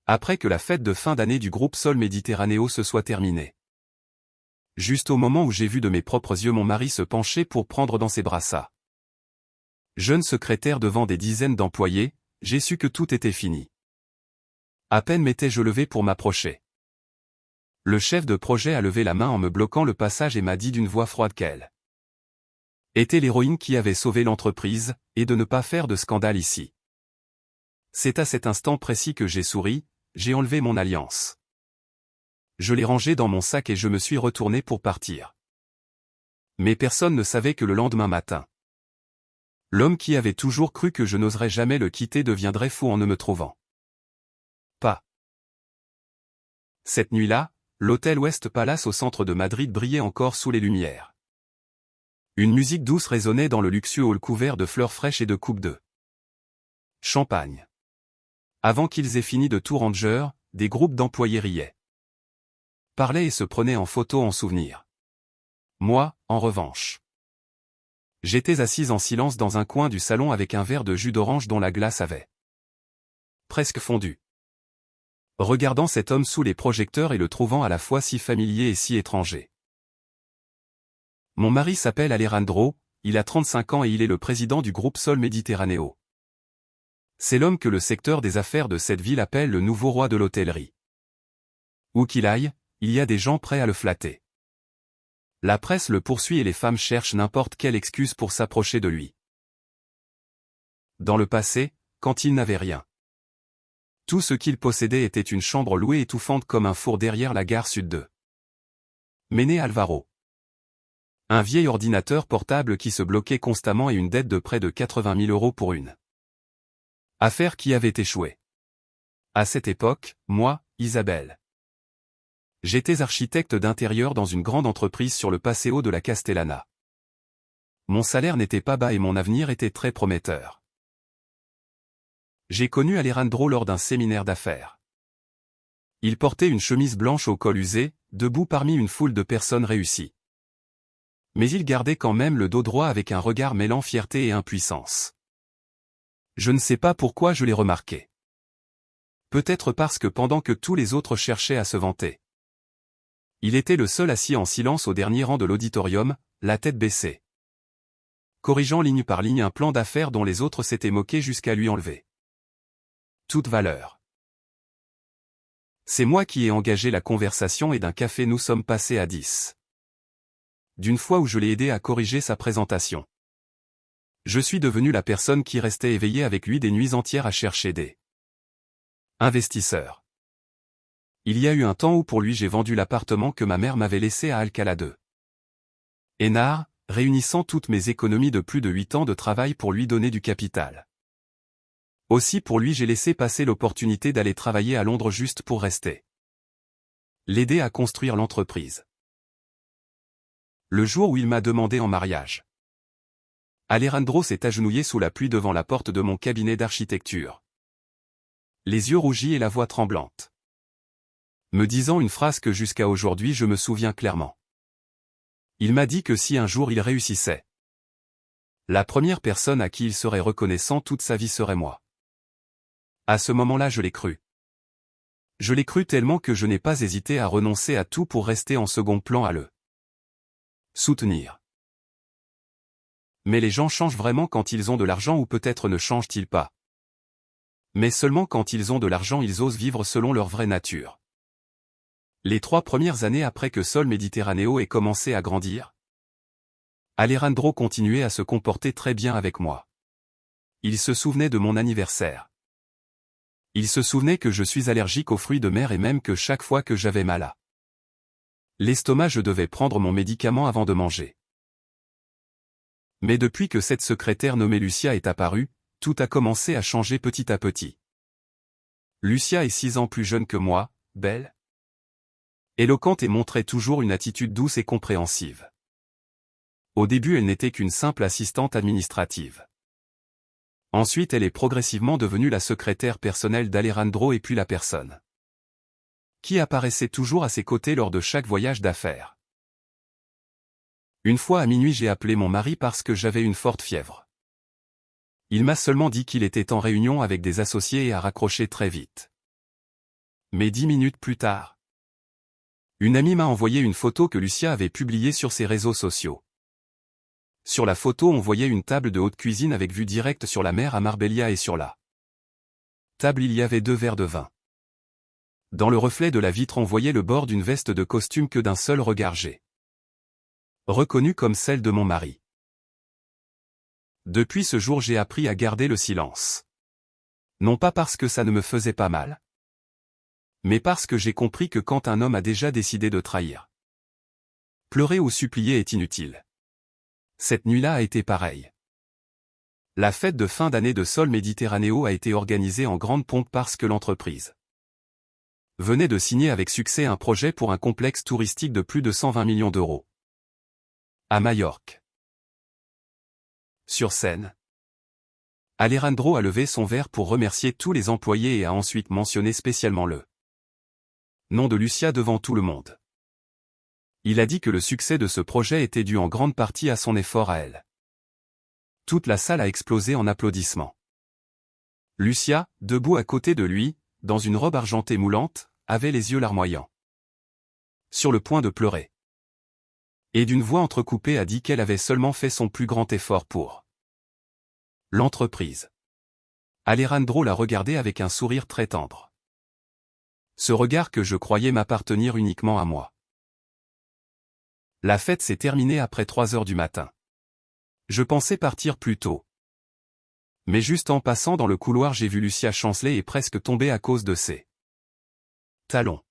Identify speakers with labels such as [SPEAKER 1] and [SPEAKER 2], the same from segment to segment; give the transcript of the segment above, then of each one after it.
[SPEAKER 1] Après que la fête de fin d'année du groupe Sol Méditerranéo se soit terminée. Juste au moment où j'ai vu de mes propres yeux mon mari se pencher pour prendre dans ses bras sa jeune secrétaire devant des dizaines d'employés, j'ai su que tout était fini. À peine m'étais-je levé pour m'approcher. Le chef de projet a levé la main en me bloquant le passage et m'a dit d'une voix froide qu'elle était l'héroïne qui avait sauvé l'entreprise, et de ne pas faire de scandale ici. C'est à cet instant précis que j'ai souri, j'ai enlevé mon alliance. Je l'ai rangée dans mon sac et je me suis retourné pour partir. Mais personne ne savait que le lendemain matin, l'homme qui avait toujours cru que je n'oserais jamais le quitter deviendrait fou en ne me trouvant pas. Cette nuit-là, l'hôtel West Palace au centre de Madrid brillait encore sous les lumières. Une musique douce résonnait dans le luxueux hall couvert de fleurs fraîches et de coupes de champagne. Avant qu'ils aient fini de tout ranger, des groupes d'employés riaient, parlaient et se prenaient en photo en souvenir. Moi, en revanche, j'étais assise en silence dans un coin du salon avec un verre de jus d'orange dont la glace avait presque fondu. Regardant cet homme sous les projecteurs et le trouvant à la fois si familier et si étranger. Mon mari s'appelle Alejandro, il a 35 ans et il est le président du groupe Sol Méditerranéo. C'est l'homme que le secteur des affaires de cette ville appelle le nouveau roi de l'hôtellerie. Où qu'il aille, il y a des gens prêts à le flatter. La presse le poursuit et les femmes cherchent n'importe quelle excuse pour s'approcher de lui. Dans le passé, quand il n'avait rien, tout ce qu'il possédait était une chambre louée étouffante comme un four derrière la gare sud de Méné Alvaro. Un vieil ordinateur portable qui se bloquait constamment et une dette de près de 80 000 € pour une affaire qui avait échoué. À cette époque, moi, Isabelle, j'étais architecte d'intérieur dans une grande entreprise sur le Paseo de la Castellana. Mon salaire n'était pas bas et mon avenir était très prometteur. J'ai connu Alejandro lors d'un séminaire d'affaires. Il portait une chemise blanche au col usé, debout parmi une foule de personnes réussies. Mais il gardait quand même le dos droit avec un regard mêlant fierté et impuissance. Je ne sais pas pourquoi je l'ai remarqué. Peut-être parce que pendant que tous les autres cherchaient à se vanter, il était le seul assis en silence au dernier rang de l'auditorium, la tête baissée, corrigeant ligne par ligne un plan d'affaires dont les autres s'étaient moqués jusqu'à lui enlever toute valeur. C'est moi qui ai engagé la conversation et d'un café nous sommes passés à 10. D'une fois où je l'ai aidé à corriger sa présentation. Je suis devenu la personne qui restait éveillée avec lui des nuits entières à chercher des investisseurs. Il y a eu un temps où pour lui j'ai vendu l'appartement que ma mère m'avait laissé à Alcalá de Henares, réunissant toutes mes économies de plus de 8 ans de travail pour lui donner du capital. Aussi pour lui j'ai laissé passer l'opportunité d'aller travailler à Londres juste pour rester. L'aider à construire l'entreprise. Le jour où il m'a demandé en mariage. Alejandro s'est agenouillé sous la pluie devant la porte de mon cabinet d'architecture. Les yeux rougis et la voix tremblante. Me disant une phrase que jusqu'à aujourd'hui je me souviens clairement. Il m'a dit que si un jour il réussissait, la première personne à qui il serait reconnaissant toute sa vie serait moi. À ce moment-là je l'ai cru. Je l'ai cru tellement que je n'ai pas hésité à renoncer à tout pour rester en second plan à le soutenir. Mais les gens changent vraiment quand ils ont de l'argent ou peut-être ne changent-ils pas. Mais seulement quand ils ont de l'argent ils osent vivre selon leur vraie nature. Les 3 premières années après que Sol Méditerranéo ait commencé à grandir, Alejandro continuait à se comporter très bien avec moi. Il se souvenait de mon anniversaire. Il se souvenait que je suis allergique aux fruits de mer et même que chaque fois que j'avais mal à l'estomac je devais prendre mon médicament avant de manger. Mais depuis que cette secrétaire nommée Lucia est apparue, tout a commencé à changer petit à petit. Lucia est 6 ans plus jeune que moi, belle, éloquente et montrait toujours une attitude douce et compréhensive. Au début elle n'était qu'une simple assistante administrative. Ensuite elle est progressivement devenue la secrétaire personnelle d'Alejandro et puis la personne qui apparaissait toujours à ses côtés lors de chaque voyage d'affaires. Une fois à minuit j'ai appelé mon mari parce que j'avais une forte fièvre. Il m'a seulement dit qu'il était en réunion avec des associés et a raccroché très vite. Mais 10 minutes plus tard, une amie m'a envoyé une photo que Lucia avait publiée sur ses réseaux sociaux. Sur la photo on voyait une table de haute cuisine avec vue directe sur la mer à Marbella et sur la table il y avait 2 verres de vin. Dans le reflet de la vitre on voyait le bord d'une veste de costume que d'un seul regard j'ai reconnue comme celle de mon mari. Depuis ce jour j'ai appris à garder le silence. Non pas parce que ça ne me faisait pas mal, mais parce que j'ai compris que quand un homme a déjà décidé de trahir, pleurer ou supplier est inutile. Cette nuit-là a été pareille. La fête de fin d'année de Sol Méditerranéo a été organisée en grande pompe parce que l'entreprise venait de signer avec succès un projet pour un complexe touristique de plus de 120 millions d'euros. À Majorque. Sur scène, Alejandro a levé son verre pour remercier tous les employés et a ensuite mentionné spécialement le nom de Lucia devant tout le monde. Il a dit que le succès de ce projet était dû en grande partie à son effort à elle. Toute la salle a explosé en applaudissements. Lucia, debout à côté de lui, dans une robe argentée moulante, avait les yeux larmoyants. Sur le point de pleurer. Et d'une voix entrecoupée a dit qu'elle avait seulement fait son plus grand effort pour l'entreprise. Alejandro l'a regardé avec un sourire très tendre. Ce regard que je croyais m'appartenir uniquement à moi. La fête s'est terminée après 3 heures du matin. Je pensais partir plus tôt. Mais juste en passant dans le couloir j'ai vu Lucia chanceler et presque tomber à cause de ses talons.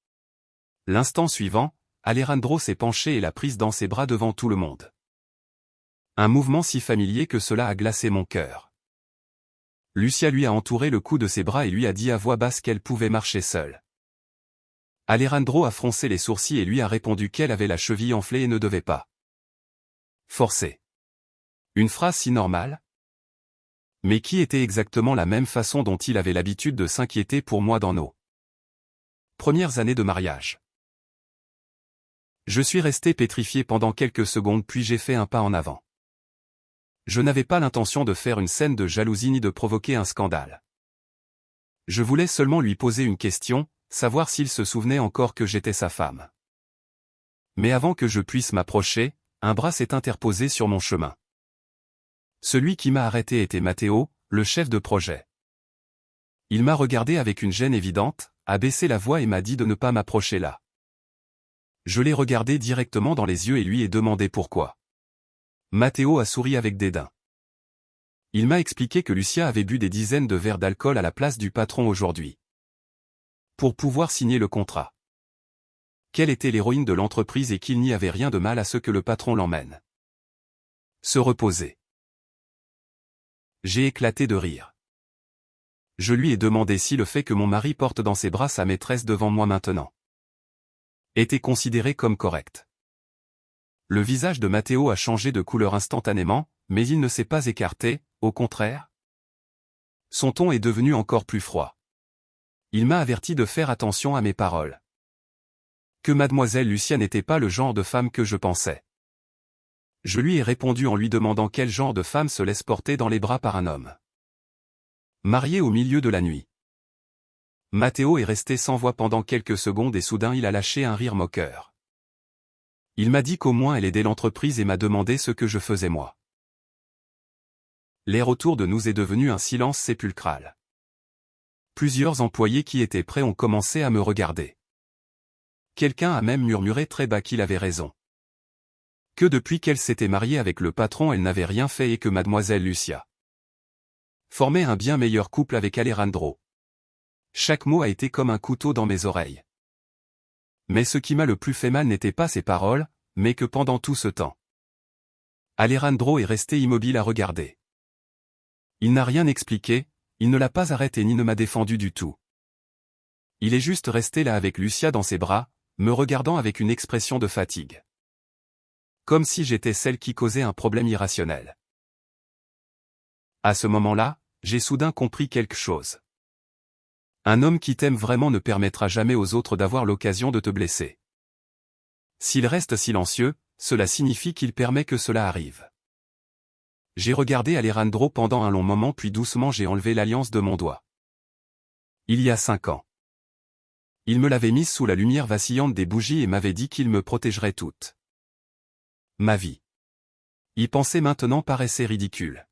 [SPEAKER 1] L'instant suivant, Alejandro s'est penché et l'a prise dans ses bras devant tout le monde. Un mouvement si familier que cela a glacé mon cœur. Lucia lui a entouré le cou de ses bras et lui a dit à voix basse qu'elle pouvait marcher seule. Alejandro a froncé les sourcils et lui a répondu qu'elle avait la cheville enflée et ne devait pas forcer. Une phrase si normale, mais qui était exactement la même façon dont il avait l'habitude de s'inquiéter pour moi dans nos premières années de mariage. Je suis resté pétrifié pendant quelques secondes puis j'ai fait un pas en avant. Je n'avais pas l'intention de faire une scène de jalousie ni de provoquer un scandale. Je voulais seulement lui poser une question, savoir s'il se souvenait encore que j'étais sa femme. Mais avant que je puisse m'approcher, un bras s'est interposé sur mon chemin. Celui qui m'a arrêté était Matteo, le chef de projet. Il m'a regardé avec une gêne évidente, a baissé la voix et m'a dit de ne pas m'approcher là. Je l'ai regardé directement dans les yeux et lui ai demandé pourquoi. Matteo a souri avec dédain. Il m'a expliqué que Lucia avait bu des dizaines de verres d'alcool à la place du patron aujourd'hui. Pour pouvoir signer le contrat. Qu'elle était l'héroïne de l'entreprise et qu'il n'y avait rien de mal à ce que le patron l'emmène se reposer. J'ai éclaté de rire. Je lui ai demandé si le fait que mon mari porte dans ses bras sa maîtresse devant moi maintenant était considéré comme correct. Le visage de Matteo a changé de couleur instantanément, mais il ne s'est pas écarté, au contraire. Son ton est devenu encore plus froid. Il m'a averti de faire attention à mes paroles. Que mademoiselle Lucia n'était pas le genre de femme que je pensais. Je lui ai répondu en lui demandant quel genre de femme se laisse porter dans les bras par un homme marié au milieu de la nuit. Matteo est resté sans voix pendant quelques secondes et soudain il a lâché un rire moqueur. Il m'a dit qu'au moins elle aidait l'entreprise et m'a demandé ce que je faisais moi. L'air autour de nous est devenu un silence sépulcral. Plusieurs employés qui étaient prêts ont commencé à me regarder. Quelqu'un a même murmuré très bas qu'il avait raison. Que depuis qu'elle s'était mariée avec le patron elle n'avait rien fait et que mademoiselle Lucia formait un bien meilleur couple avec Alejandro. Chaque mot a été comme un couteau dans mes oreilles. Mais ce qui m'a le plus fait mal n'était pas ses paroles, mais que pendant tout ce temps, Alejandro est resté immobile à regarder. Il n'a rien expliqué, il ne l'a pas arrêté ni ne m'a défendu du tout. Il est juste resté là avec Lucia dans ses bras, me regardant avec une expression de fatigue. Comme si j'étais celle qui causait un problème irrationnel. À ce moment-là, j'ai soudain compris quelque chose. Un homme qui t'aime vraiment ne permettra jamais aux autres d'avoir l'occasion de te blesser. S'il reste silencieux, cela signifie qu'il permet que cela arrive. J'ai regardé Alejandro pendant un long moment puis doucement j'ai enlevé l'alliance de mon doigt. Il y a 5 ans. Il me l'avait mise sous la lumière vacillante des bougies et m'avait dit qu'il me protégerait toute ma vie. Y penser maintenant paraissait ridicule.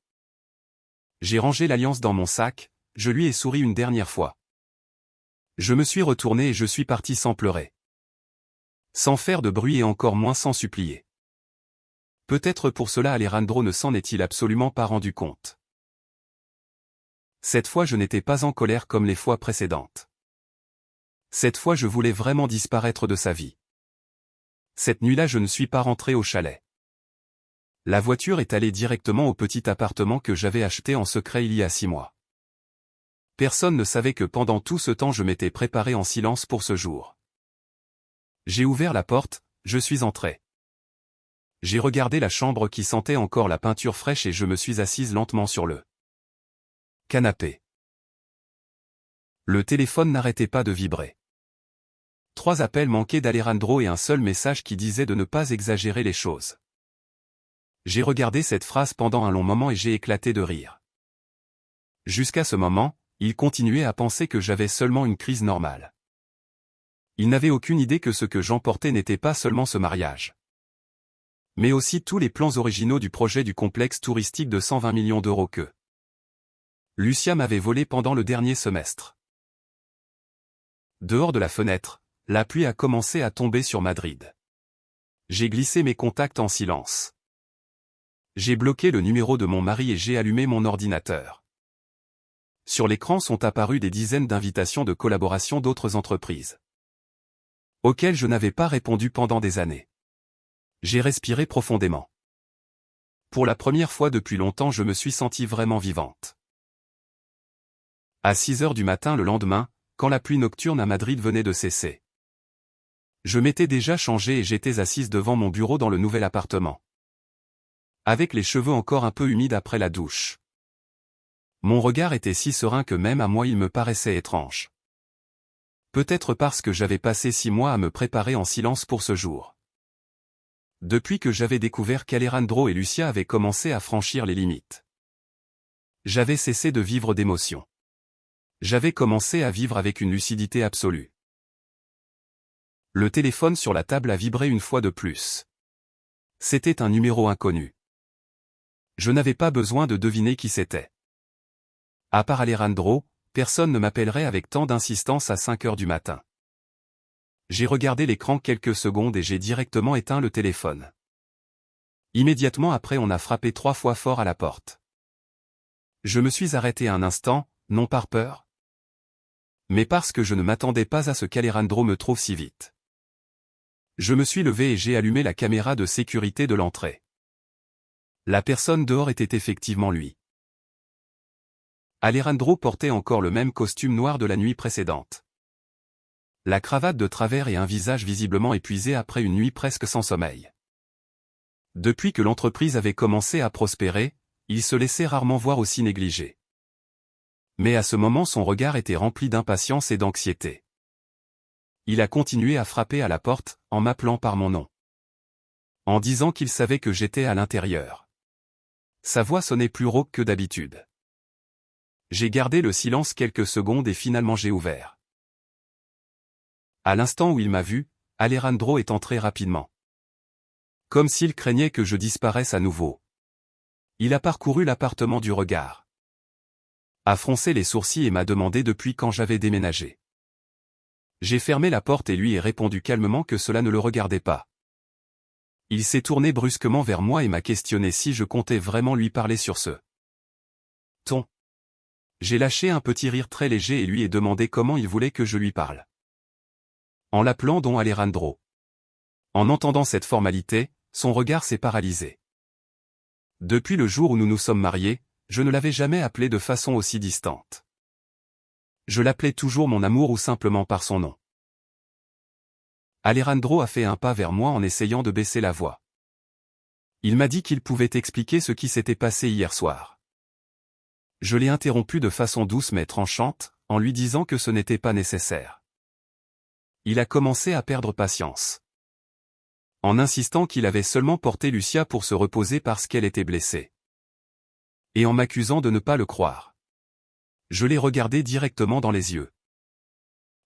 [SPEAKER 1] J'ai rangé l'alliance dans mon sac, je lui ai souri une dernière fois. Je me suis retourné et je suis parti sans pleurer. Sans faire de bruit et encore moins sans supplier. Peut-être pour cela Alejandro ne s'en est-il absolument pas rendu compte. Cette fois je n'étais pas en colère comme les fois précédentes. Cette fois je voulais vraiment disparaître de sa vie. Cette nuit-là je ne suis pas rentré au chalet. La voiture est allée directement au petit appartement que j'avais acheté en secret il y a 6 mois. Personne ne savait que pendant tout ce temps je m'étais préparé en silence pour ce jour. J'ai ouvert la porte, je suis entré. J'ai regardé la chambre qui sentait encore la peinture fraîche et je me suis assise lentement sur le canapé. Le téléphone n'arrêtait pas de vibrer. 3 appels manquaient d'Alejandro et un seul message qui disait de ne pas exagérer les choses. J'ai regardé cette phrase pendant un long moment et j'ai éclaté de rire. Jusqu'à ce moment, il continuait à penser que j'avais seulement une crise normale. Il n'avait aucune idée que ce que j'emportais n'était pas seulement ce mariage. Mais aussi tous les plans originaux du projet du complexe touristique de 120 millions d'euros que Lucia m'avait volé pendant le dernier semestre. Dehors de la fenêtre, la pluie a commencé à tomber sur Madrid. J'ai glissé mes contacts en silence. J'ai bloqué le numéro de mon mari et j'ai allumé mon ordinateur. Sur l'écran sont apparues des dizaines d'invitations de collaboration d'autres entreprises, auxquelles je n'avais pas répondu pendant des années. J'ai respiré profondément. Pour la première fois depuis longtemps je me suis sentie vraiment vivante. À 6 heures du matin le lendemain, quand la pluie nocturne à Madrid venait de cesser. Je m'étais déjà changée et j'étais assise devant mon bureau dans le nouvel appartement. Avec les cheveux encore un peu humides après la douche. Mon regard était si serein que même à moi il me paraissait étrange. Peut-être parce que j'avais passé 6 mois à me préparer en silence pour ce jour. Depuis que j'avais découvert qu'Alejandro et Lucia avaient commencé à franchir les limites. J'avais cessé de vivre d'émotions. J'avais commencé à vivre avec une lucidité absolue. Le téléphone sur la table a vibré une fois de plus. C'était un numéro inconnu. Je n'avais pas besoin de deviner qui c'était. À part Alejandro, personne ne m'appellerait avec tant d'insistance à 5 heures du matin. J'ai regardé l'écran quelques secondes et j'ai directement éteint le téléphone. Immédiatement après on a frappé 3 fois fort à la porte. Je me suis arrêté un instant, non par peur, mais parce que je ne m'attendais pas à ce qu'Alejandro me trouve si vite. Je me suis levé et j'ai allumé la caméra de sécurité de l'entrée. La personne dehors était effectivement lui. Alejandro portait encore le même costume noir de la nuit précédente. La cravate de travers et un visage visiblement épuisé après une nuit presque sans sommeil. Depuis que l'entreprise avait commencé à prospérer, il se laissait rarement voir aussi négligé. Mais à ce moment son regard était rempli d'impatience et d'anxiété. Il a continué à frapper à la porte, en m'appelant par mon nom. En disant qu'il savait que j'étais à l'intérieur. Sa voix sonnait plus rauque que d'habitude. J'ai gardé le silence quelques secondes et finalement j'ai ouvert. À l'instant où il m'a vu, Alejandro est entré rapidement. Comme s'il craignait que je disparaisse à nouveau. Il a parcouru l'appartement du regard. A froncé les sourcils et m'a demandé depuis quand j'avais déménagé. J'ai fermé la porte et lui ai répondu calmement que cela ne le regardait pas. Il s'est tourné brusquement vers moi et m'a questionné si je comptais vraiment lui parler sur ce ton. J'ai lâché un petit rire très léger et lui ai demandé comment il voulait que je lui parle. En l'appelant Don Alejandro. En entendant cette formalité, son regard s'est paralysé. Depuis le jour où nous nous sommes mariés, je ne l'avais jamais appelé de façon aussi distante. Je l'appelais toujours mon amour ou simplement par son nom. Alejandro a fait un pas vers moi en essayant de baisser la voix. Il m'a dit qu'il pouvait expliquer ce qui s'était passé hier soir. Je l'ai interrompu de façon douce mais tranchante, en lui disant que ce n'était pas nécessaire. Il a commencé à perdre patience. En insistant qu'il avait seulement porté Lucia pour se reposer parce qu'elle était blessée. Et en m'accusant de ne pas le croire. Je l'ai regardé directement dans les yeux.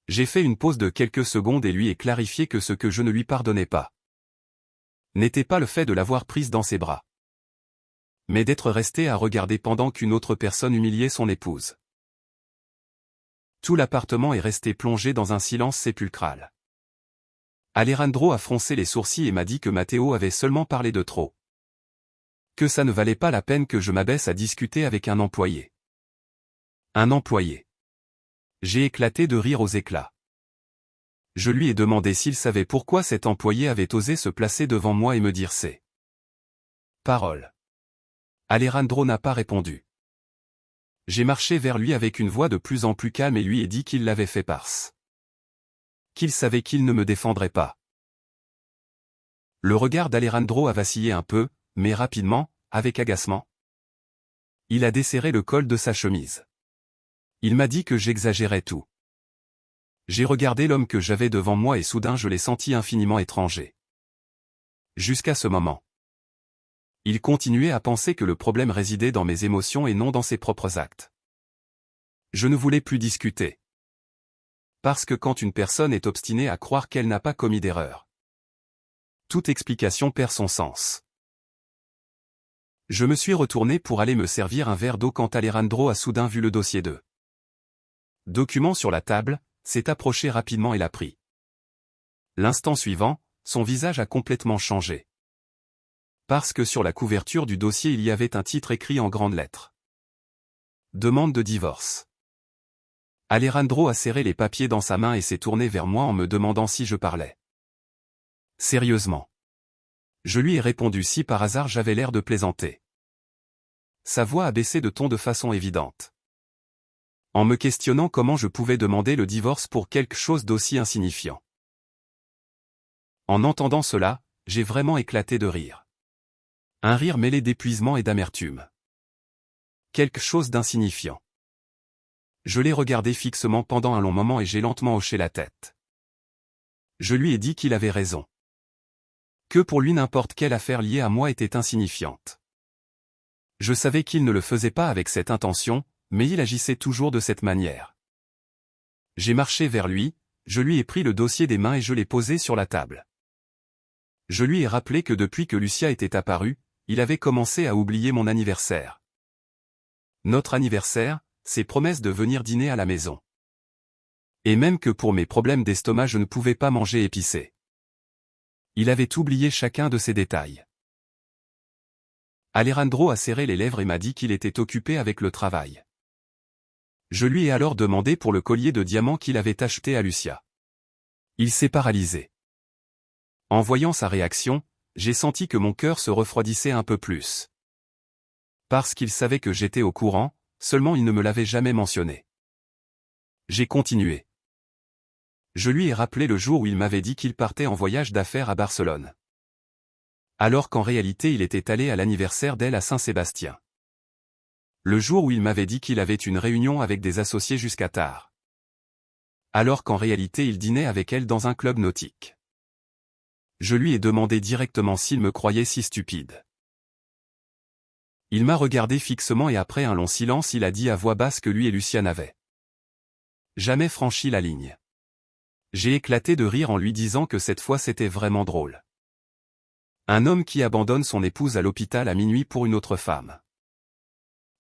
[SPEAKER 1] J'ai fait une pause de quelques secondes et lui ai clarifié que ce que je ne lui pardonnais pas n'était pas le fait de l'avoir prise dans ses bras, mais d'être resté à regarder pendant qu'une autre personne humiliait son épouse. Tout l'appartement est resté plongé dans un silence sépulcral. Alejandro a froncé les sourcils et m'a dit que Matteo avait seulement parlé de trop. Que ça ne valait pas la peine que je m'abaisse à discuter avec un employé. Un employé. J'ai éclaté de rire aux éclats. Je lui ai demandé s'il savait pourquoi cet employé avait osé se placer devant moi et me dire ces paroles. Alejandro n'a pas répondu. J'ai marché vers lui avec une voix de plus en plus calme et lui ai dit qu'il l'avait fait parce qu'il savait qu'il ne me défendrait pas. Le regard d'Alejandro a vacillé un peu, mais rapidement, avec agacement. Il a desserré le col de sa chemise. Il m'a dit que j'exagérais tout. J'ai regardé l'homme que j'avais devant moi et soudain je l'ai senti infiniment étranger. Jusqu'à ce moment. Il continuait à penser que le problème résidait dans mes émotions et non dans ses propres actes. Je ne voulais plus discuter. Parce que quand une personne est obstinée à croire qu'elle n'a pas commis d'erreur, toute explication perd son sens. Je me suis retourné pour aller me servir un verre d'eau quand Alejandro a soudain vu le dossier de document sur la table, s'est approché rapidement et l'a pris. L'instant suivant, son visage a complètement changé. Parce que sur la couverture du dossier il y avait un titre écrit en grandes lettres. Demande de divorce. Alejandro a serré les papiers dans sa main et s'est tourné vers moi en me demandant si je parlais sérieusement. Je lui ai répondu si par hasard j'avais l'air de plaisanter. Sa voix a baissé de ton de façon évidente. En me questionnant comment je pouvais demander le divorce pour quelque chose d'aussi insignifiant. En entendant cela, j'ai vraiment éclaté de rire. Un rire mêlé d'épuisement et d'amertume. Quelque chose d'insignifiant. Je l'ai regardé fixement pendant un long moment et j'ai lentement hoché la tête. Je lui ai dit qu'il avait raison. Que pour lui n'importe quelle affaire liée à moi était insignifiante. Je savais qu'il ne le faisait pas avec cette intention, mais il agissait toujours de cette manière. J'ai marché vers lui, je lui ai pris le dossier des mains et je l'ai posé sur la table. Je lui ai rappelé que depuis que Lucia était apparue, il avait commencé à oublier mon anniversaire. Notre anniversaire, ses promesses de venir dîner à la maison. Et même que pour mes problèmes d'estomac je ne pouvais pas manger épicé. Il avait oublié chacun de ces détails. Alejandro a serré les lèvres et m'a dit qu'il était occupé avec le travail. Je lui ai alors demandé pour le collier de diamants qu'il avait acheté à Lucia. Il s'est paralysé. En voyant sa réaction, j'ai senti que mon cœur se refroidissait un peu plus. Parce qu'il savait que j'étais au courant, seulement il ne me l'avait jamais mentionné. J'ai continué. Je lui ai rappelé le jour où il m'avait dit qu'il partait en voyage d'affaires à Barcelone. Alors qu'en réalité il était allé à l'anniversaire d'elle à Saint-Sébastien. Le jour où il m'avait dit qu'il avait une réunion avec des associés jusqu'à tard. Alors qu'en réalité il dînait avec elle dans un club nautique. Je lui ai demandé directement s'il me croyait si stupide. Il m'a regardé fixement et après un long silence il a dit à voix basse que lui et Lucia n'avaient jamais franchi la ligne. J'ai éclaté de rire en lui disant que cette fois c'était vraiment drôle. Un homme qui abandonne son épouse à l'hôpital à minuit pour une autre femme.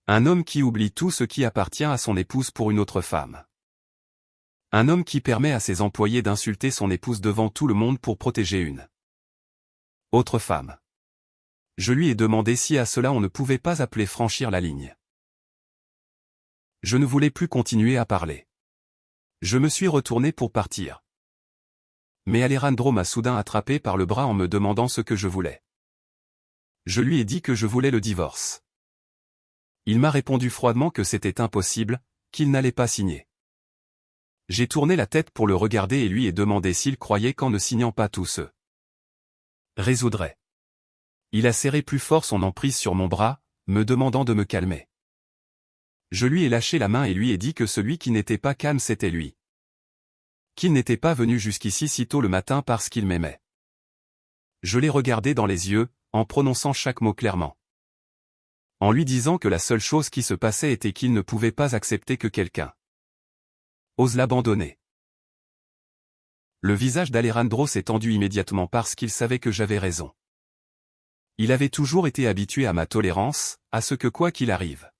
[SPEAKER 1] Un homme qui oublie tout ce qui appartient à son épouse pour une autre femme. Un homme qui permet à ses employés d'insulter son épouse devant tout le monde pour protéger une autre femme. Je lui ai demandé si à cela on ne pouvait pas appeler franchir la ligne. Je ne voulais plus continuer à parler. Je me suis retourné pour partir. Mais Alejandro m'a soudain attrapé par le bras en me demandant ce que je voulais. Je lui ai dit que je voulais le divorce. Il m'a répondu froidement que c'était impossible, qu'il n'allait pas signer. J'ai tourné la tête pour le regarder et lui ai demandé s'il croyait qu'en ne signant pas tout se résoudrait. Il a serré plus fort son emprise sur mon bras, me demandant de me calmer. Je lui ai lâché la main et lui ai dit que celui qui n'était pas calme c'était lui. Qu'il n'était pas venu jusqu'ici si tôt le matin parce qu'il m'aimait. Je l'ai regardé dans les yeux, en prononçant chaque mot clairement. En lui disant que la seule chose qui se passait était qu'il ne pouvait pas accepter que quelqu'un ose l'abandonner. Le visage d'Alejandro s'est tendu immédiatement parce qu'il savait que j'avais raison. Il avait toujours été habitué à ma tolérance, à ce que quoi qu'il arrive,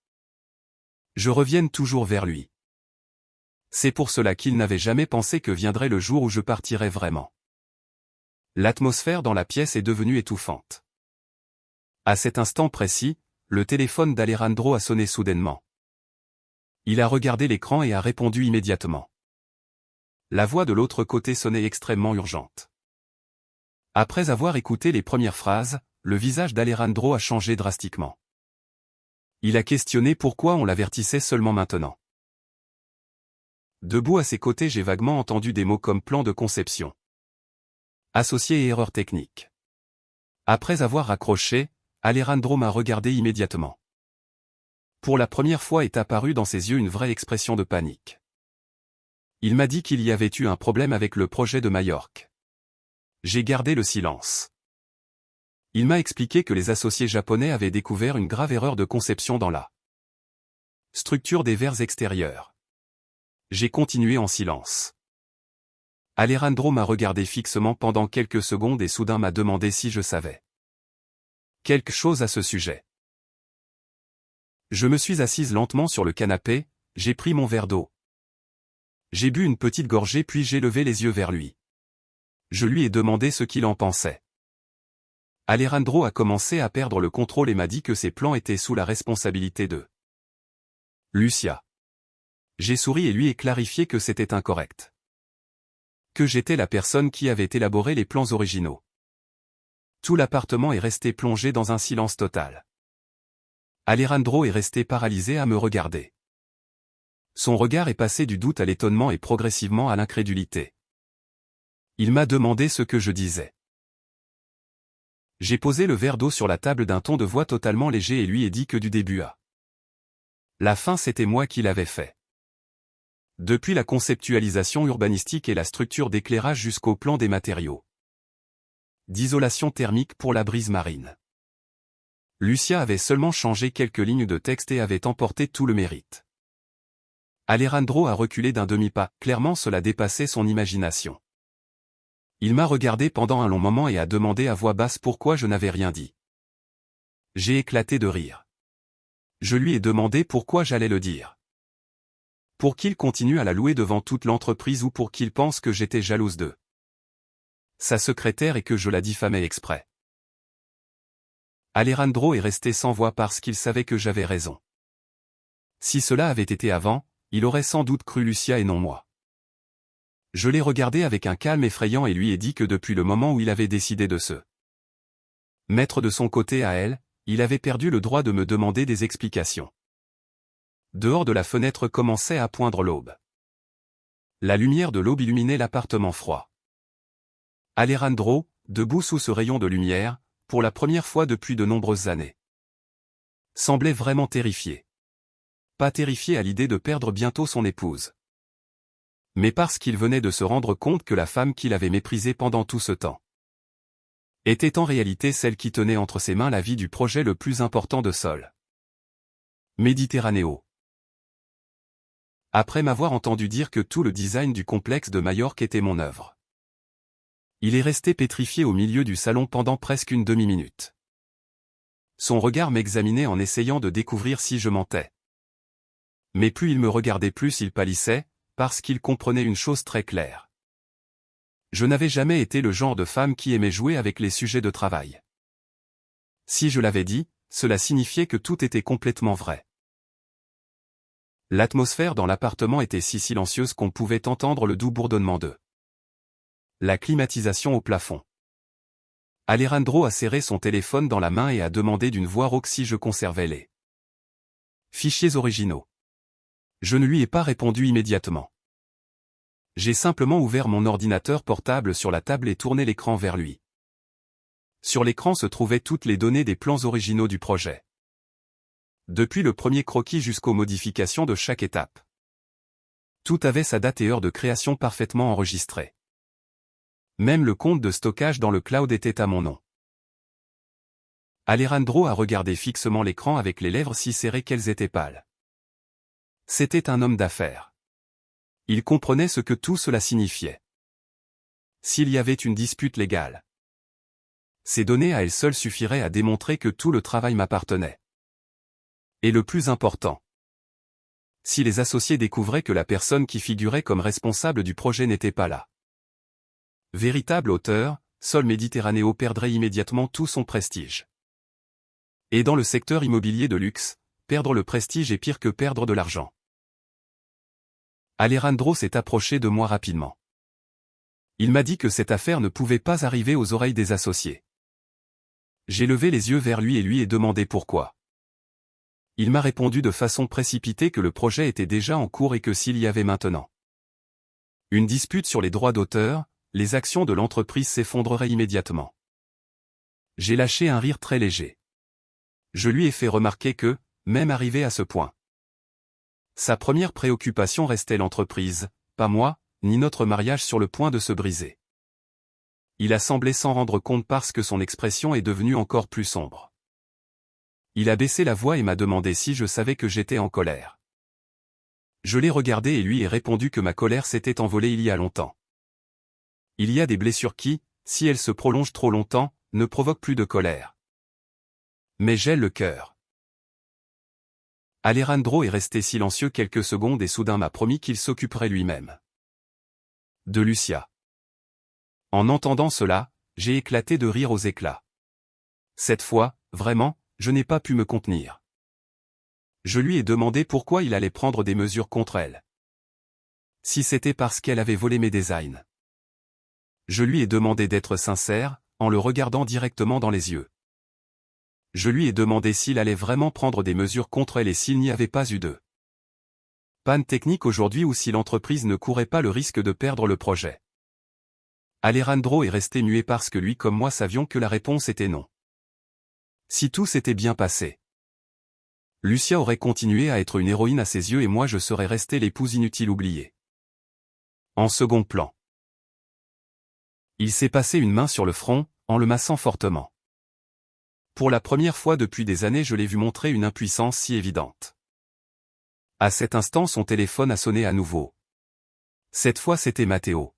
[SPEAKER 1] je revienne toujours vers lui. C'est pour cela qu'il n'avait jamais pensé que viendrait le jour où je partirais vraiment. L'atmosphère dans la pièce est devenue étouffante. À cet instant précis, le téléphone d'Alejandro a sonné soudainement. Il a regardé l'écran et a répondu immédiatement. La voix de l'autre côté sonnait extrêmement urgente. Après avoir écouté les premières phrases, le visage d'Alejandro a changé drastiquement. Il a questionné pourquoi on l'avertissait seulement maintenant. Debout à ses côtés, j'ai vaguement entendu des mots comme plan de conception, associé et erreur technique. Après avoir raccroché, Alejandro m'a regardé immédiatement. Pour la première fois est apparue dans ses yeux une vraie expression de panique. Il m'a dit qu'il y avait eu un problème avec le projet de Majorque. J'ai gardé le silence. Il m'a expliqué que les associés japonais avaient découvert une grave erreur de conception dans la structure des verres extérieurs. J'ai continué en silence. Alejandro m'a regardé fixement pendant quelques secondes et soudain m'a demandé si je savais quelque chose à ce sujet. Je me suis assise lentement sur le canapé, j'ai pris mon verre d'eau. J'ai bu une petite gorgée puis j'ai levé les yeux vers lui. Je lui ai demandé ce qu'il en pensait. Alejandro a commencé à perdre le contrôle et m'a dit que ses plans étaient sous la responsabilité de Lucia. J'ai souri et lui ai clarifié que c'était incorrect. Que j'étais la personne qui avait élaboré les plans originaux. Tout l'appartement est resté plongé dans un silence total. Alejandro est resté paralysé à me regarder. Son regard est passé du doute à l'étonnement et progressivement à l'incrédulité. Il m'a demandé ce que je disais. J'ai posé le verre d'eau sur la table d'un ton de voix totalement léger et lui ai dit que du début à la fin c'était moi qui l'avais fait. Depuis la conceptualisation urbanistique et la structure d'éclairage jusqu'au plan des matériaux d'isolation thermique pour la brise marine. Lucia avait seulement changé quelques lignes de texte et avait emporté tout le mérite. Alejandro a reculé d'un demi-pas, clairement cela dépassait son imagination. Il m'a regardé pendant un long moment et a demandé à voix basse pourquoi je n'avais rien dit. J'ai éclaté de rire. Je lui ai demandé pourquoi j'allais le dire. Pour qu'il continue à la louer devant toute l'entreprise ou pour qu'il pense que j'étais jalouse de sa secrétaire et que je la diffamais exprès. Alejandro est resté sans voix parce qu'il savait que j'avais raison. Si cela avait été avant, il aurait sans doute cru Lucia et non moi. Je l'ai regardé avec un calme effrayant et lui ai dit que depuis le moment où il avait décidé de se mettre de son côté à elle, il avait perdu le droit de me demander des explications. Dehors de la fenêtre commençait à poindre l'aube. La lumière de l'aube illuminait l'appartement froid. Alejandro, debout sous ce rayon de lumière, pour la première fois depuis de nombreuses années, semblait vraiment terrifié. Pas terrifié à l'idée de perdre bientôt son épouse, mais parce qu'il venait de se rendre compte que la femme qu'il avait méprisée pendant tout ce temps était en réalité celle qui tenait entre ses mains la vie du projet le plus important de Sol Méditerranéo. Après m'avoir entendu dire que tout le design du complexe de Majorque était mon œuvre, il est resté pétrifié au milieu du salon pendant presque une demi-minute. Son regard m'examinait en essayant de découvrir si je mentais. Mais plus il me regardait plus il pâlissait, parce qu'il comprenait une chose très claire. Je n'avais jamais été le genre de femme qui aimait jouer avec les sujets de travail. Si je l'avais dit, cela signifiait que tout était complètement vrai. L'atmosphère dans l'appartement était si silencieuse qu'on pouvait entendre le doux bourdonnement de la climatisation au plafond. Alejandro a serré son téléphone dans la main et a demandé d'une voix rauque si je conservais les fichiers originaux. Je ne lui ai pas répondu immédiatement. J'ai simplement ouvert mon ordinateur portable sur la table et tourné l'écran vers lui. Sur l'écran se trouvaient toutes les données des plans originaux du projet. Depuis le premier croquis jusqu'aux modifications de chaque étape. Tout avait sa date et heure de création parfaitement enregistrée. Même le compte de stockage dans le cloud était à mon nom. Alejandro a regardé fixement l'écran avec les lèvres si serrées qu'elles étaient pâles. C'était un homme d'affaires. Il comprenait ce que tout cela signifiait. S'il y avait une dispute légale. Ces données à elles seules suffiraient à démontrer que tout le travail m'appartenait. Et le plus important. Si les associés découvraient que la personne qui figurait comme responsable du projet n'était pas là. Véritable auteur, Sol Méditerranéo perdrait immédiatement tout son prestige. Et dans le secteur immobilier de luxe, perdre le prestige est pire que perdre de l'argent. Alejandro s'est approché de moi rapidement. Il m'a dit que cette affaire ne pouvait pas arriver aux oreilles des associés. J'ai levé les yeux vers lui et lui ai demandé pourquoi. Il m'a répondu de façon précipitée que le projet était déjà en cours et que s'il y avait maintenant une dispute sur les droits d'auteur, les actions de l'entreprise s'effondreraient immédiatement. J'ai lâché un rire très léger. Je lui ai fait remarquer que, même arrivé à ce point, sa première préoccupation restait l'entreprise, pas moi, ni notre mariage sur le point de se briser. Il a semblé s'en rendre compte parce que son expression est devenue encore plus sombre. Il a baissé la voix et m'a demandé si je savais que j'étais en colère. Je l'ai regardé et lui ai répondu que ma colère s'était envolée il y a longtemps. Il y a des blessures qui, si elles se prolongent trop longtemps, ne provoquent plus de colère. Mais j'ai le cœur. Alejandro est resté silencieux quelques secondes et soudain m'a promis qu'il s'occuperait lui-même de Lucia. En entendant cela, j'ai éclaté de rire aux éclats. Cette fois, vraiment, je n'ai pas pu me contenir. Je lui ai demandé pourquoi il allait prendre des mesures contre elle. Si c'était parce qu'elle avait volé mes designs. Je lui ai demandé d'être sincère, en le regardant directement dans les yeux. Je lui ai demandé s'il allait vraiment prendre des mesures contre elle et s'il n'y avait pas eu de panne technique aujourd'hui ou si l'entreprise ne courait pas le risque de perdre le projet. Alejandro est resté muet parce que lui comme moi savions que la réponse était non. Si tout s'était bien passé, Lucia aurait continué à être une héroïne à ses yeux et moi je serais resté l'épouse inutile oubliée. En second plan. Il s'est passé une main sur le front, en le massant fortement. Pour la première fois depuis des années je l'ai vu montrer une impuissance si évidente. À cet instant son téléphone a sonné à nouveau. Cette fois c'était Matteo.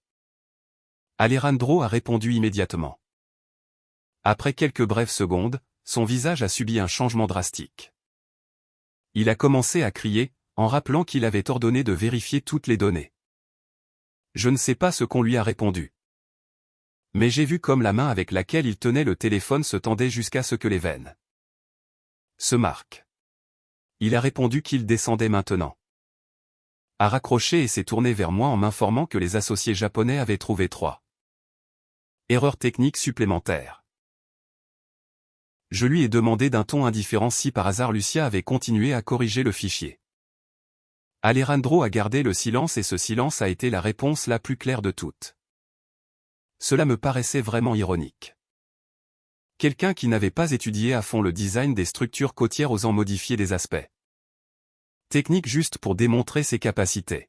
[SPEAKER 1] Alejandro a répondu immédiatement. Après quelques brèves secondes, son visage a subi un changement drastique. Il a commencé à crier, en rappelant qu'il avait ordonné de vérifier toutes les données. Je ne sais pas ce qu'on lui a répondu. Mais j'ai vu comme la main avec laquelle il tenait le téléphone se tendait jusqu'à ce que les veines se marquent. Il a répondu qu'il descendait maintenant. A raccroché et s'est tourné vers moi en m'informant que les associés japonais avaient trouvé 3 erreurs techniques supplémentaires. Je lui ai demandé d'un ton indifférent si par hasard Lucia avait continué à corriger le fichier. Alejandro a gardé le silence et ce silence a été la réponse la plus claire de toutes. Cela me paraissait vraiment ironique. Quelqu'un qui n'avait pas étudié à fond le design des structures côtières osant modifier des aspects techniques juste pour démontrer ses capacités.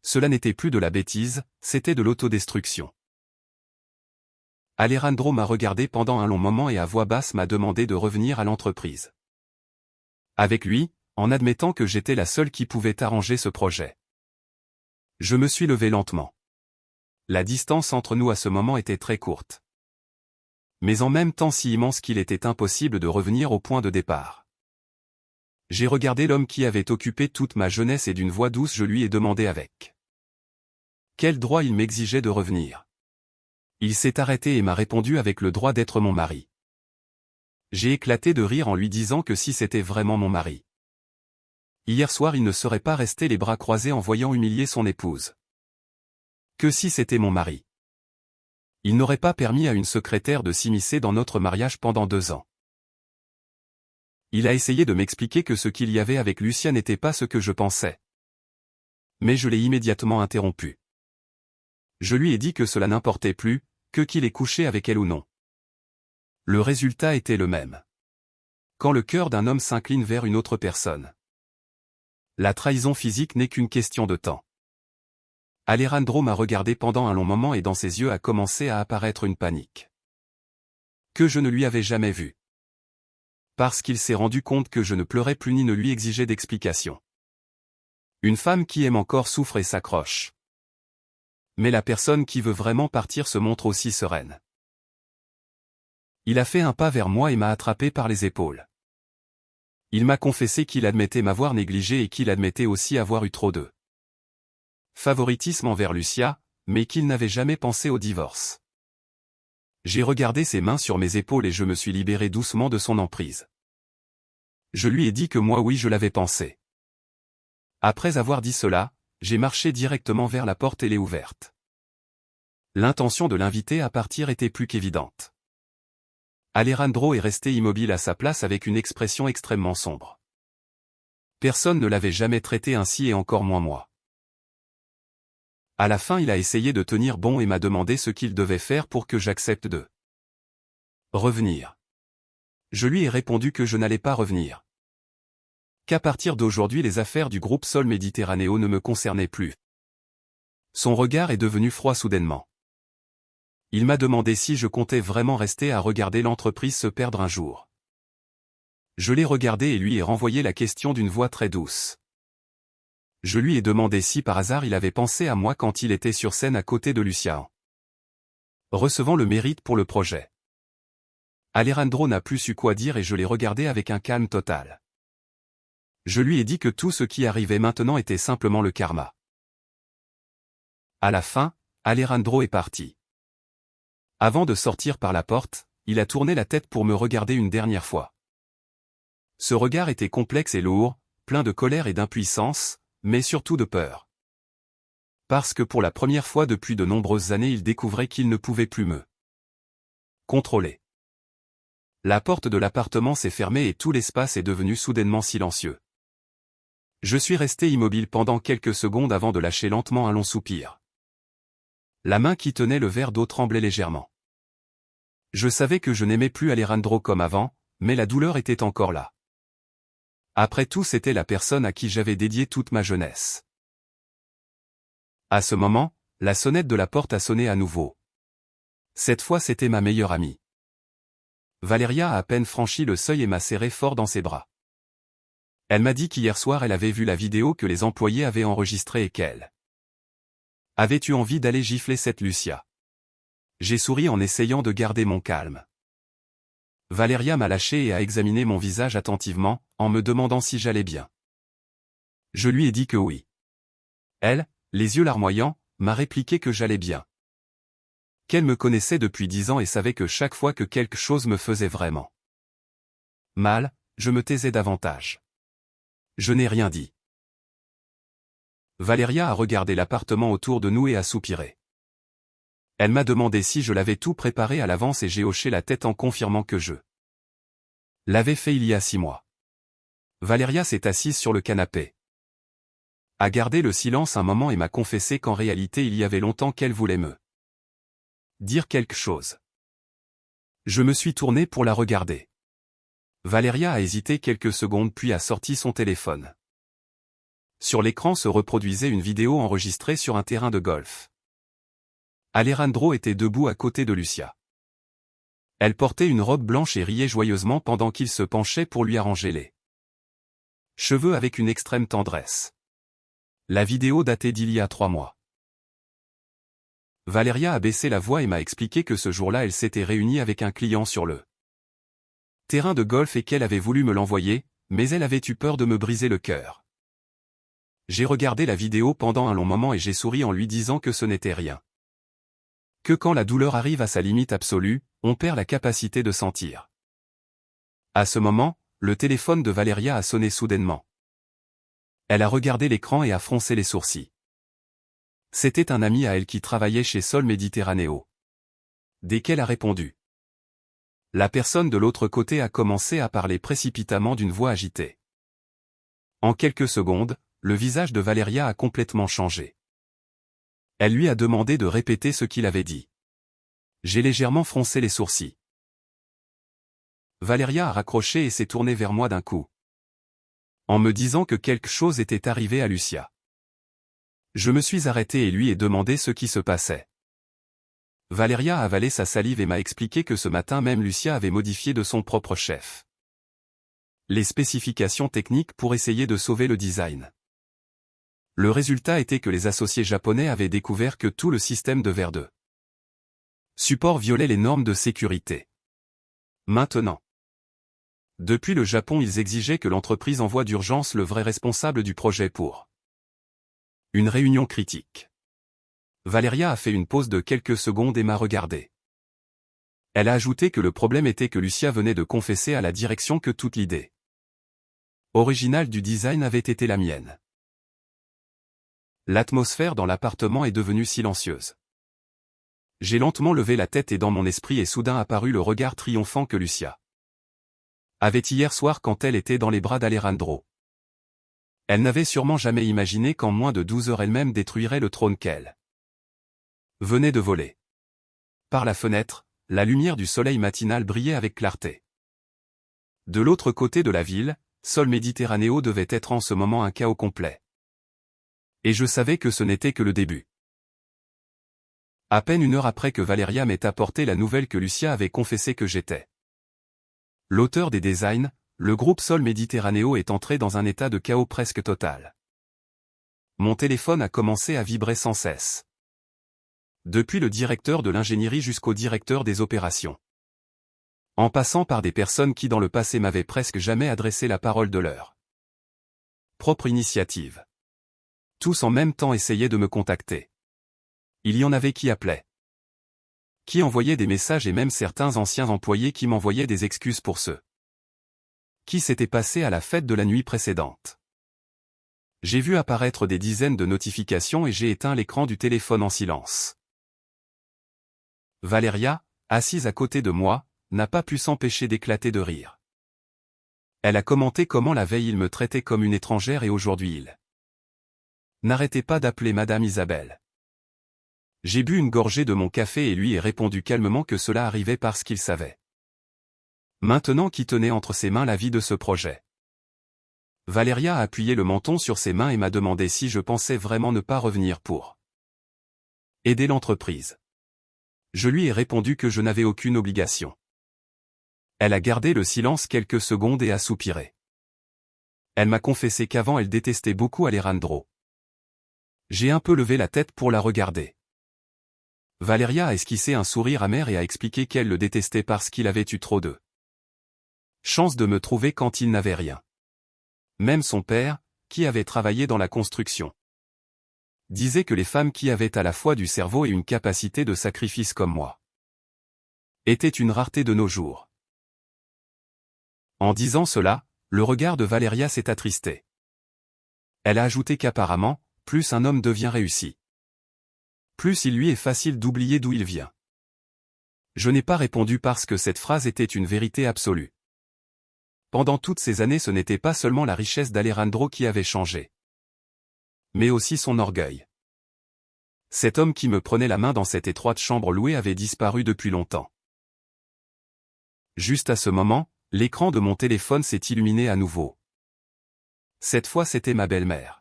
[SPEAKER 1] Cela n'était plus de la bêtise, c'était de l'autodestruction. Alejandro m'a regardé pendant un long moment et à voix basse m'a demandé de revenir à l'entreprise. Avec lui, en admettant que j'étais la seule qui pouvait arranger ce projet. Je me suis levé lentement. La distance entre nous à ce moment était très courte. Mais en même temps si immense qu'il était impossible de revenir au point de départ. J'ai regardé l'homme qui avait occupé toute ma jeunesse et d'une voix douce je lui ai demandé avec quel droit il m'exigeait de revenir. Il s'est arrêté et m'a répondu avec le droit d'être mon mari. J'ai éclaté de rire en lui disant que si c'était vraiment mon mari. Hier soir il ne serait pas resté les bras croisés en voyant humilier son épouse. Que si c'était mon mari. Il n'aurait pas permis à une secrétaire de s'immiscer dans notre mariage pendant 2 ans. Il a essayé de m'expliquer que ce qu'il y avait avec Lucia n'était pas ce que je pensais. Mais je l'ai immédiatement interrompu. Je lui ai dit que cela n'importait plus, que qu'il ait couché avec elle ou non. Le résultat était le même. Quand le cœur d'un homme s'incline vers une autre personne. La trahison physique n'est qu'une question de temps. Alejandro m'a regardé pendant un long moment et dans ses yeux a commencé à apparaître une panique. Que je ne lui avais jamais vue. Parce qu'il s'est rendu compte que je ne pleurais plus ni ne lui exigeais d'explications. Une femme qui aime encore souffre et s'accroche. Mais la personne qui veut vraiment partir se montre aussi sereine. Il a fait un pas vers moi et m'a attrapé par les épaules. Il m'a confessé qu'il admettait m'avoir négligé et qu'il admettait aussi avoir eu trop de favoritisme envers Lucia, mais qu'il n'avait jamais pensé au divorce. J'ai regardé ses mains sur mes épaules et je me suis libéré doucement de son emprise. Je lui ai dit que moi oui je l'avais pensé. Après avoir dit cela, j'ai marché directement vers la porte et l'ai ouverte. L'intention de l'inviter à partir était plus qu'évidente. Alejandro est resté immobile à sa place avec une expression extrêmement sombre. Personne ne l'avait jamais traité ainsi et encore moins moi. À la fin il a essayé de tenir bon et m'a demandé ce qu'il devait faire pour que j'accepte de revenir. Je lui ai répondu que je n'allais pas revenir. Qu'à partir d'aujourd'hui les affaires du groupe Sol Méditerranéo ne me concernaient plus. Son regard est devenu froid soudainement. Il m'a demandé si je comptais vraiment rester à regarder l'entreprise se perdre un jour. Je l'ai regardé et lui ai renvoyé la question d'une voix très douce. Je lui ai demandé si par hasard il avait pensé à moi quand il était sur scène à côté de Lucia, recevant le mérite pour le projet. Alejandro n'a plus su quoi dire et je l'ai regardé avec un calme total. Je lui ai dit que tout ce qui arrivait maintenant était simplement le karma. À la fin, Alejandro est parti. Avant de sortir par la porte, il a tourné la tête pour me regarder une dernière fois. Ce regard était complexe et lourd, plein de colère et d'impuissance, mais surtout de peur. Parce que pour la première fois depuis de nombreuses années il découvrait qu'il ne pouvait plus me contrôler. La porte de l'appartement s'est fermée et tout l'espace est devenu soudainement silencieux. Je suis resté immobile pendant quelques secondes avant de lâcher lentement un long soupir. La main qui tenait le verre d'eau tremblait légèrement. Je savais que je n'aimais plus Alejandro comme avant, mais la douleur était encore là. Après tout c'était la personne à qui j'avais dédié toute ma jeunesse. À ce moment, la sonnette de la porte a sonné à nouveau. Cette fois c'était ma meilleure amie. Valeria a à peine franchi le seuil et m'a serré fort dans ses bras. Elle m'a dit qu'hier soir elle avait vu la vidéo que les employés avaient enregistrée et qu'elle avait-tu envie d'aller gifler cette Lucia? J'ai souri en essayant de garder mon calme. Valeria m'a lâché et a examiné mon visage attentivement, en me demandant si j'allais bien. Je lui ai dit que oui. Elle, les yeux larmoyants, m'a répliqué que j'allais bien. Qu'elle me connaissait depuis 10 ans et savait que chaque fois que quelque chose me faisait vraiment mal, je me taisais davantage. Je n'ai rien dit. Valeria a regardé l'appartement autour de nous et a soupiré. Elle m'a demandé si je l'avais tout préparé à l'avance et j'ai hoché la tête en confirmant que je l'avais fait il y a 6 mois. Valeria s'est assise sur le canapé. A gardé le silence un moment et m'a confessé qu'en réalité il y avait longtemps qu'elle voulait me dire quelque chose. Je me suis tourné pour la regarder. Valeria a hésité quelques secondes puis a sorti son téléphone. Sur l'écran se reproduisait une vidéo enregistrée sur un terrain de golf. Alejandro était debout à côté de Lucia. Elle portait une robe blanche et riait joyeusement pendant qu'il se penchait pour lui arranger les cheveux avec une extrême tendresse. La vidéo datait d'il y a 3 mois. Valeria a baissé la voix et m'a expliqué que ce jour-là elle s'était réunie avec un client sur le terrain de golf et qu'elle avait voulu me l'envoyer, mais elle avait eu peur de me briser le cœur. J'ai regardé la vidéo pendant un long moment et j'ai souri en lui disant que ce n'était rien. Que quand la douleur arrive à sa limite absolue, on perd la capacité de sentir. À ce moment, le téléphone de Valeria a sonné soudainement. Elle a regardé l'écran et a froncé les sourcils. C'était un ami à elle qui travaillait chez Sol Méditerranéo. Dès qu'elle a répondu, la personne de l'autre côté a commencé à parler précipitamment d'une voix agitée. En quelques secondes, le visage de Valeria a complètement changé. Elle lui a demandé de répéter ce qu'il avait dit. J'ai légèrement froncé les sourcils. Valeria a raccroché et s'est tournée vers moi d'un coup, en me disant que quelque chose était arrivé à Lucia. Je me suis arrêté et lui ai demandé ce qui se passait. Valeria a avalé sa salive et m'a expliqué que ce matin même Lucia avait modifié de son propre chef les spécifications techniques pour essayer de sauver le design. Le résultat était que les associés japonais avaient découvert que tout le système de Ver 2 support violait les normes de sécurité. Maintenant, depuis le Japon, ils exigeaient que l'entreprise envoie d'urgence le vrai responsable du projet pour une réunion critique. Valeria a fait une pause de quelques secondes et m'a regardé. Elle a ajouté que le problème était que Lucia venait de confesser à la direction que toute l'idée originale du design avait été la mienne. L'atmosphère dans l'appartement est devenue silencieuse. J'ai lentement levé la tête et dans mon esprit est soudain apparu le regard triomphant que Lucia avait hier soir quand elle était dans les bras d'Alejandro. Elle n'avait sûrement jamais imaginé qu'en moins de 12 heures elle-même détruirait le trône qu'elle venait de voler. Par la fenêtre, la lumière du soleil matinal brillait avec clarté. De l'autre côté de la ville, Sol Méditerranéo devait être en ce moment un chaos complet. Et je savais que ce n'était que le début. À peine une heure après que Valeria m'ait apporté la nouvelle que Lucia avait confessé que j'étais l'auteur des designs, le groupe Sol Méditerranéo est entré dans un état de chaos presque total. Mon téléphone a commencé à vibrer sans cesse. Depuis le directeur de l'ingénierie jusqu'au directeur des opérations. En passant par des personnes qui dans le passé m'avaient presque jamais adressé la parole de leur propre initiative. Tous en même temps essayaient de me contacter. Il y en avait qui appelaient, qui envoyaient des messages et même certains anciens employés qui m'envoyaient des excuses pour ce qui s'était passé à la fête de la nuit précédente. J'ai vu apparaître des dizaines de notifications et j'ai éteint l'écran du téléphone en silence. Valeria, assise à côté de moi, n'a pas pu s'empêcher d'éclater de rire. Elle a commenté comment la veille il me traitait comme une étrangère et aujourd'hui il n'arrêtait pas d'appeler Madame Isabelle. J'ai bu une gorgée de mon café et lui ai répondu calmement que cela arrivait parce qu'il savait maintenant qui tenait entre ses mains la vie de ce projet. Valeria a appuyé le menton sur ses mains et m'a demandé si je pensais vraiment ne pas revenir pour aider l'entreprise. Je lui ai répondu que je n'avais aucune obligation. Elle a gardé le silence quelques secondes et a soupiré. Elle m'a confessé qu'avant elle détestait beaucoup Alejandro. J'ai un peu levé la tête pour la regarder. Valeria a esquissé un sourire amer et a expliqué qu'elle le détestait parce qu'il avait eu trop de chance de me trouver quand il n'avait rien. Même son père, qui avait travaillé dans la construction, disait que les femmes qui avaient à la fois du cerveau et une capacité de sacrifice comme moi étaient une rareté de nos jours. En disant cela, le regard de Valeria s'est attristé. Elle a ajouté qu'apparemment, plus un homme devient réussi, plus il lui est facile d'oublier d'où il vient. Je n'ai pas répondu parce que cette phrase était une vérité absolue. Pendant toutes ces années ce n'était pas seulement la richesse d'Alejandro qui avait changé, mais aussi son orgueil. Cet homme qui me prenait la main dans cette étroite chambre louée avait disparu depuis longtemps. Juste à ce moment, l'écran de mon téléphone s'est illuminé à nouveau. Cette fois c'était ma belle-mère.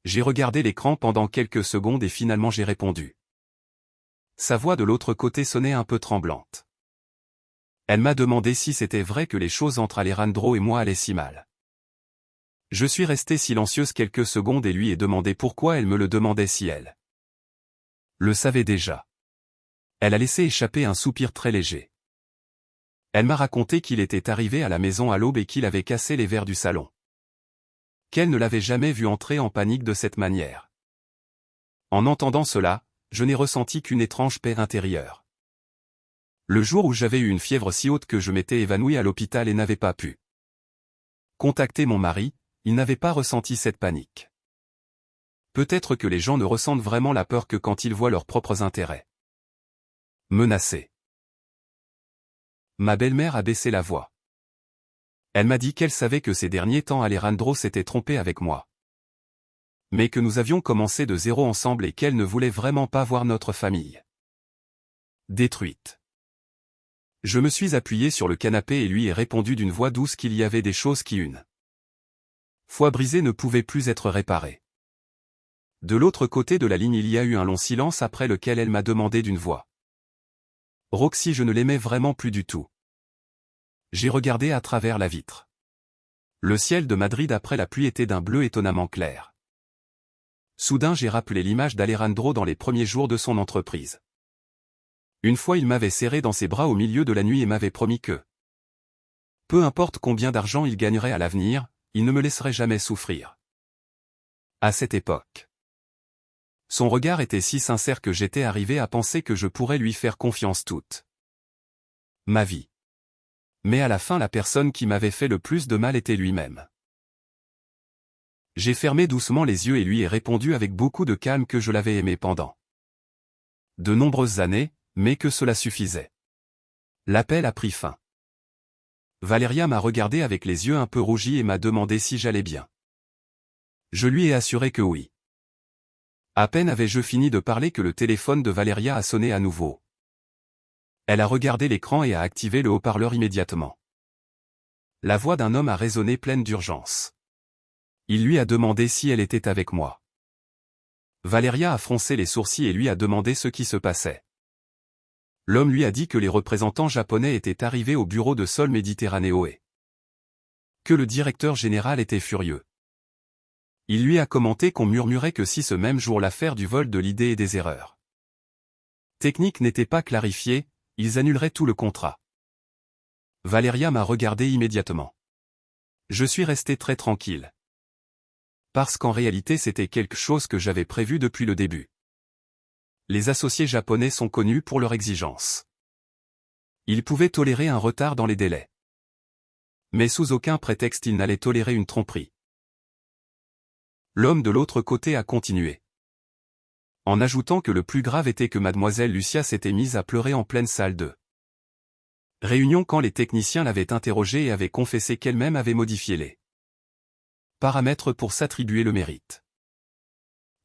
[SPEAKER 1] J'ai regardé l'écran pendant quelques secondes et finalement j'ai répondu. Sa voix de l'autre côté sonnait un peu tremblante. Elle m'a demandé si c'était vrai que les choses entre Alejandro et moi allaient si mal. Je suis restée silencieuse quelques secondes et lui ai demandé pourquoi elle me le demandait si elle le savait déjà. Elle a laissé échapper un soupir très léger. Elle m'a raconté qu'il était arrivé à la maison à l'aube et qu'il avait cassé les verres du salon. Qu'elle ne l'avait jamais vu entrer en panique de cette manière. En entendant cela, je n'ai ressenti qu'une étrange paix intérieure. Le jour où j'avais eu une fièvre si haute que je m'étais évanouie à l'hôpital et n'avais pas pu contacter mon mari, il n'avait pas ressenti cette panique. Peut-être que les gens ne ressentent vraiment la peur que quand ils voient leurs propres intérêts menacés. Ma belle-mère a baissé la voix. Elle m'a dit qu'elle savait que ces derniers temps Alejandro s'était trompé avec moi. Mais que nous avions commencé de zéro ensemble et qu'elle ne voulait vraiment pas voir notre famille détruite. Je me suis appuyé sur le canapé et lui ai répondu d'une voix douce qu'il y avait des choses qui une fois brisées ne pouvaient plus être réparées. De l'autre côté de la ligne il y a eu un long silence après lequel elle m'a demandé d'une voix rauque si je ne l'aimais vraiment plus du tout. J'ai regardé à travers la vitre. Le ciel de Madrid après la pluie était d'un bleu étonnamment clair. Soudain j'ai rappelé l'image d'Alejandro dans les premiers jours de son entreprise. Une fois il m'avait serré dans ses bras au milieu de la nuit et m'avait promis que, peu importe combien d'argent il gagnerait à l'avenir, il ne me laisserait jamais souffrir. À cette époque, son regard était si sincère que j'étais arrivé à penser que je pourrais lui faire confiance toute ma vie. Mais à la fin la personne qui m'avait fait le plus de mal était lui-même. J'ai fermé doucement les yeux et lui ai répondu avec beaucoup de calme que je l'avais aimé pendant de nombreuses années, mais que cela suffisait. L'appel a pris fin. Valeria m'a regardé avec les yeux un peu rougis et m'a demandé si j'allais bien. Je lui ai assuré que oui. À peine avais-je fini de parler que le téléphone de Valeria a sonné à nouveau. Elle a regardé l'écran et a activé le haut-parleur immédiatement. La voix d'un homme a résonné pleine d'urgence. Il lui a demandé si elle était avec moi. Valeria a froncé les sourcils et lui a demandé ce qui se passait. L'homme lui a dit que les représentants japonais étaient arrivés au bureau de Sol Méditerranéo et que le directeur général était furieux. Il lui a commenté qu'on murmurait que si ce même jour l'affaire du vol de l'idée et des erreurs techniques n'était pas clarifiée, ils annuleraient tout le contrat. Valeria m'a regardé immédiatement. Je suis resté très tranquille. Parce qu'en réalité c'était quelque chose que j'avais prévu depuis le début. Les associés japonais sont connus pour leur exigence. Ils pouvaient tolérer un retard dans les délais. Mais sous aucun prétexte ils n'allaient tolérer une tromperie. L'homme de l'autre côté a continué, en ajoutant que le plus grave était que mademoiselle Lucia s'était mise à pleurer en pleine salle de réunion quand les techniciens l'avaient interrogée et avaient confessé qu'elle-même avait modifié les paramètres pour s'attribuer le mérite.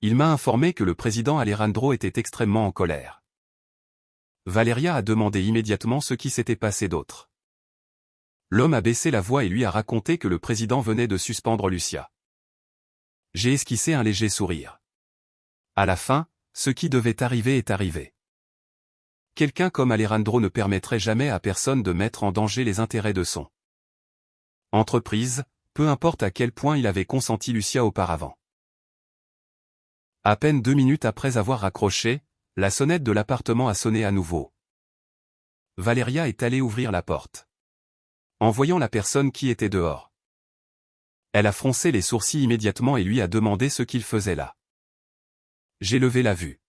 [SPEAKER 1] Il m'a informé que le président Alejandro était extrêmement en colère. Valeria a demandé immédiatement ce qui s'était passé d'autre. L'homme a baissé la voix et lui a raconté que le président venait de suspendre Lucia. J'ai esquissé un léger sourire. À la fin, ce qui devait arriver est arrivé. Quelqu'un comme Alejandro ne permettrait jamais à personne de mettre en danger les intérêts de son entreprise, peu importe à quel point il avait consenti Lucia auparavant. À peine 2 minutes après avoir raccroché, la sonnette de l'appartement a sonné à nouveau. Valeria est allée ouvrir la porte. En voyant la personne qui était dehors, elle a froncé les sourcils immédiatement et lui a demandé ce qu'il faisait là. J'ai levé la vue.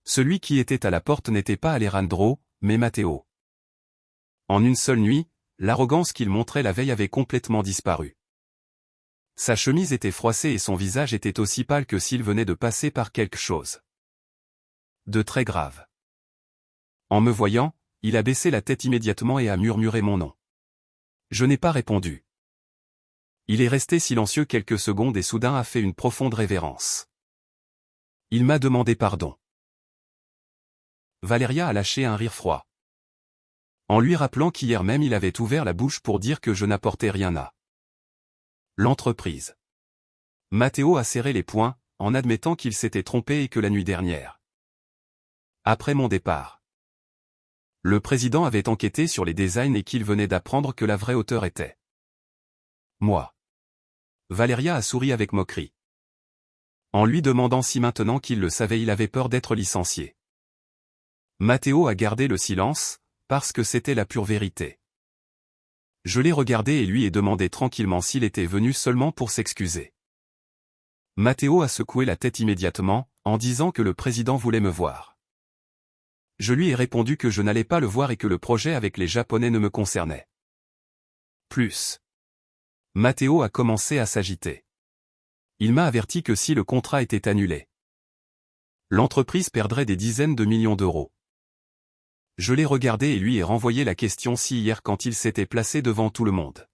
[SPEAKER 1] Celui qui était à la porte n'était pas Alejandro, mais Matteo. En une seule nuit, l'arrogance qu'il montrait la veille avait complètement disparu. Sa chemise était froissée et son visage était aussi pâle que s'il venait de passer par quelque chose de très grave. En me voyant, il a baissé la tête immédiatement et a murmuré mon nom. Je n'ai pas répondu. Il est resté silencieux quelques secondes et soudain a fait une profonde révérence. Il m'a demandé pardon. Valeria a lâché un rire froid. En lui rappelant qu'hier même il avait ouvert la bouche pour dire que je n'apportais rien à l'entreprise. Matteo a serré les poings, en admettant qu'il s'était trompé et que la nuit dernière, après mon départ, le président avait enquêté sur les designs et qu'il venait d'apprendre que la vraie auteure était moi. Valeria a souri avec moquerie. En lui demandant si maintenant qu'il le savait il avait peur d'être licencié. Matteo a gardé le silence, parce que c'était la pure vérité. Je l'ai regardé et lui ai demandé tranquillement s'il était venu seulement pour s'excuser. Matteo a secoué la tête immédiatement, en disant que le président voulait me voir. Je lui ai répondu que je n'allais pas le voir et que le projet avec les Japonais ne me concernait plus. Matteo a commencé à s'agiter. Il m'a averti que si le contrat était annulé, l'entreprise perdrait des dizaines de millions d'euros. Je l'ai regardé et lui ai renvoyé la question si hier quand il s'était placé devant tout le monde,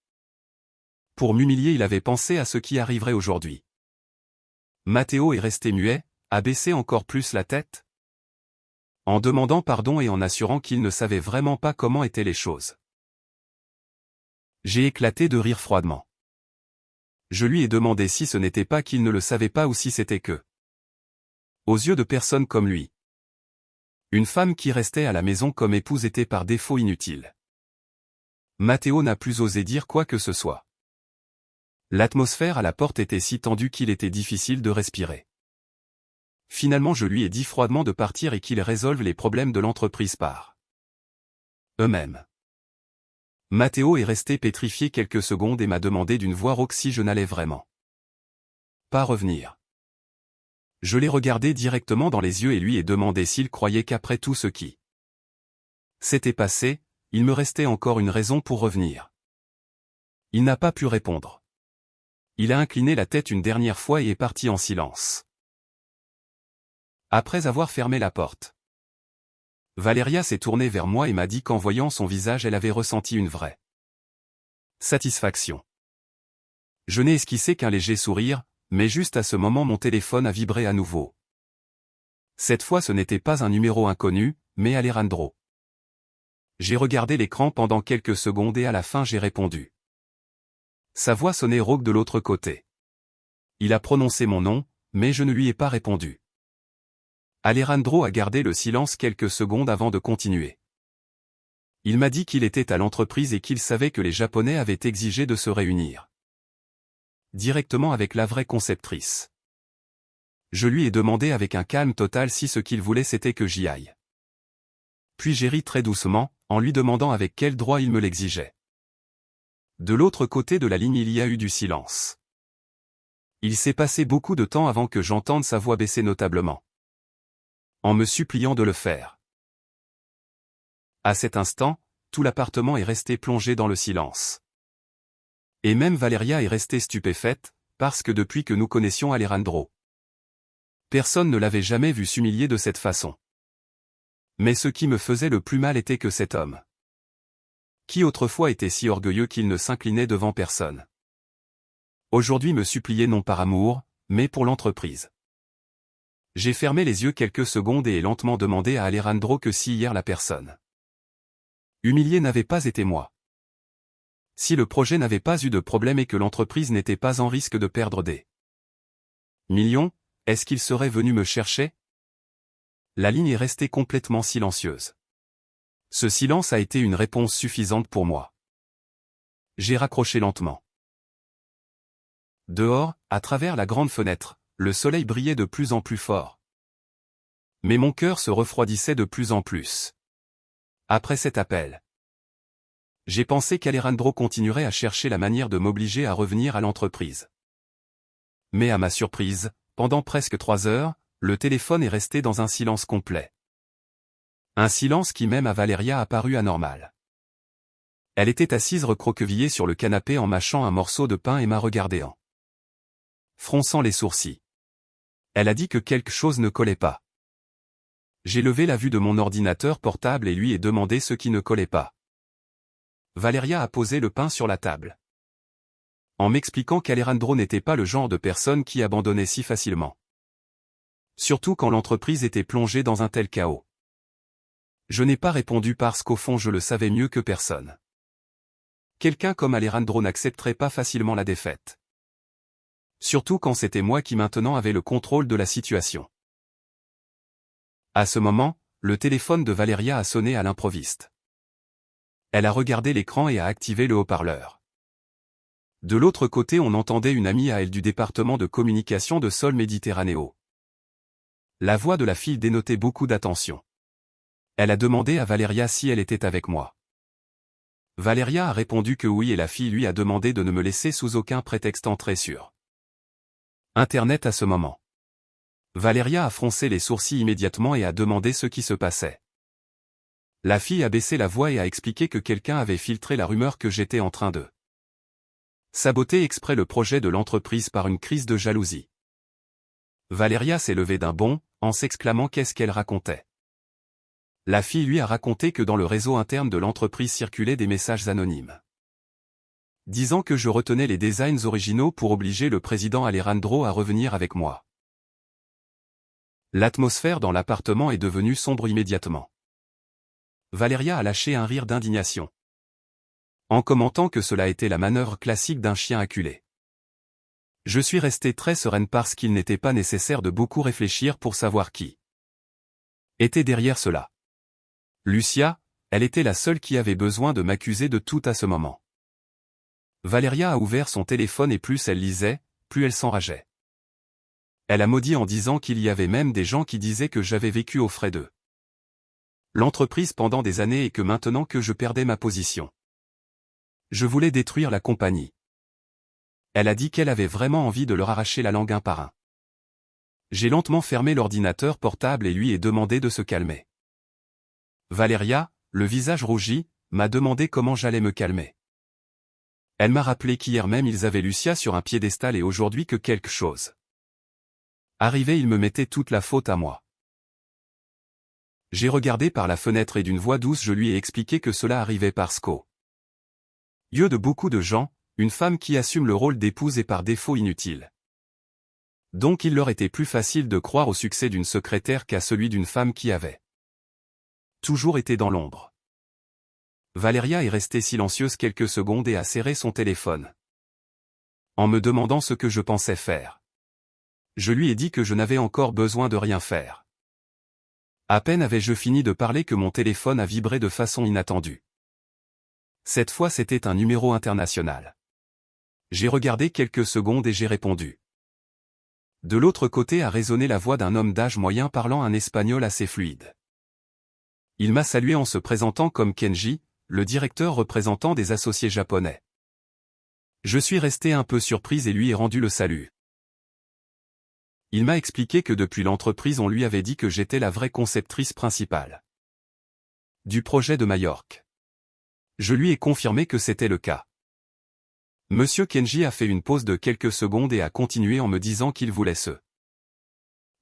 [SPEAKER 1] pour m'humilier il avait pensé à ce qui arriverait aujourd'hui. Matteo est resté muet, a baissé encore plus la tête, en demandant pardon et en assurant qu'il ne savait vraiment pas comment étaient les choses. J'ai éclaté de rire froidement. Je lui ai demandé si ce n'était pas qu'il ne le savait pas ou si c'était que, aux yeux de personnes comme lui, une femme qui restait à la maison comme épouse était par défaut inutile. Matteo n'a plus osé dire quoi que ce soit. L'atmosphère à la porte était si tendue qu'il était difficile de respirer. Finalement je lui ai dit froidement de partir et qu'il résolve les problèmes de l'entreprise par eux-mêmes. Matteo est resté pétrifié quelques secondes et m'a demandé d'une voix rauque si je n'allais vraiment pas revenir. Je l'ai regardé directement dans les yeux et lui ai demandé s'il croyait qu'après tout ce qui s'était passé, il me restait encore une raison pour revenir. Il n'a pas pu répondre. Il a incliné la tête une dernière fois et est parti en silence. Après avoir fermé la porte, Valeria s'est tournée vers moi et m'a dit qu'en voyant son visage elle avait ressenti une vraie satisfaction. Je n'ai esquissé qu'un léger sourire, mais juste à ce moment mon téléphone a vibré à nouveau. Cette fois ce n'était pas un numéro inconnu, mais Alejandro. J'ai regardé l'écran pendant quelques secondes et à la fin j'ai répondu. Sa voix sonnait rauque de l'autre côté. Il a prononcé mon nom, mais je ne lui ai pas répondu. Alejandro a gardé le silence quelques secondes avant de continuer. Il m'a dit qu'il était à l'entreprise et qu'il savait que les Japonais avaient exigé de se réunir directement avec la vraie conceptrice. Je lui ai demandé avec un calme total si ce qu'il voulait c'était que j'y aille. Puis j'ai ri très doucement, en lui demandant avec quel droit il me l'exigeait. De l'autre côté de la ligne il y a eu du silence. Il s'est passé beaucoup de temps avant que j'entende sa voix baisser notablement, en me suppliant de le faire. À cet instant, tout l'appartement est resté plongé dans le silence. Et même Valeria est restée stupéfaite, parce que depuis que nous connaissions Alejandro, personne ne l'avait jamais vu s'humilier de cette façon. Mais ce qui me faisait le plus mal était que cet homme, qui autrefois était si orgueilleux qu'il ne s'inclinait devant personne, aujourd'hui me suppliait non par amour, mais pour l'entreprise. J'ai fermé les yeux quelques secondes et ai lentement demandé à Alejandro que si hier la personne humiliée n'avait pas été moi. Si le projet n'avait pas eu de problème et que l'entreprise n'était pas en risque de perdre des millions, est-ce qu'il serait venu me chercher? La ligne est restée complètement silencieuse. Ce silence a été une réponse suffisante pour moi. J'ai raccroché lentement. Dehors, à travers la grande fenêtre, le soleil brillait de plus en plus fort. Mais mon cœur se refroidissait de plus en plus. Après cet appel, j'ai pensé qu'Alejandro continuerait à chercher la manière de m'obliger à revenir à l'entreprise. Mais à ma surprise, pendant presque 3 heures, le téléphone est resté dans un silence complet. Un silence qui même à Valeria a paru anormal. Elle était assise recroquevillée sur le canapé en mâchant un morceau de pain et m'a regardé en fronçant les sourcils. Elle a dit que quelque chose ne collait pas. J'ai levé la vue de mon ordinateur portable et lui ai demandé ce qui ne collait pas. Valeria a posé le pain sur la table, en m'expliquant qu'Alejandro n'était pas le genre de personne qui abandonnait si facilement. Surtout quand l'entreprise était plongée dans un tel chaos. Je n'ai pas répondu parce qu'au fond je le savais mieux que personne. Quelqu'un comme Alejandro n'accepterait pas facilement la défaite. Surtout quand c'était moi qui maintenant avais le contrôle de la situation. À ce moment, le téléphone de Valeria a sonné à l'improviste. Elle a regardé l'écran et a activé le haut-parleur. De l'autre côté on entendait une amie à elle du département de communication de Sol Méditerranéo. La voix de la fille dénotait beaucoup d'attention. Elle a demandé à Valeria si elle était avec moi. Valeria a répondu que oui et la fille lui a demandé de ne me laisser sous aucun prétexte entrer sur Internet à ce moment. Valeria a froncé les sourcils immédiatement et a demandé ce qui se passait. La fille a baissé la voix et a expliqué que quelqu'un avait filtré la rumeur que j'étais en train de saboter exprès le projet de l'entreprise par une crise de jalousie. Valeria s'est levée d'un bond, en s'exclamant qu'est-ce qu'elle racontait. La fille lui a raconté que dans le réseau interne de l'entreprise circulaient des messages anonymes, disant que je retenais les designs originaux pour obliger le président Alejandro à revenir avec moi. L'atmosphère dans l'appartement est devenue sombre immédiatement. Valeria a lâché un rire d'indignation, en commentant que cela était la manœuvre classique d'un chien acculé. Je suis resté très sereine parce qu'il n'était pas nécessaire de beaucoup réfléchir pour savoir qui était derrière cela. Lucia, elle était la seule qui avait besoin de m'accuser de tout à ce moment. Valeria a ouvert son téléphone et plus elle lisait, plus elle s'enrageait. Elle a maudit en disant qu'il y avait même des gens qui disaient que j'avais vécu aux frais d'eux. L'entreprise pendant des années et que maintenant que je perdais ma position. Je voulais détruire la compagnie. Elle a dit qu'elle avait vraiment envie de leur arracher la langue un par un. J'ai lentement fermé l'ordinateur portable et lui ai demandé de se calmer. Valeria, le visage rougi, m'a demandé comment j'allais me calmer. Elle m'a rappelé qu'hier même ils avaient Lucia sur un piédestal et aujourd'hui que quelque chose. Arrivé, il me mettait toute la faute à moi. J'ai regardé par la fenêtre et d'une voix douce je lui ai expliqué que cela arrivait parce qu'aux yeux de beaucoup de gens, une femme qui assume le rôle d'épouse est par défaut inutile. Donc il leur était plus facile de croire au succès d'une secrétaire qu'à celui d'une femme qui avait toujours été dans l'ombre. Valeria est restée silencieuse quelques secondes et a serré son téléphone. En me demandant ce que je pensais faire. Je lui ai dit que je n'avais encore besoin de rien faire. À peine avais-je fini de parler que mon téléphone a vibré de façon inattendue. Cette fois c'était un numéro international. J'ai regardé quelques secondes et j'ai répondu. De l'autre côté a résonné la voix d'un homme d'âge moyen parlant un espagnol assez fluide. Il m'a salué en se présentant comme Kenji, le directeur représentant des associés japonais. Je suis resté un peu surprise et lui ai rendu le salut. Il m'a expliqué que depuis l'entreprise on lui avait dit que j'étais la vraie conceptrice principale du projet de Majorque. Je lui ai confirmé que c'était le cas. Monsieur Kenji a fait une pause de quelques secondes et a continué en me disant qu'il voulait se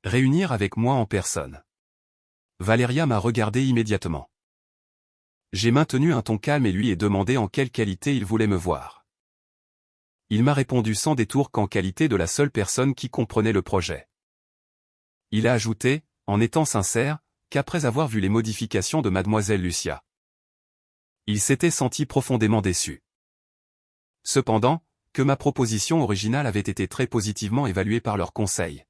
[SPEAKER 1] réunir avec moi en personne. Valeria m'a regardé immédiatement. J'ai maintenu un ton calme et lui ai demandé en quelle qualité il voulait me voir. Il m'a répondu sans détour qu'en qualité de la seule personne qui comprenait le projet. Il a ajouté, en étant sincère, qu'après avoir vu les modifications de mademoiselle Lucia, il s'était senti profondément déçu. Cependant, que ma proposition originale avait été très positivement évaluée par leur conseil.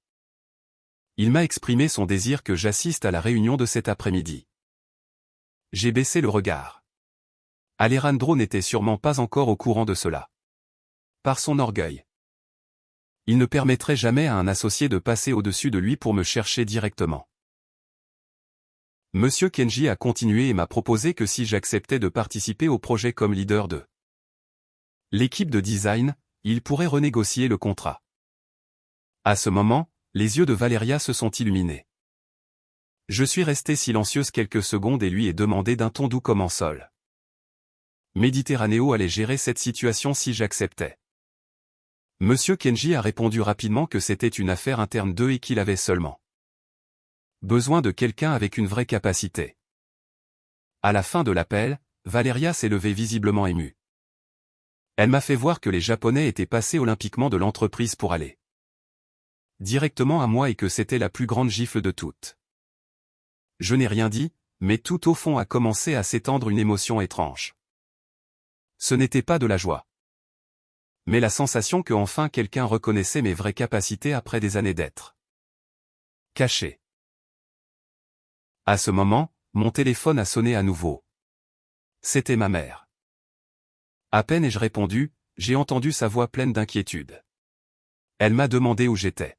[SPEAKER 1] Il m'a exprimé son désir que j'assiste à la réunion de cet après-midi. J'ai baissé le regard. Alejandro n'était sûrement pas encore au courant de cela. Par son orgueil. Il ne permettrait jamais à un associé de passer au-dessus de lui pour me chercher directement. Monsieur Kenji a continué et m'a proposé que si j'acceptais de participer au projet comme leader de l'équipe de design, il pourrait renégocier le contrat. À ce moment, les yeux de Valeria se sont illuminés. Je suis resté silencieuse quelques secondes et lui ai demandé d'un ton doux comme en sol. Méditerranéo allait gérer cette situation si j'acceptais. Monsieur Kenji a répondu rapidement que c'était une affaire interne d'eux et qu'il avait seulement besoin de quelqu'un avec une vraie capacité. À la fin de l'appel, Valeria s'est levée visiblement émue. Elle m'a fait voir que les Japonais étaient passés olympiquement de l'entreprise pour aller directement à moi et que c'était la plus grande gifle de toutes. Je n'ai rien dit, mais tout au fond a commencé à s'étendre une émotion étrange. Ce n'était pas de la joie. Mais la sensation que enfin quelqu'un reconnaissait mes vraies capacités après des années d'être caché. À ce moment, mon téléphone a sonné à nouveau. C'était ma mère. À peine ai-je répondu, j'ai entendu sa voix pleine d'inquiétude. Elle m'a demandé où j'étais.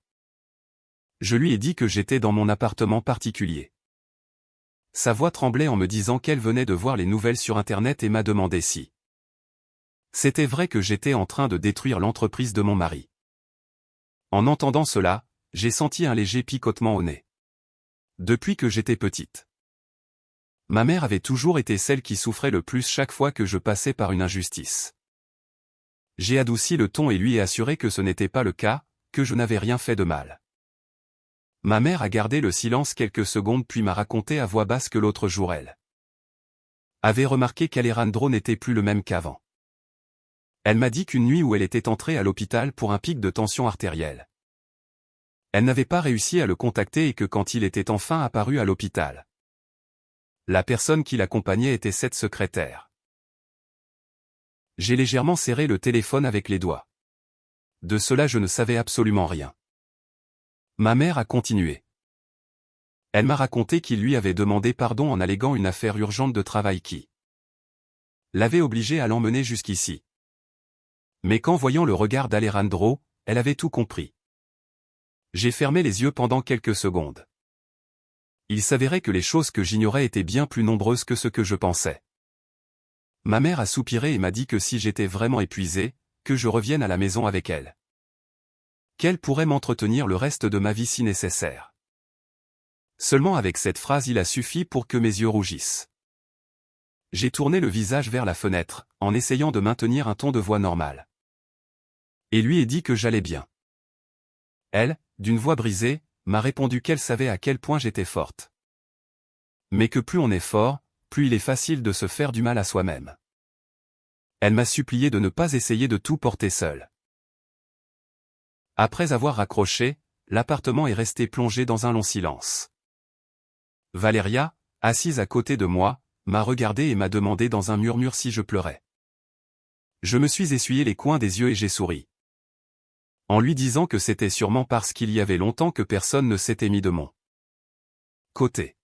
[SPEAKER 1] Je lui ai dit que j'étais dans mon appartement particulier. Sa voix tremblait en me disant qu'elle venait de voir les nouvelles sur Internet et m'a demandé si c'était vrai que j'étais en train de détruire l'entreprise de mon mari. En entendant cela, j'ai senti un léger picotement au nez. Depuis que j'étais petite. Ma mère avait toujours été celle qui souffrait le plus chaque fois que je passais par une injustice. J'ai adouci le ton et lui ai assuré que ce n'était pas le cas, que je n'avais rien fait de mal. Ma mère a gardé le silence quelques secondes puis m'a raconté à voix basse que l'autre jour elle avait remarqué qu'Alejandro n'était plus le même qu'avant. Elle m'a dit qu'une nuit où elle était entrée à l'hôpital pour un pic de tension artérielle. Elle n'avait pas réussi à le contacter et que quand il était enfin apparu à l'hôpital, la personne qui l'accompagnait était cette secrétaire. J'ai légèrement serré le téléphone avec les doigts. De cela je ne savais absolument rien. Ma mère a continué. Elle m'a raconté qu'il lui avait demandé pardon en alléguant une affaire urgente de travail qui l'avait obligé à l'emmener jusqu'ici. Mais qu'en voyant le regard d'Alejandro, elle avait tout compris. J'ai fermé les yeux pendant quelques secondes. Il s'avérait que les choses que j'ignorais étaient bien plus nombreuses que ce que je pensais. Ma mère a soupiré et m'a dit que si j'étais vraiment épuisé, que je revienne à la maison avec elle. Qu'elle pourrait m'entretenir le reste de ma vie si nécessaire. Seulement avec cette phrase il a suffi pour que mes yeux rougissent. J'ai tourné le visage vers la fenêtre, en essayant de maintenir un ton de voix normal. Et lui ai dit que j'allais bien. Elle, d'une voix brisée, m'a répondu qu'elle savait à quel point j'étais forte. Mais que plus on est fort, plus il est facile de se faire du mal à soi-même. Elle m'a supplié de ne pas essayer de tout porter seul. Après avoir raccroché, l'appartement est resté plongé dans un long silence. Valéria, assise à côté de moi, m'a regardé et m'a demandé dans un murmure si je pleurais. Je me suis essuyé les coins des yeux et j'ai souri. En lui disant que c'était sûrement parce qu'il y avait longtemps que personne ne s'était mis de mon côté.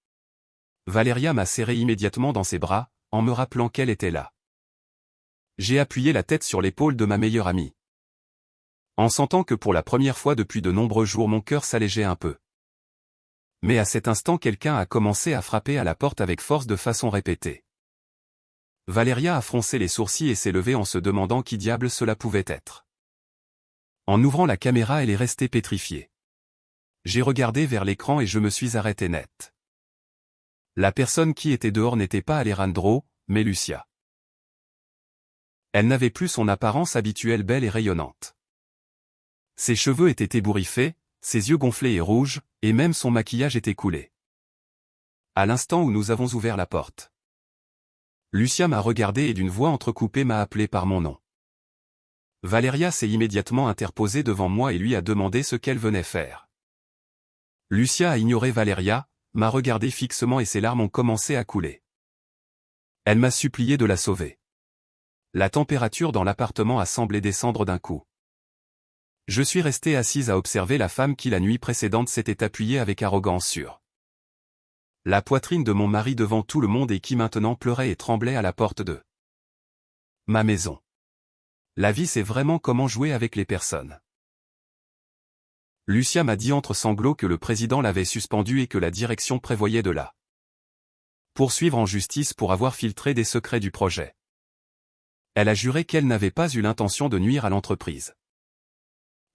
[SPEAKER 1] Valéria m'a serré immédiatement dans ses bras, en me rappelant qu'elle était là. J'ai appuyé la tête sur l'épaule de ma meilleure amie. En sentant que pour la première fois depuis de nombreux jours mon cœur s'allégeait un peu. Mais à cet instant quelqu'un a commencé à frapper à la porte avec force de façon répétée. Valéria a froncé les sourcils et s'est levée en se demandant qui diable cela pouvait être. En ouvrant la caméra elle est restée pétrifiée. J'ai regardé vers l'écran et je me suis arrêté net. La personne qui était dehors n'était pas Alejandro, mais Lucia. Elle n'avait plus son apparence habituelle belle et rayonnante. Ses cheveux étaient ébouriffés, ses yeux gonflés et rouges, et même son maquillage était coulé. À l'instant où nous avons ouvert la porte, Lucia m'a regardé et d'une voix entrecoupée m'a appelé par mon nom. Valéria s'est immédiatement interposée devant moi et lui a demandé ce qu'elle venait faire. Lucia a ignoré Valéria, m'a regardé fixement et ses larmes ont commencé à couler. Elle m'a supplié de la sauver. La température dans l'appartement a semblé descendre d'un coup. Je suis resté assise à observer la femme qui la nuit précédente s'était appuyée avec arrogance sur la poitrine de mon mari devant tout le monde et qui maintenant pleurait et tremblait à la porte de ma maison. La vie c'est vraiment comment jouer avec les personnes. Lucia m'a dit entre sanglots que le président l'avait suspendu et que la direction prévoyait de la poursuivre en justice pour avoir filtré des secrets du projet. Elle a juré qu'elle n'avait pas eu l'intention de nuire à l'entreprise.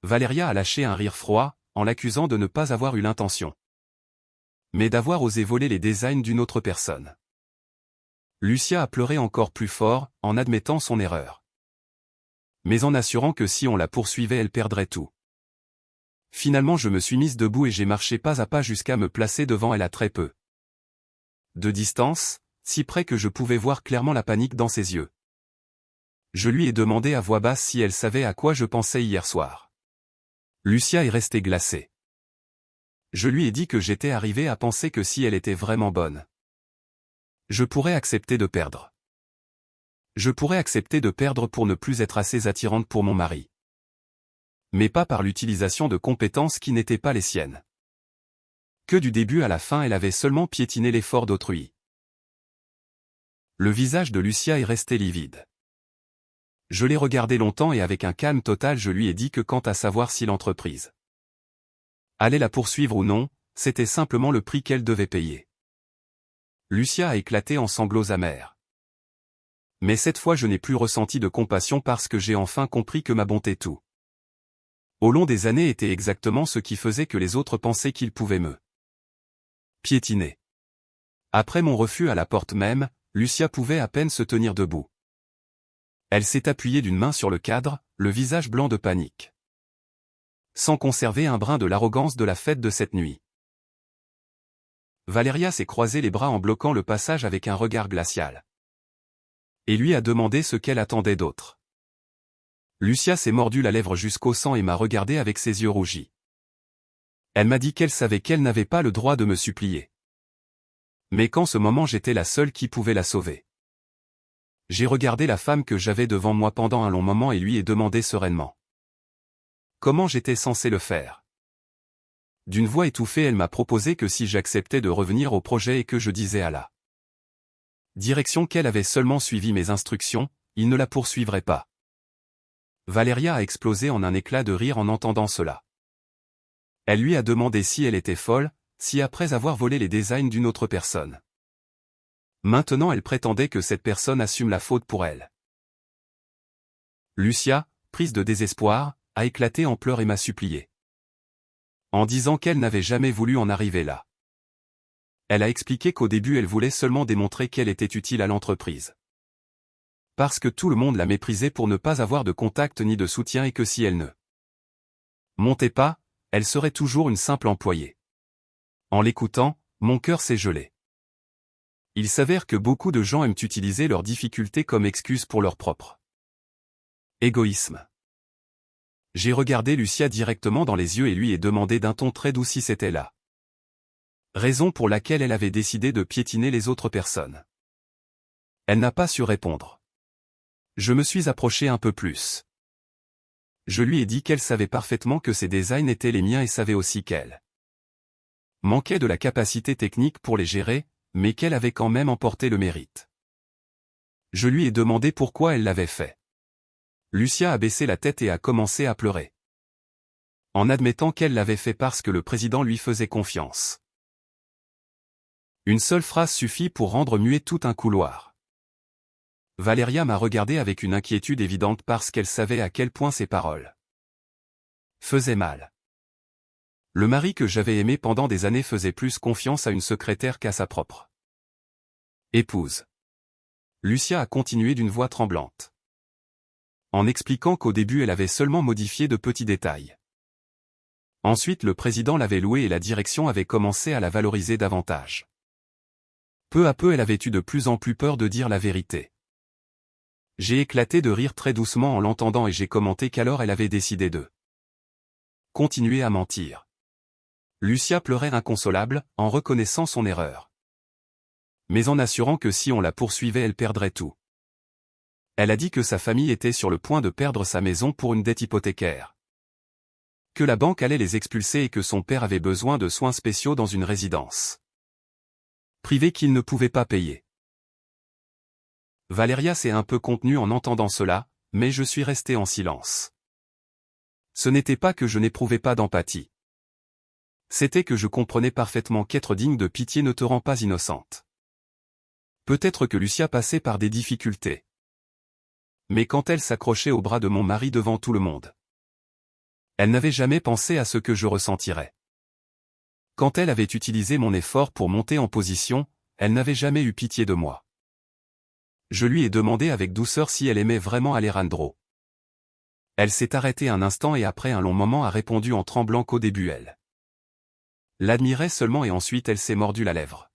[SPEAKER 1] Valéria a lâché un rire froid, en l'accusant de ne pas avoir eu l'intention, mais d'avoir osé voler les designs d'une autre personne. Lucia a pleuré encore plus fort, en admettant son erreur, mais en assurant que si on la poursuivait elle perdrait tout. Finalement je me suis mise debout et j'ai marché pas à pas jusqu'à me placer devant elle à très peu de distance, si près que je pouvais voir clairement la panique dans ses yeux. Je lui ai demandé à voix basse si elle savait à quoi je pensais hier soir. Lucia est restée glacée. Je lui ai dit que j'étais arrivé à penser que si elle était vraiment bonne, je pourrais accepter de perdre. Je pourrais accepter de perdre pour ne plus être assez attirante pour mon mari. Mais pas par l'utilisation de compétences qui n'étaient pas les siennes. Que du début à la fin elle avait seulement piétiné l'effort d'autrui. Le visage de Lucia est resté livide. Je l'ai regardé longtemps et avec un calme total je lui ai dit que quant à savoir si l'entreprise allait la poursuivre ou non, c'était simplement le prix qu'elle devait payer. Lucia a éclaté en sanglots amers. Mais cette fois je n'ai plus ressenti de compassion parce que j'ai enfin compris que ma bonté tout au long des années était exactement ce qui faisait que les autres pensaient qu'ils pouvaient me piétiner. Après mon refus à la porte même, Lucia pouvait à peine se tenir debout. Elle s'est appuyée d'une main sur le cadre, le visage blanc de panique, sans conserver un brin de l'arrogance de la fête de cette nuit. Valéria s'est croisé les bras en bloquant le passage avec un regard glacial. Et lui a demandé ce qu'elle attendait d'autre. Lucia s'est mordu la lèvre jusqu'au sang et m'a regardé avec ses yeux rougis. Elle m'a dit qu'elle savait qu'elle n'avait pas le droit de me supplier. Mais qu'en ce moment j'étais la seule qui pouvait la sauver. J'ai regardé la femme que j'avais devant moi pendant un long moment et lui ai demandé sereinement comment j'étais censé le faire. D'une voix étouffée elle m'a proposé que si j'acceptais de revenir au projet et que je disais à la direction qu'elle avait seulement suivi mes instructions, il ne la poursuivrait pas. Valéria a explosé en un éclat de rire en entendant cela. Elle lui a demandé si elle était folle, si après avoir volé les designs d'une autre personne. Maintenant elle prétendait que cette personne assume la faute pour elle. Lucia, prise de désespoir, a éclaté en pleurs et m'a supplié. En disant qu'elle n'avait jamais voulu en arriver là. Elle a expliqué qu'au début elle voulait seulement démontrer qu'elle était utile à l'entreprise. Parce que tout le monde la méprisait pour ne pas avoir de contact ni de soutien et que si elle ne montait pas, elle serait toujours une simple employée. En l'écoutant, mon cœur s'est gelé. Il s'avère que beaucoup de gens aiment utiliser leurs difficultés comme excuse pour leur propre égoïsme. J'ai regardé Lucia directement dans les yeux et lui ai demandé d'un ton très doux si c'était la raison pour laquelle elle avait décidé de piétiner les autres personnes. Elle n'a pas su répondre. Je me suis approché un peu plus. Je lui ai dit qu'elle savait parfaitement que ses designs étaient les miens et savait aussi qu'elle manquait de la capacité technique pour les gérer, mais qu'elle avait quand même emporté le mérite. Je lui ai demandé pourquoi elle l'avait fait. Lucia a baissé la tête et a commencé à pleurer. En admettant qu'elle l'avait fait parce que le président lui faisait confiance. Une seule phrase suffit pour rendre muet tout un couloir. Valeria m'a regardé avec une inquiétude évidente parce qu'elle savait à quel point ses paroles faisaient mal. Le mari que j'avais aimé pendant des années faisait plus confiance à une secrétaire qu'à sa propre épouse. Lucia a continué d'une voix tremblante. En expliquant qu'au début elle avait seulement modifié de petits détails. Ensuite le président l'avait louée et la direction avait commencé à la valoriser davantage. Peu à peu elle avait eu de plus en plus peur de dire la vérité. J'ai éclaté de rire très doucement en l'entendant et j'ai commenté qu'alors elle avait décidé de continuer à mentir. Lucia pleurait inconsolable, en reconnaissant son erreur. Mais en assurant que si on la poursuivait elle perdrait tout. Elle a dit que sa famille était sur le point de perdre sa maison pour une dette hypothécaire. Que la banque allait les expulser et que son père avait besoin de soins spéciaux dans une résidence privée qu'il ne pouvait pas payer. Valeria s'est un peu contenue en entendant cela, mais je suis resté en silence. Ce n'était pas que je n'éprouvais pas d'empathie. C'était que je comprenais parfaitement qu'être digne de pitié ne te rend pas innocente. Peut-être que Lucia passait par des difficultés. Mais quand elle s'accrochait au bras de mon mari devant tout le monde, elle n'avait jamais pensé à ce que je ressentirais. Quand elle avait utilisé mon effort pour monter en position, elle n'avait jamais eu pitié de moi. Je lui ai demandé avec douceur si elle aimait vraiment Alejandro. Elle s'est arrêtée un instant et après un long moment a répondu en tremblant qu'au début elle l'admirait seulement et ensuite elle s'est mordu la lèvre.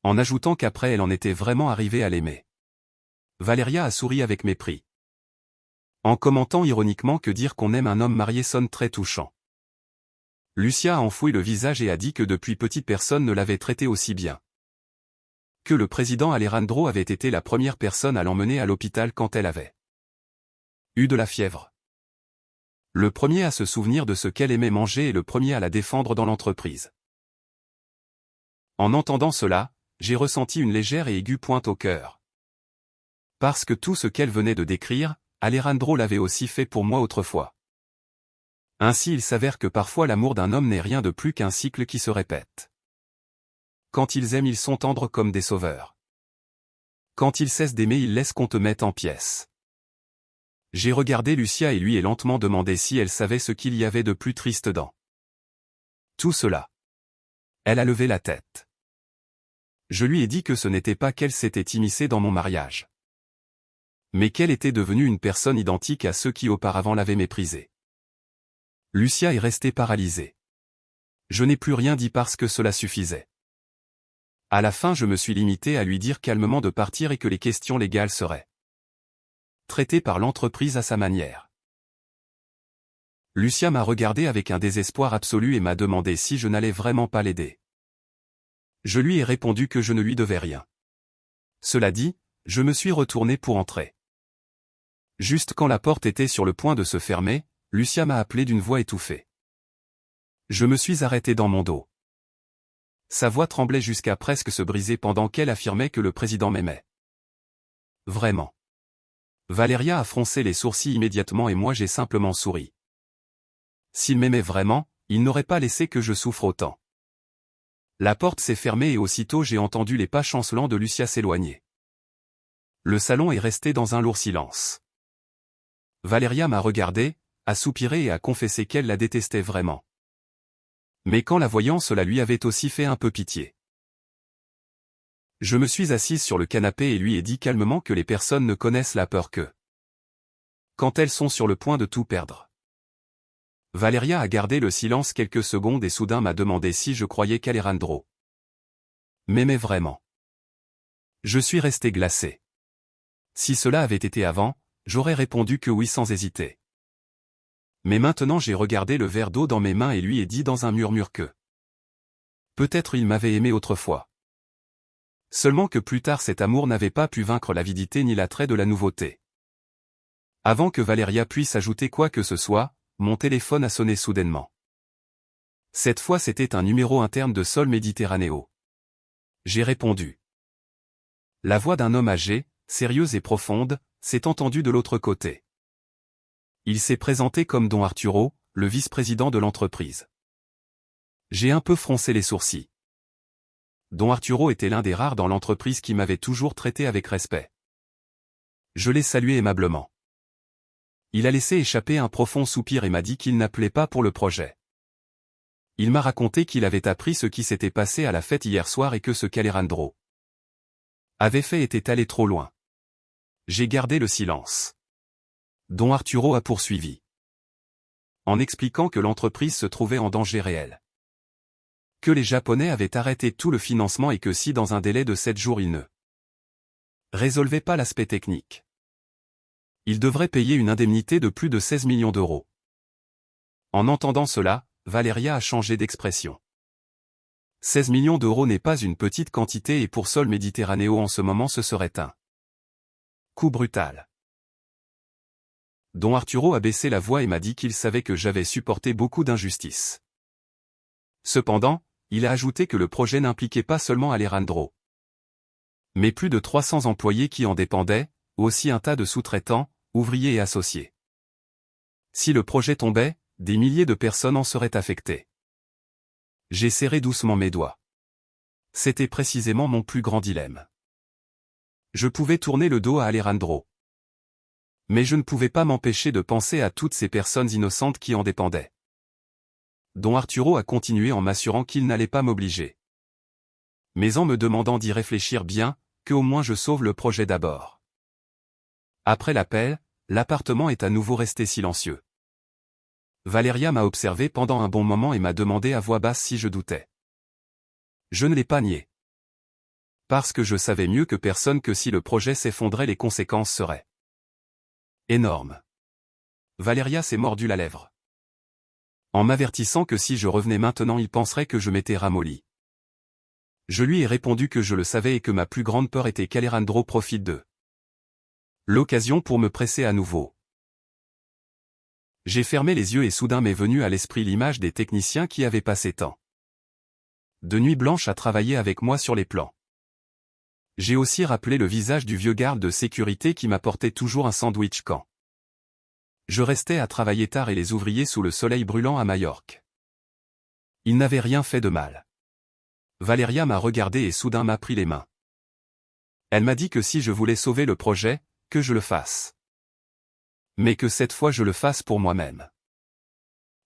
[SPEAKER 1] En ajoutant qu'après elle en était vraiment arrivée à l'aimer. Valeria a souri avec mépris. En commentant ironiquement que dire qu'on aime un homme marié sonne très touchant. Lucia a enfoui le visage et a dit que depuis petite personne ne l'avait traité aussi bien. Que le président Alejandro avait été la première personne à l'emmener à l'hôpital quand elle avait eu de la fièvre. Le premier à se souvenir de ce qu'elle aimait manger et le premier à la défendre dans l'entreprise. En entendant cela, j'ai ressenti une légère et aiguë pointe au cœur. Parce que tout ce qu'elle venait de décrire, Alejandro l'avait aussi fait pour moi autrefois. Ainsi il s'avère que parfois l'amour d'un homme n'est rien de plus qu'un cycle qui se répète. Quand ils aiment ils sont tendres comme des sauveurs. Quand ils cessent d'aimer ils laissent qu'on te mette en pièces. J'ai regardé Lucia et lui ai lentement demandé si elle savait ce qu'il y avait de plus triste dans tout cela. Elle a levé la tête. Je lui ai dit que ce n'était pas qu'elle s'était immiscée dans mon mariage. Mais qu'elle était devenue une personne identique à ceux qui auparavant l'avaient méprisée. Lucia est restée paralysée. Je n'ai plus rien dit parce que cela suffisait. À la fin je me suis limité à lui dire calmement de partir et que les questions légales seraient traitées par l'entreprise à sa manière. Lucia m'a regardé avec un désespoir absolu et m'a demandé si je n'allais vraiment pas l'aider. Je lui ai répondu que je ne lui devais rien. Cela dit, je me suis retourné pour entrer. Juste quand la porte était sur le point de se fermer, Lucia m'a appelé d'une voix étouffée. Je me suis arrêté dans mon dos. Sa voix tremblait jusqu'à presque se briser pendant qu'elle affirmait que le président m'aimait. Vraiment. Valeria a froncé les sourcils immédiatement et moi j'ai simplement souri. S'il m'aimait vraiment, il n'aurait pas laissé que je souffre autant. La porte s'est fermée et aussitôt j'ai entendu les pas chancelants de Lucia s'éloigner. Le salon est resté dans un lourd silence. Valeria m'a regardé, a soupiré et a confessé qu'elle la détestait vraiment. Mais quand la voyant, cela lui avait aussi fait un peu pitié. Je me suis assise sur le canapé et lui ai dit calmement que les personnes ne connaissent la peur que quand elles sont sur le point de tout perdre. Valeria a gardé le silence quelques secondes et soudain m'a demandé si je croyais qu'Alejandro m'aimait vraiment. Je suis resté glacé. Si cela avait été avant, j'aurais répondu que oui sans hésiter. Mais maintenant j'ai regardé le verre d'eau dans mes mains et lui ai dit dans un murmure que peut-être il m'avait aimé autrefois. Seulement que plus tard cet amour n'avait pas pu vaincre l'avidité ni l'attrait de la nouveauté. Avant que Valeria puisse ajouter quoi que ce soit, mon téléphone a sonné soudainement. Cette fois c'était un numéro interne de Sol Méditerranéo. J'ai répondu. La voix d'un homme âgé, sérieuse et profonde, s'est entendue de l'autre côté. Il s'est présenté comme Don Arturo, le vice-président de l'entreprise. J'ai un peu froncé les sourcils. Don Arturo était l'un des rares dans l'entreprise qui m'avait toujours traité avec respect. Je l'ai salué aimablement. Il a laissé échapper un profond soupir et m'a dit qu'il n'appelait pas pour le projet. Il m'a raconté qu'il avait appris ce qui s'était passé à la fête hier soir et que ce qu'Alejandro avait fait était allé trop loin. J'ai gardé le silence. Don Arturo a poursuivi. En expliquant que l'entreprise se trouvait en danger réel. Que les Japonais avaient arrêté tout le financement et que si dans un délai de 7 jours ils ne résolvaient pas l'aspect technique, ils devraient payer une indemnité de plus de 16 millions d'euros. En entendant cela, Valeria a changé d'expression. 16 millions d'euros n'est pas une petite quantité et pour Sol Méditerranéo en ce moment ce serait un coup brutal. Don Arturo a baissé la voix et m'a dit qu'il savait que j'avais supporté beaucoup d'injustices. Cependant, il a ajouté que le projet n'impliquait pas seulement Alejandro, mais plus de 300 employés qui en dépendaient, aussi un tas de sous-traitants, ouvriers et associés. Si le projet tombait, des milliers de personnes en seraient affectées. J'ai serré doucement mes doigts. C'était précisément mon plus grand dilemme. Je pouvais tourner le dos à Alejandro. Mais je ne pouvais pas m'empêcher de penser à toutes ces personnes innocentes qui en dépendaient. Don Arturo a continué en m'assurant qu'il n'allait pas m'obliger. Mais en me demandant d'y réfléchir bien, que au moins je sauve le projet d'abord. Après l'appel, l'appartement est à nouveau resté silencieux. Valeria m'a observé pendant un bon moment et m'a demandé à voix basse si je doutais. Je ne l'ai pas nié. Parce que je savais mieux que personne que si le projet s'effondrait les conséquences seraient énormes. Valeria s'est mordu la lèvre. En m'avertissant que si je revenais maintenant il penserait que je m'étais ramolli. Je lui ai répondu que je le savais et que ma plus grande peur était qu'Alejandro profite de l'occasion pour me presser à nouveau. J'ai fermé les yeux et soudain m'est venue à l'esprit l'image des techniciens qui avaient passé tant de nuits blanches à travailler avec moi sur les plans. J'ai aussi rappelé le visage du vieux garde de sécurité qui m'apportait toujours un sandwich quand je restais à travailler tard et les ouvriers sous le soleil brûlant à Majorque. Ils n'avaient rien fait de mal. Valeria m'a regardé et soudain m'a pris les mains. Elle m'a dit que si je voulais sauver le projet, que je le fasse. Mais que cette fois je le fasse pour moi-même.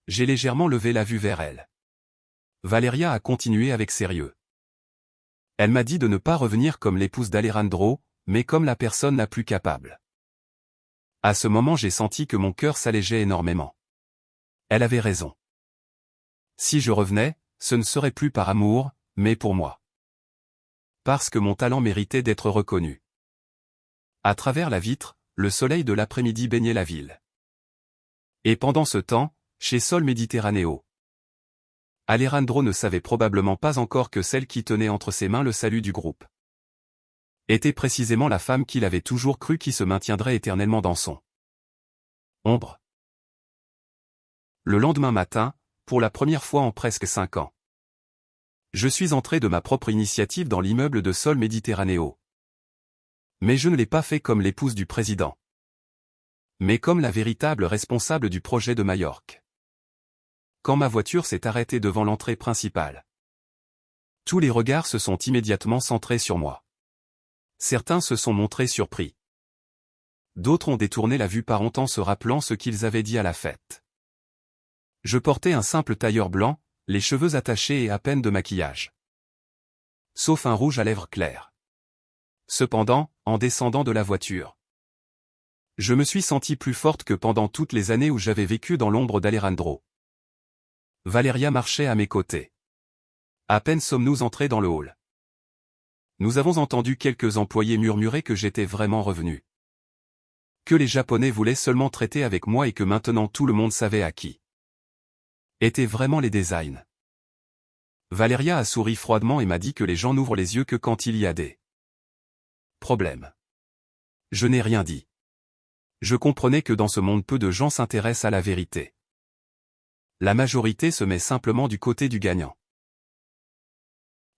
[SPEAKER 1] J'ai légèrement levé la vue vers elle. Valeria a continué avec sérieux. Elle m'a dit de ne pas revenir comme l'épouse d'Alejandro, mais comme la personne la plus capable. À ce moment j'ai senti que mon cœur s'allégeait énormément. Elle avait raison. Si je revenais, ce ne serait plus par amour, mais pour moi. Parce que mon talent méritait d'être reconnu. À travers la vitre, le soleil de l'après-midi baignait la ville. Et pendant ce temps, chez Sol Méditerranéo, Alejandro ne savait probablement pas encore que celle qui tenait entre ses mains le salut du groupe était précisément la femme qu'il avait toujours cru qui se maintiendrait éternellement dans son ombre. Le lendemain matin, pour la première fois en presque 5 ans, je suis entré de ma propre initiative dans l'immeuble de Sol Méditerranéo. Mais je ne l'ai pas fait comme l'épouse du président, mais comme la véritable responsable du projet de Majorque. quand ma voiture s'est arrêtée devant l'entrée principale. Tous les regards se sont immédiatement centrés sur moi. Certains se sont montrés surpris. D'autres ont détourné la vue par honte en se rappelant ce qu'ils avaient dit à la fête. Je portais un simple tailleur blanc, les cheveux attachés et à peine de maquillage. Sauf un rouge à lèvres claires. Cependant, en descendant de la voiture, je me suis senti plus forte que pendant toutes les années où j'avais vécu dans l'ombre d'Alejandro. Valeria marchait à mes côtés. À peine sommes-nous entrés dans le hall. Nous avons entendu quelques employés murmurer que j'étais vraiment revenu. Que les Japonais voulaient seulement traiter avec moi et que maintenant tout le monde savait à qui étaient vraiment les designs. Valeria a souri froidement et m'a dit que les gens n'ouvrent les yeux que quand il y a des problèmes. Je n'ai rien dit. Je comprenais que dans ce monde peu de gens s'intéressent à la vérité. La majorité se met simplement du côté du gagnant.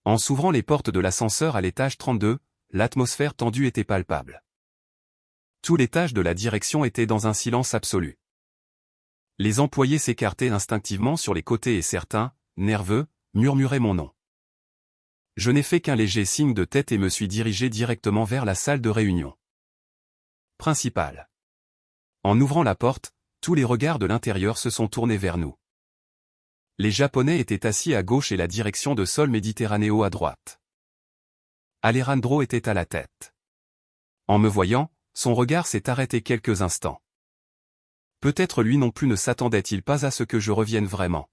[SPEAKER 1] En s'ouvrant les portes de l'ascenseur à l'étage 32, l'atmosphère tendue était palpable. Tout l'étage de la direction était dans un silence absolu. Les employés s'écartaient instinctivement sur les côtés et certains, nerveux, murmuraient mon nom. Je n'ai fait qu'un léger signe de tête et me suis dirigé directement vers la salle de réunion principale. En ouvrant la porte, tous les regards de l'intérieur se sont tournés vers nous. Les Japonais étaient assis à gauche et la direction de Sol Méditerranéo à droite. Alejandro était à la tête. En me voyant, son regard s'est arrêté quelques instants. Peut-être lui non plus ne s'attendait-il pas à ce que je revienne vraiment.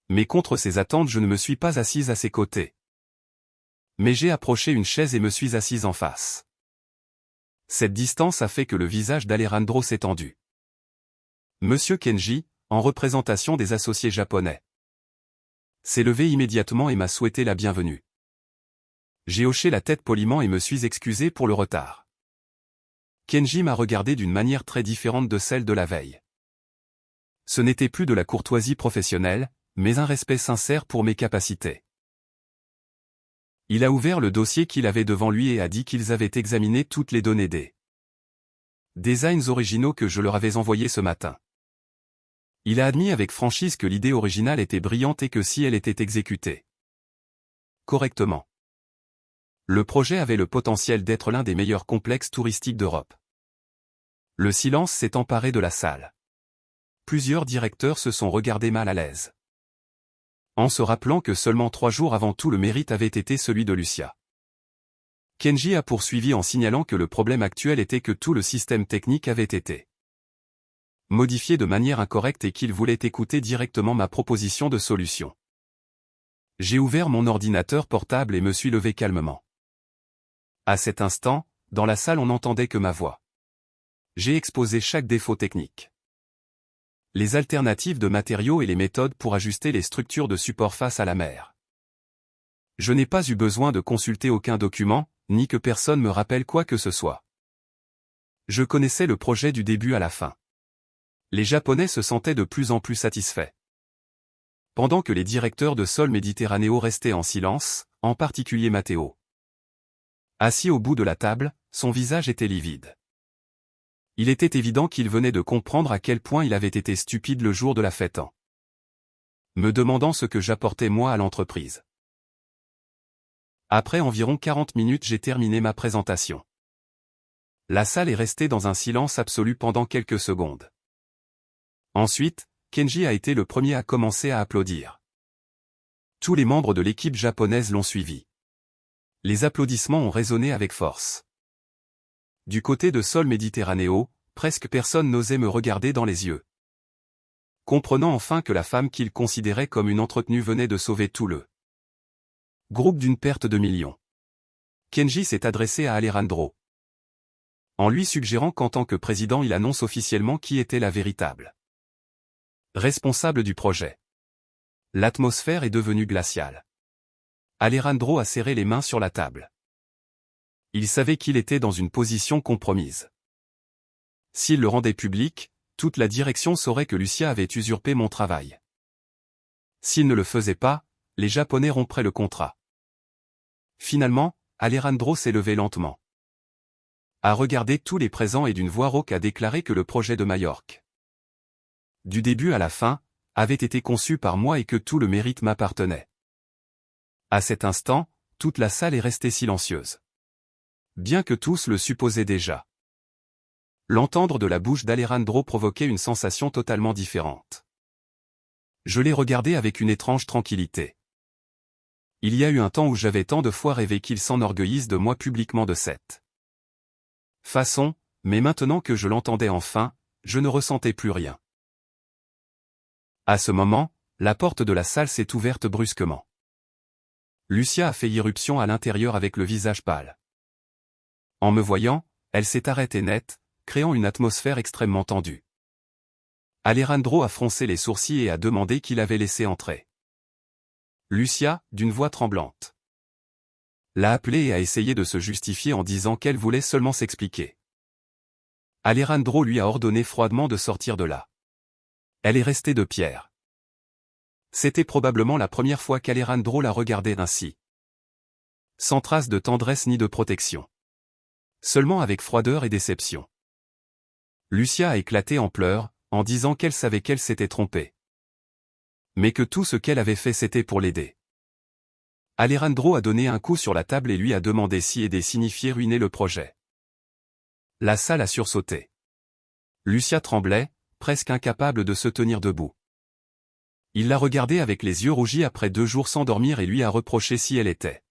[SPEAKER 1] Mais contre ses attentes je ne me suis pas assise à ses côtés. Mais j'ai approché une chaise et me suis assise en face. Cette distance a fait que le visage d'Alejandro s'est tendu. Monsieur Kenji, en représentation des associés japonais, s'est levé immédiatement et m'a souhaité la bienvenue. J'ai hoché la tête poliment et me suis excusé pour le retard. Kenji m'a regardé d'une manière très différente de celle de la veille. Ce n'était plus de la courtoisie professionnelle, mais un respect sincère pour mes capacités. Il a ouvert le dossier qu'il avait devant lui et a dit qu'ils avaient examiné toutes les données des designs originaux que je leur avais envoyés ce matin. Il a admis avec franchise que l'idée originale était brillante et que si elle était exécutée correctement, le projet avait le potentiel d'être l'un des meilleurs complexes touristiques d'Europe. Le silence s'est emparé de la salle. Plusieurs directeurs se sont regardés mal à l'aise, en se rappelant que seulement 3 jours avant tout le mérite avait été celui de Lucia. Kenji a poursuivi en signalant que le problème actuel était que tout le système technique avait été modifié de manière incorrecte et qu'il voulait écouter directement ma proposition de solution. J'ai ouvert mon ordinateur portable et me suis levé calmement. À cet instant, dans la salle on n'entendait que ma voix. J'ai exposé chaque défaut technique, les alternatives de matériaux et les méthodes pour ajuster les structures de support face à la mer. Je n'ai pas eu besoin de consulter aucun document, ni que personne me rappelle quoi que ce soit. Je connaissais le projet du début à la fin. Les Japonais se sentaient de plus en plus satisfaits. Pendant que les directeurs de Sol Méditerranéo restaient en silence, en particulier Matteo. Assis au bout de la table, son visage était livide. Il était évident qu'il venait de comprendre à quel point il avait été stupide le jour de la fête en me demandant ce que j'apportais moi à l'entreprise. Après environ 40 minutes j'ai terminé ma présentation. La salle est restée dans un silence absolu pendant quelques secondes. Ensuite, Kenji a été le premier à commencer à applaudir. Tous les membres de l'équipe japonaise l'ont suivi. Les applaudissements ont résonné avec force. Du côté de Sol Méditerranéo, presque personne n'osait me regarder dans les yeux. Comprenant enfin que la femme qu'il considérait comme une entretenue venait de sauver tout le groupe d'une perte de millions. Kenji s'est adressé à Alejandro, en lui suggérant qu'en tant que président il annonce officiellement qui était la véritable responsable du projet. L'atmosphère est devenue glaciale. Alejandro a serré les mains sur la table. Il savait qu'il était dans une position compromise. S'il le rendait public, toute la direction saurait que Lucia avait usurpé mon travail. S'il ne le faisait pas, les Japonais rompraient le contrat. Finalement, Alejandro s'est levé lentement, a regardé tous les présents et d'une voix rauque a déclaré que le projet de Majorque, du début à la fin, avait été conçu par moi et que tout le mérite m'appartenait. À cet instant, toute la salle est restée silencieuse. Bien que tous le supposaient déjà. L'entendre de la bouche d'Alejandro provoquait une sensation totalement différente. Je l'ai regardé avec une étrange tranquillité. Il y a eu un temps où j'avais tant de fois rêvé qu'il s'enorgueillisse de moi publiquement de cette façon, mais maintenant que je l'entendais enfin, je ne ressentais plus rien. À ce moment, la porte de la salle s'est ouverte brusquement. Lucia a fait irruption à l'intérieur avec le visage pâle. En me voyant, elle s'est arrêtée net, créant une atmosphère extrêmement tendue. Alejandro a froncé les sourcils et a demandé qui l'avait laissé entrer. Lucia, d'une voix tremblante, l'a appelé et a essayé de se justifier en disant qu'elle voulait seulement s'expliquer. Alejandro lui a ordonné froidement de sortir de là. Elle est restée de pierre. C'était probablement la première fois qu'Alejandro la regardait ainsi. Sans trace de tendresse ni de protection. Seulement avec froideur et déception. Lucia a éclaté en pleurs, en disant qu'elle savait qu'elle s'était trompée. Mais que tout ce qu'elle avait fait c'était pour l'aider. Alejandro a donné un coup sur la table et lui a demandé si aider signifiait ruiner le projet. La salle a sursauté. Lucia tremblait, presque incapable de se tenir debout. Il l'a regardée avec les yeux rougis après 2 jours sans dormir et lui a reproché si elle était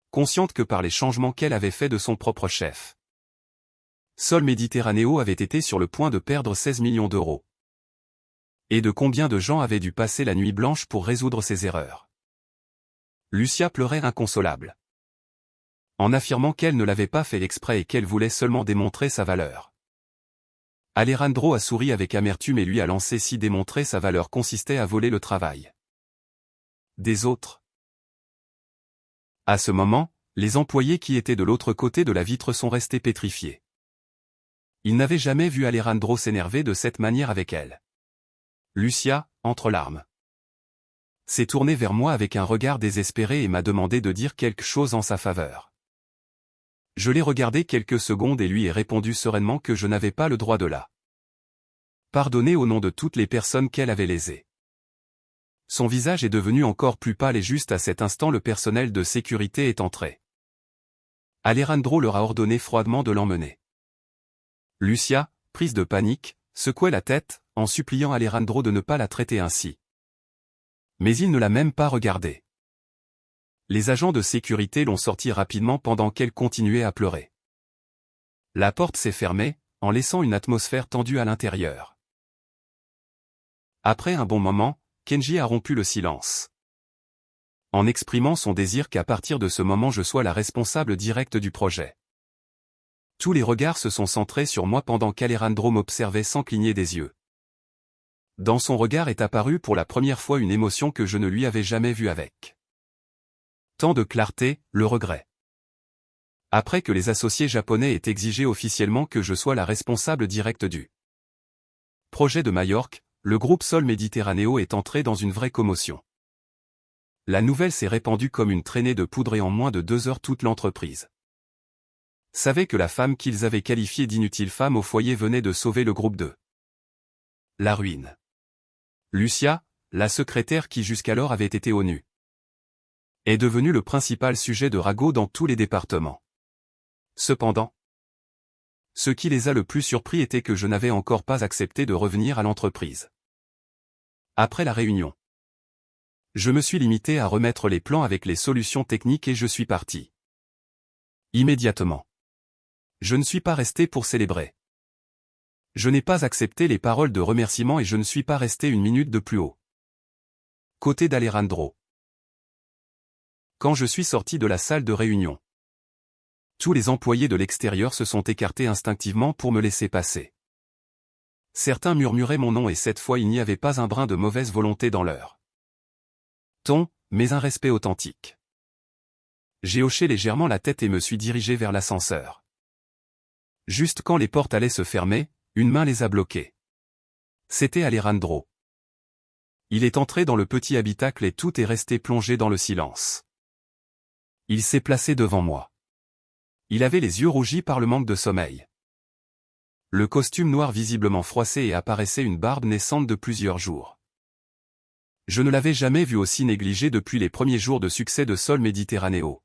[SPEAKER 1] consciente que par les changements qu'elle avait faits de son propre chef. Sol Méditerranéo avait été sur le point de perdre 16 millions d'euros. Et de combien de gens avaient dû passer la nuit blanche pour résoudre ses erreurs. Lucia pleurait inconsolable. En affirmant qu'elle ne l'avait pas fait exprès et qu'elle voulait seulement démontrer sa valeur. Alejandro a souri avec amertume et lui a lancé si démontrer sa valeur consistait à voler le travail des autres. À ce moment, les employés qui étaient de l'autre côté de la vitre sont restés pétrifiés. Ils n'avaient jamais vu Alejandro s'énerver de cette manière avec elle. Lucia, entre larmes, s'est tournée vers moi avec un regard désespéré et m'a demandé de dire quelque chose en sa faveur. Je l'ai regardé quelques secondes et lui ai répondu sereinement que je n'avais pas le droit de la pardonner au nom de toutes les personnes qu'elle avait lésées. Son visage est devenu encore plus pâle et juste à cet instant le personnel de sécurité est entré. Alejandro leur a ordonné froidement de l'emmener. Lucia, prise de panique, secouait la tête, en suppliant Alejandro de ne pas la traiter ainsi. Mais il ne l'a même pas regardée. Les agents de sécurité l'ont sortie rapidement pendant qu'elle continuait à pleurer. La porte s'est fermée, en laissant une atmosphère tendue à l'intérieur. Après un bon moment, Kenji a rompu le silence. En exprimant son désir qu'à partir de ce moment je sois la responsable directe du projet. Tous les regards se sont centrés sur moi pendant qu'Alejandro m'observait sans cligner des yeux. Dans son regard est apparue pour la première fois une émotion que je ne lui avais jamais vue avec tant de clarté, le regret. Après que les associés japonais aient exigé officiellement que je sois la responsable directe du projet de Majorque, le groupe Sol Méditerranéo est entré dans une vraie commotion. La nouvelle s'est répandue comme une traînée de poudre et en moins de 2 heures toute l'entreprise savait que la femme qu'ils avaient qualifiée d'inutile femme au foyer venait de sauver le groupe de la ruine. Lucia, la secrétaire qui jusqu'alors avait été au nu, est devenue le principal sujet de ragot dans tous les départements. Cependant, ce qui les a le plus surpris était que je n'avais encore pas accepté de revenir à l'entreprise. Après la réunion, je me suis limité à remettre les plans avec les solutions techniques et je suis parti. Immédiatement. Je ne suis pas resté pour célébrer. Je n'ai pas accepté les paroles de remerciement et je ne suis pas resté une minute de plus haut côté d'Alejandro. Quand je suis sorti de la salle de réunion, tous les employés de l'extérieur se sont écartés instinctivement pour me laisser passer. Certains murmuraient mon nom et cette fois il n'y avait pas un brin de mauvaise volonté dans leur ton, mais un respect authentique. J'ai hoché légèrement la tête et me suis dirigé vers l'ascenseur. Juste quand les portes allaient se fermer, une main les a bloquées. C'était Alejandro. Il est entré dans le petit habitacle et tout est resté plongé dans le silence. Il s'est placé devant moi. Il avait les yeux rougis par le manque de sommeil. Le costume noir visiblement froissé et apparaissait une barbe naissante de plusieurs jours. Je ne l'avais jamais vu aussi négligé depuis les premiers jours de succès de Sol Méditerranéo.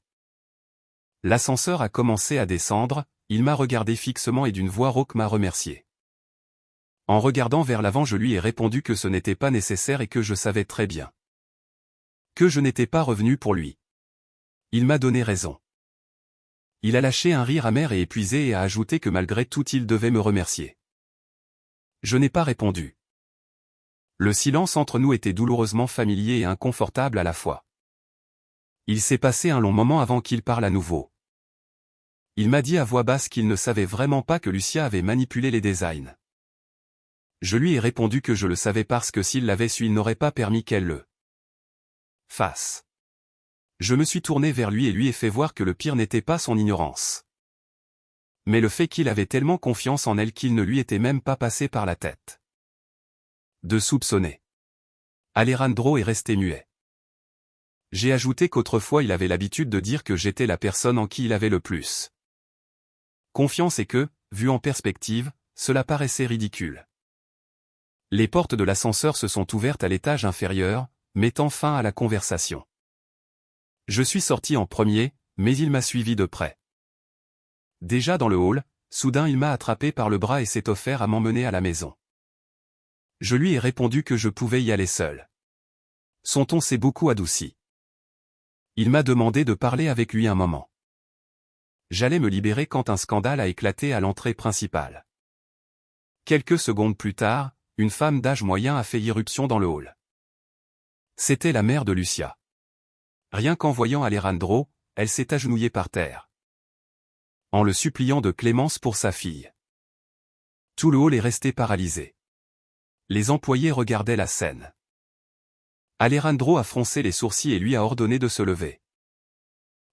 [SPEAKER 1] L'ascenseur a commencé à descendre, il m'a regardé fixement et d'une voix rauque m'a remercié. En regardant vers l'avant, je lui ai répondu que ce n'était pas nécessaire et que je savais très bien que je n'étais pas revenu pour lui. Il m'a donné raison. Il a lâché un rire amer et épuisé et a ajouté que malgré tout il devait me remercier. Je n'ai pas répondu. Le silence entre nous était douloureusement familier et inconfortable à la fois. Il s'est passé un long moment avant qu'il parle à nouveau. Il m'a dit à voix basse qu'il ne savait vraiment pas que Lucia avait manipulé les designs. Je lui ai répondu que je le savais parce que s'il l'avait su il n'aurait pas permis qu'elle le fasse. Je me suis tourné vers lui et lui ai fait voir que le pire n'était pas son ignorance, mais le fait qu'il avait tellement confiance en elle qu'il ne lui était même pas passé par la tête de soupçonner. Alejandro est resté muet. J'ai ajouté qu'autrefois il avait l'habitude de dire que j'étais la personne en qui il avait le plus confiance et que, vu en perspective, cela paraissait ridicule. Les portes de l'ascenseur se sont ouvertes à l'étage inférieur, mettant fin à la conversation. Je suis sorti en premier, mais il m'a suivi de près. Déjà dans le hall, soudain il m'a attrapé par le bras et s'est offert à m'emmener à la maison. Je lui ai répondu que je pouvais y aller seul. Son ton s'est beaucoup adouci. Il m'a demandé de parler avec lui un moment. J'allais me libérer quand un scandale a éclaté à l'entrée principale. Quelques secondes plus tard, une femme d'âge moyen a fait irruption dans le hall. C'était la mère de Lucia. Rien qu'en voyant Alejandro, elle s'est agenouillée par terre, en le suppliant de clémence pour sa fille. Tout le hall est resté paralysé. Les employés regardaient la scène. Alejandro a froncé les sourcils et lui a ordonné de se lever.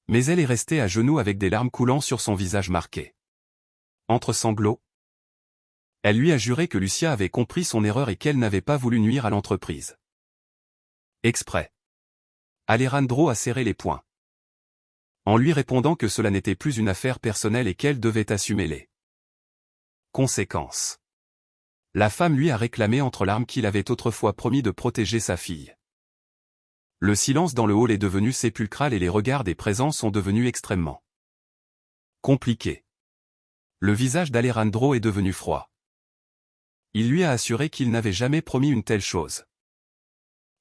[SPEAKER 1] Mais elle est restée à genoux avec des larmes coulant sur son visage marqué. Entre sanglots, elle lui a juré que Lucia avait compris son erreur et qu'elle n'avait pas voulu nuire à l'entreprise. Exprès. Alejandro a serré les poings, en lui répondant que cela n'était plus une affaire personnelle et qu'elle devait assumer les conséquences. La femme lui a réclamé entre larmes qu'il avait autrefois promis de protéger sa fille. Le silence dans le hall est devenu sépulcral et les regards des présents sont devenus extrêmement compliqués. Le visage d'Alejandro est devenu froid. Il lui a assuré qu'il n'avait jamais promis une telle chose.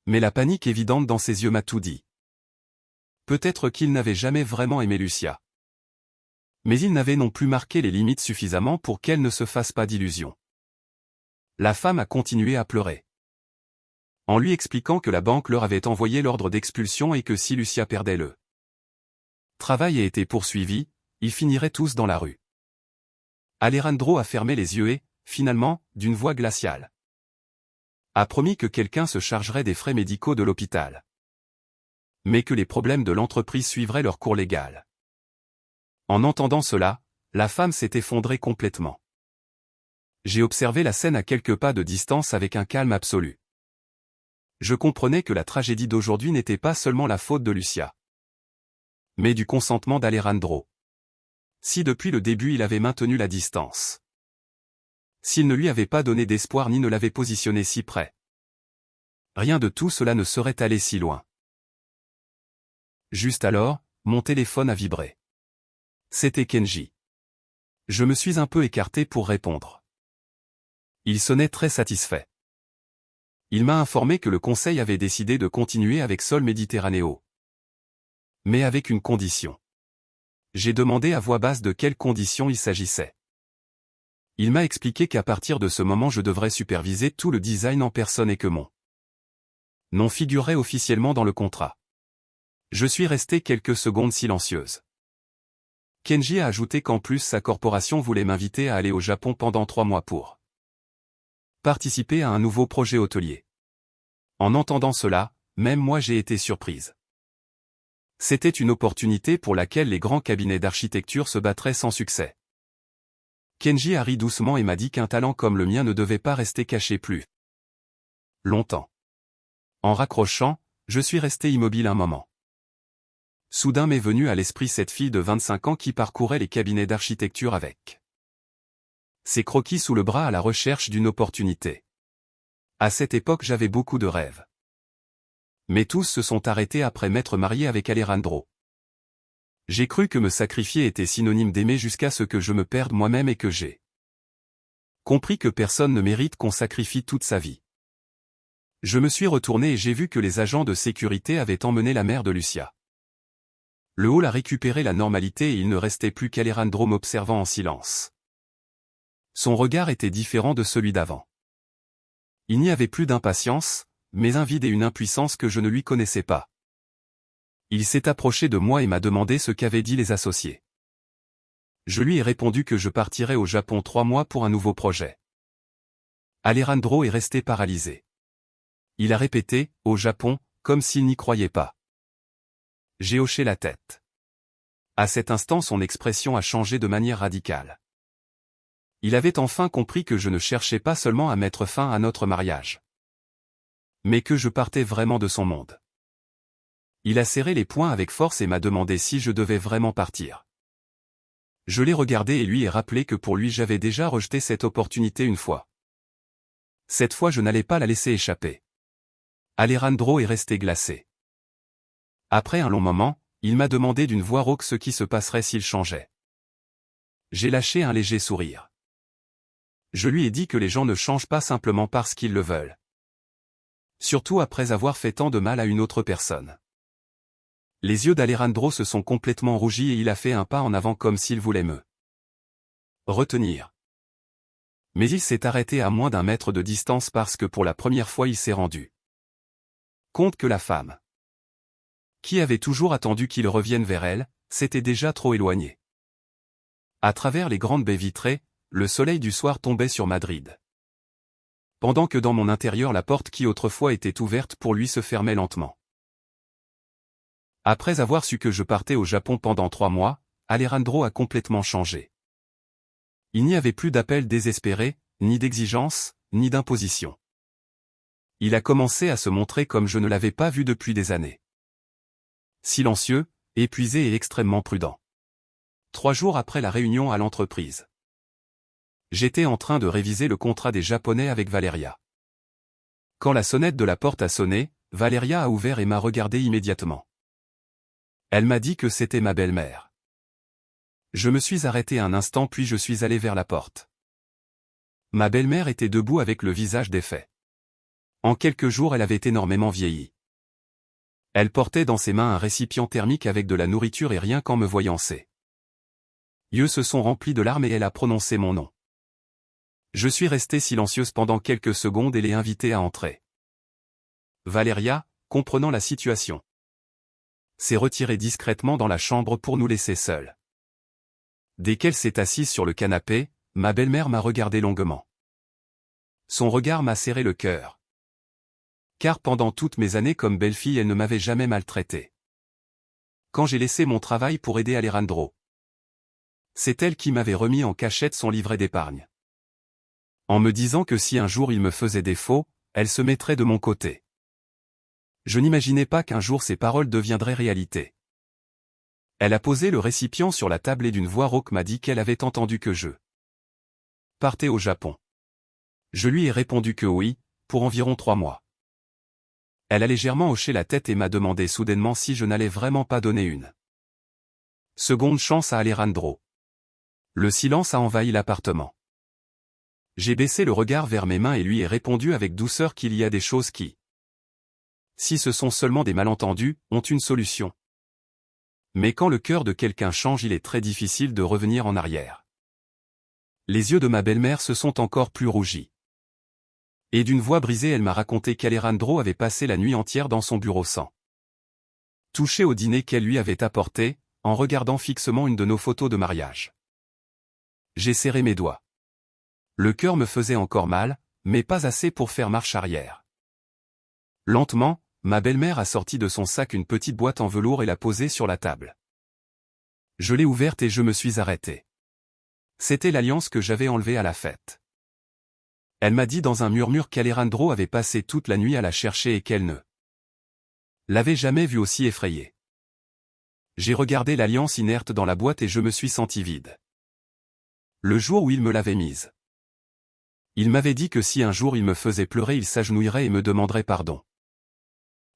[SPEAKER 1] Mais la panique évidente dans ses yeux m'a tout dit. Peut-être qu'il n'avait jamais vraiment aimé Lucia. Mais il n'avait non plus marqué les limites suffisamment pour qu'elle ne se fasse pas d'illusions. La femme a continué à pleurer, en lui expliquant que la banque leur avait envoyé l'ordre d'expulsion et que si Lucia perdait le travail et était poursuivi, ils finiraient tous dans la rue. Alejandro a fermé les yeux et, finalement, d'une voix glaciale, a promis que quelqu'un se chargerait des frais médicaux de l'hôpital, mais que les problèmes de l'entreprise suivraient leur cours légal. En entendant cela, la femme s'est effondrée complètement. J'ai observé la scène à quelques pas de distance avec un calme absolu. Je comprenais que la tragédie d'aujourd'hui n'était pas seulement la faute de Lucia, mais du consentement d'Alejandro. Si depuis le début il avait maintenu la distance, s'il ne lui avait pas donné d'espoir ni ne l'avait positionné si près, rien de tout cela ne serait allé si loin. Juste alors, mon téléphone a vibré. C'était Kenji. Je me suis un peu écarté pour répondre. Il sonnait très satisfait. Il m'a informé que le conseil avait décidé de continuer avec Sol Méditerranéo, mais avec une condition. J'ai demandé à voix basse de quelles conditions il s'agissait. Il m'a expliqué qu'à partir de ce moment je devrais superviser tout le design en personne et que mon nom figurerait officiellement dans le contrat. Je suis resté quelques secondes silencieuse. Kenji a ajouté qu'en plus sa corporation voulait m'inviter à aller au Japon pendant 3 mois pour participer à un nouveau projet hôtelier. En entendant cela, même moi j'ai été surprise. C'était une opportunité pour laquelle les grands cabinets d'architecture se battraient sans succès. Kenji a ri doucement et m'a dit qu'un talent comme le mien ne devait pas rester caché plus longtemps. En raccrochant, je suis resté immobile un moment. Soudain m'est venue à l'esprit cette fille de 25 ans qui parcourait les cabinets d'architecture avec ses croquis sous le bras à la recherche d'une opportunité. À cette époque j'avais beaucoup de rêves. Mais tous se sont arrêtés après m'être marié avec Alejandro. J'ai cru que me sacrifier était synonyme d'aimer jusqu'à ce que je me perde moi-même et que j'ai compris que personne ne mérite qu'on sacrifie toute sa vie. Je me suis retourné et j'ai vu que les agents de sécurité avaient emmené la mère de Lucia. Le hall a récupéré la normalité et il ne restait plus qu'Alejandro m'observant en silence. Son regard était différent de celui d'avant. Il n'y avait plus d'impatience, mais un vide et une impuissance que je ne lui connaissais pas. Il s'est approché de moi et m'a demandé ce qu'avaient dit les associés. Je lui ai répondu que je partirais au Japon 3 mois pour un nouveau projet. Alejandro est resté paralysé. Il a répété « au Japon », comme s'il n'y croyait pas. J'ai hoché la tête. À cet instant son expression a changé de manière radicale. Il avait enfin compris que je ne cherchais pas seulement à mettre fin à notre mariage, mais que je partais vraiment de son monde. Il a serré les poings avec force et m'a demandé si je devais vraiment partir. Je l'ai regardé et lui ai rappelé que pour lui j'avais déjà rejeté cette opportunité une fois. Cette fois je n'allais pas la laisser échapper. Alejandro est resté glacé. Après un long moment, il m'a demandé d'une voix rauque ce qui se passerait s'il changeait. J'ai lâché un léger sourire. Je lui ai dit que les gens ne changent pas simplement parce qu'ils le veulent. Surtout après avoir fait tant de mal à une autre personne. Les yeux d'Alejandro se sont complètement rougis et il a fait un pas en avant comme s'il voulait me retenir. Mais il s'est arrêté à moins d'1 mètre de distance parce que pour la première fois il s'est rendu compte que la femme, qui avait toujours attendu qu'il revienne vers elle, s'était déjà trop éloignée. À travers les grandes baies vitrées, le soleil du soir tombait sur Madrid. Pendant que dans mon intérieur la porte qui autrefois était ouverte pour lui se fermait lentement. Après avoir su que je partais au Japon pendant 3 mois, Alejandro a complètement changé. Il n'y avait plus d'appels désespérés, ni d'exigences, ni d'impositions. Il a commencé à se montrer comme je ne l'avais pas vu depuis des années. Silencieux, épuisé et extrêmement prudent. 3 jours après la réunion à l'entreprise. J'étais en train de réviser le contrat des Japonais avec Valeria. Quand la sonnette de la porte a sonné, Valeria a ouvert et m'a regardé immédiatement. Elle m'a dit que c'était ma belle-mère. Je me suis arrêté un instant puis je suis allé vers la porte. Ma belle-mère était debout avec le visage défait. En quelques jours elle avait énormément vieilli. Elle portait dans ses mains un récipient thermique avec de la nourriture et rien qu'en me voyant ses yeux se sont remplis de larmes et elle a prononcé mon nom. Je suis resté silencieuse pendant quelques secondes et l'ai invitée à entrer. Valeria, comprenant la situation, s'est retirée discrètement dans la chambre pour nous laisser seuls. Dès qu'elle s'est assise sur le canapé, ma belle-mère m'a regardé longuement. Son regard m'a serré le cœur. Car pendant toutes mes années comme belle-fille elle ne m'avait jamais maltraité. Quand j'ai laissé mon travail pour aider Alejandro, c'est elle qui m'avait remis en cachette son livret d'épargne. En me disant que si un jour il me faisait défaut, elle se mettrait de mon côté. Je n'imaginais pas qu'un jour ces paroles deviendraient réalité. Elle a posé le récipient sur la table et d'une voix rauque m'a dit qu'elle avait entendu que je partais au Japon. Je lui ai répondu que oui, pour environ 3 mois. Elle a légèrement hoché la tête et m'a demandé soudainement si je n'allais vraiment pas donner une seconde chance à Alejandro. Le silence a envahi l'appartement. J'ai baissé le regard vers mes mains et lui ai répondu avec douceur qu'il y a des choses qui, si ce sont seulement des malentendus, ont une solution. Mais quand le cœur de quelqu'un change, il est très difficile de revenir en arrière. Les yeux de ma belle-mère se sont encore plus rougis. Et d'une voix brisée elle m'a raconté qu'Alejandro avait passé la nuit entière dans son bureau sans toucher au dîner qu'elle lui avait apporté, en regardant fixement une de nos photos de mariage. J'ai serré mes doigts. Le cœur me faisait encore mal, mais pas assez pour faire marche arrière. Lentement, ma belle-mère a sorti de son sac une petite boîte en velours et l'a posée sur la table. Je l'ai ouverte et je me suis arrêté. C'était l'alliance que j'avais enlevée à la fête. Elle m'a dit dans un murmure qu'Alejandro avait passé toute la nuit à la chercher et qu'elle ne l'avait jamais vue aussi effrayée. J'ai regardé l'alliance inerte dans la boîte et je me suis senti vide. Le jour où il me l'avait mise. Il m'avait dit que si un jour il me faisait pleurer il s'agenouillerait et me demanderait pardon.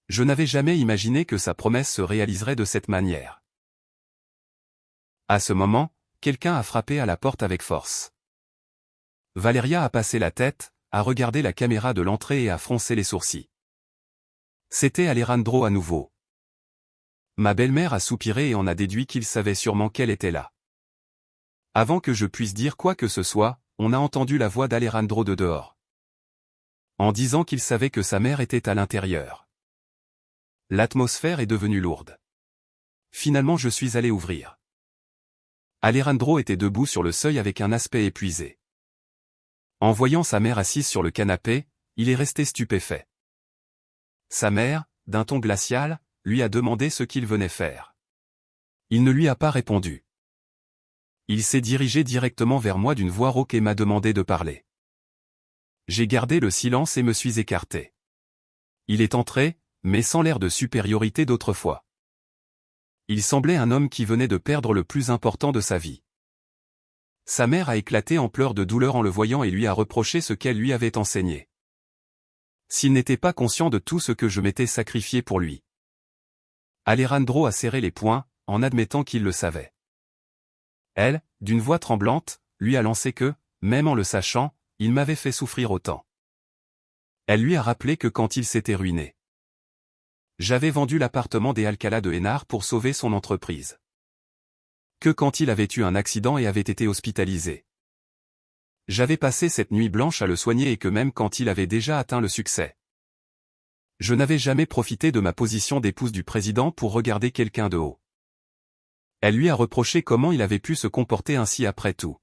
[SPEAKER 1] Je n'avais jamais imaginé que sa promesse se réaliserait de cette manière. À ce moment, quelqu'un a frappé à la porte avec force. Valeria a passé la tête, a regardé la caméra de l'entrée et a froncé les sourcils. C'était Alejandro à nouveau. Ma belle-mère a soupiré et en a déduit qu'il savait sûrement qu'elle était là. Avant que je puisse dire quoi que ce soit, on a entendu la voix d'Alejandro de dehors. En disant qu'il savait que sa mère était à l'intérieur. L'atmosphère est devenue lourde. Finalement je suis allé ouvrir. Alejandro était debout sur le seuil avec un aspect épuisé. En voyant sa mère assise sur le canapé, il est resté stupéfait. Sa mère, d'un ton glacial, lui a demandé ce qu'il venait faire. Il ne lui a pas répondu. Il s'est dirigé directement vers moi d'une voix rauque et m'a demandé de parler. J'ai gardé le silence et me suis écarté. Il est entré, mais sans l'air de supériorité d'autrefois. Il semblait un homme qui venait de perdre le plus important de sa vie. Sa mère a éclaté en pleurs de douleur en le voyant et lui a reproché ce qu'elle lui avait enseigné. S'il n'était pas conscient de tout ce que je m'étais sacrifié pour lui. Alejandro a serré les poings, en admettant qu'il le savait. Elle, d'une voix tremblante, lui a lancé que, même en le sachant, il m'avait fait souffrir autant. Elle lui a rappelé que quand il s'était ruiné. J'avais vendu l'appartement des Alcalá de Henares pour sauver son entreprise. Que quand il avait eu un accident et avait été hospitalisé. J'avais passé cette nuit blanche à le soigner et que même quand il avait déjà atteint le succès. Je n'avais jamais profité de ma position d'épouse du président pour regarder quelqu'un de haut. Elle lui a reproché comment il avait pu se comporter ainsi après tout.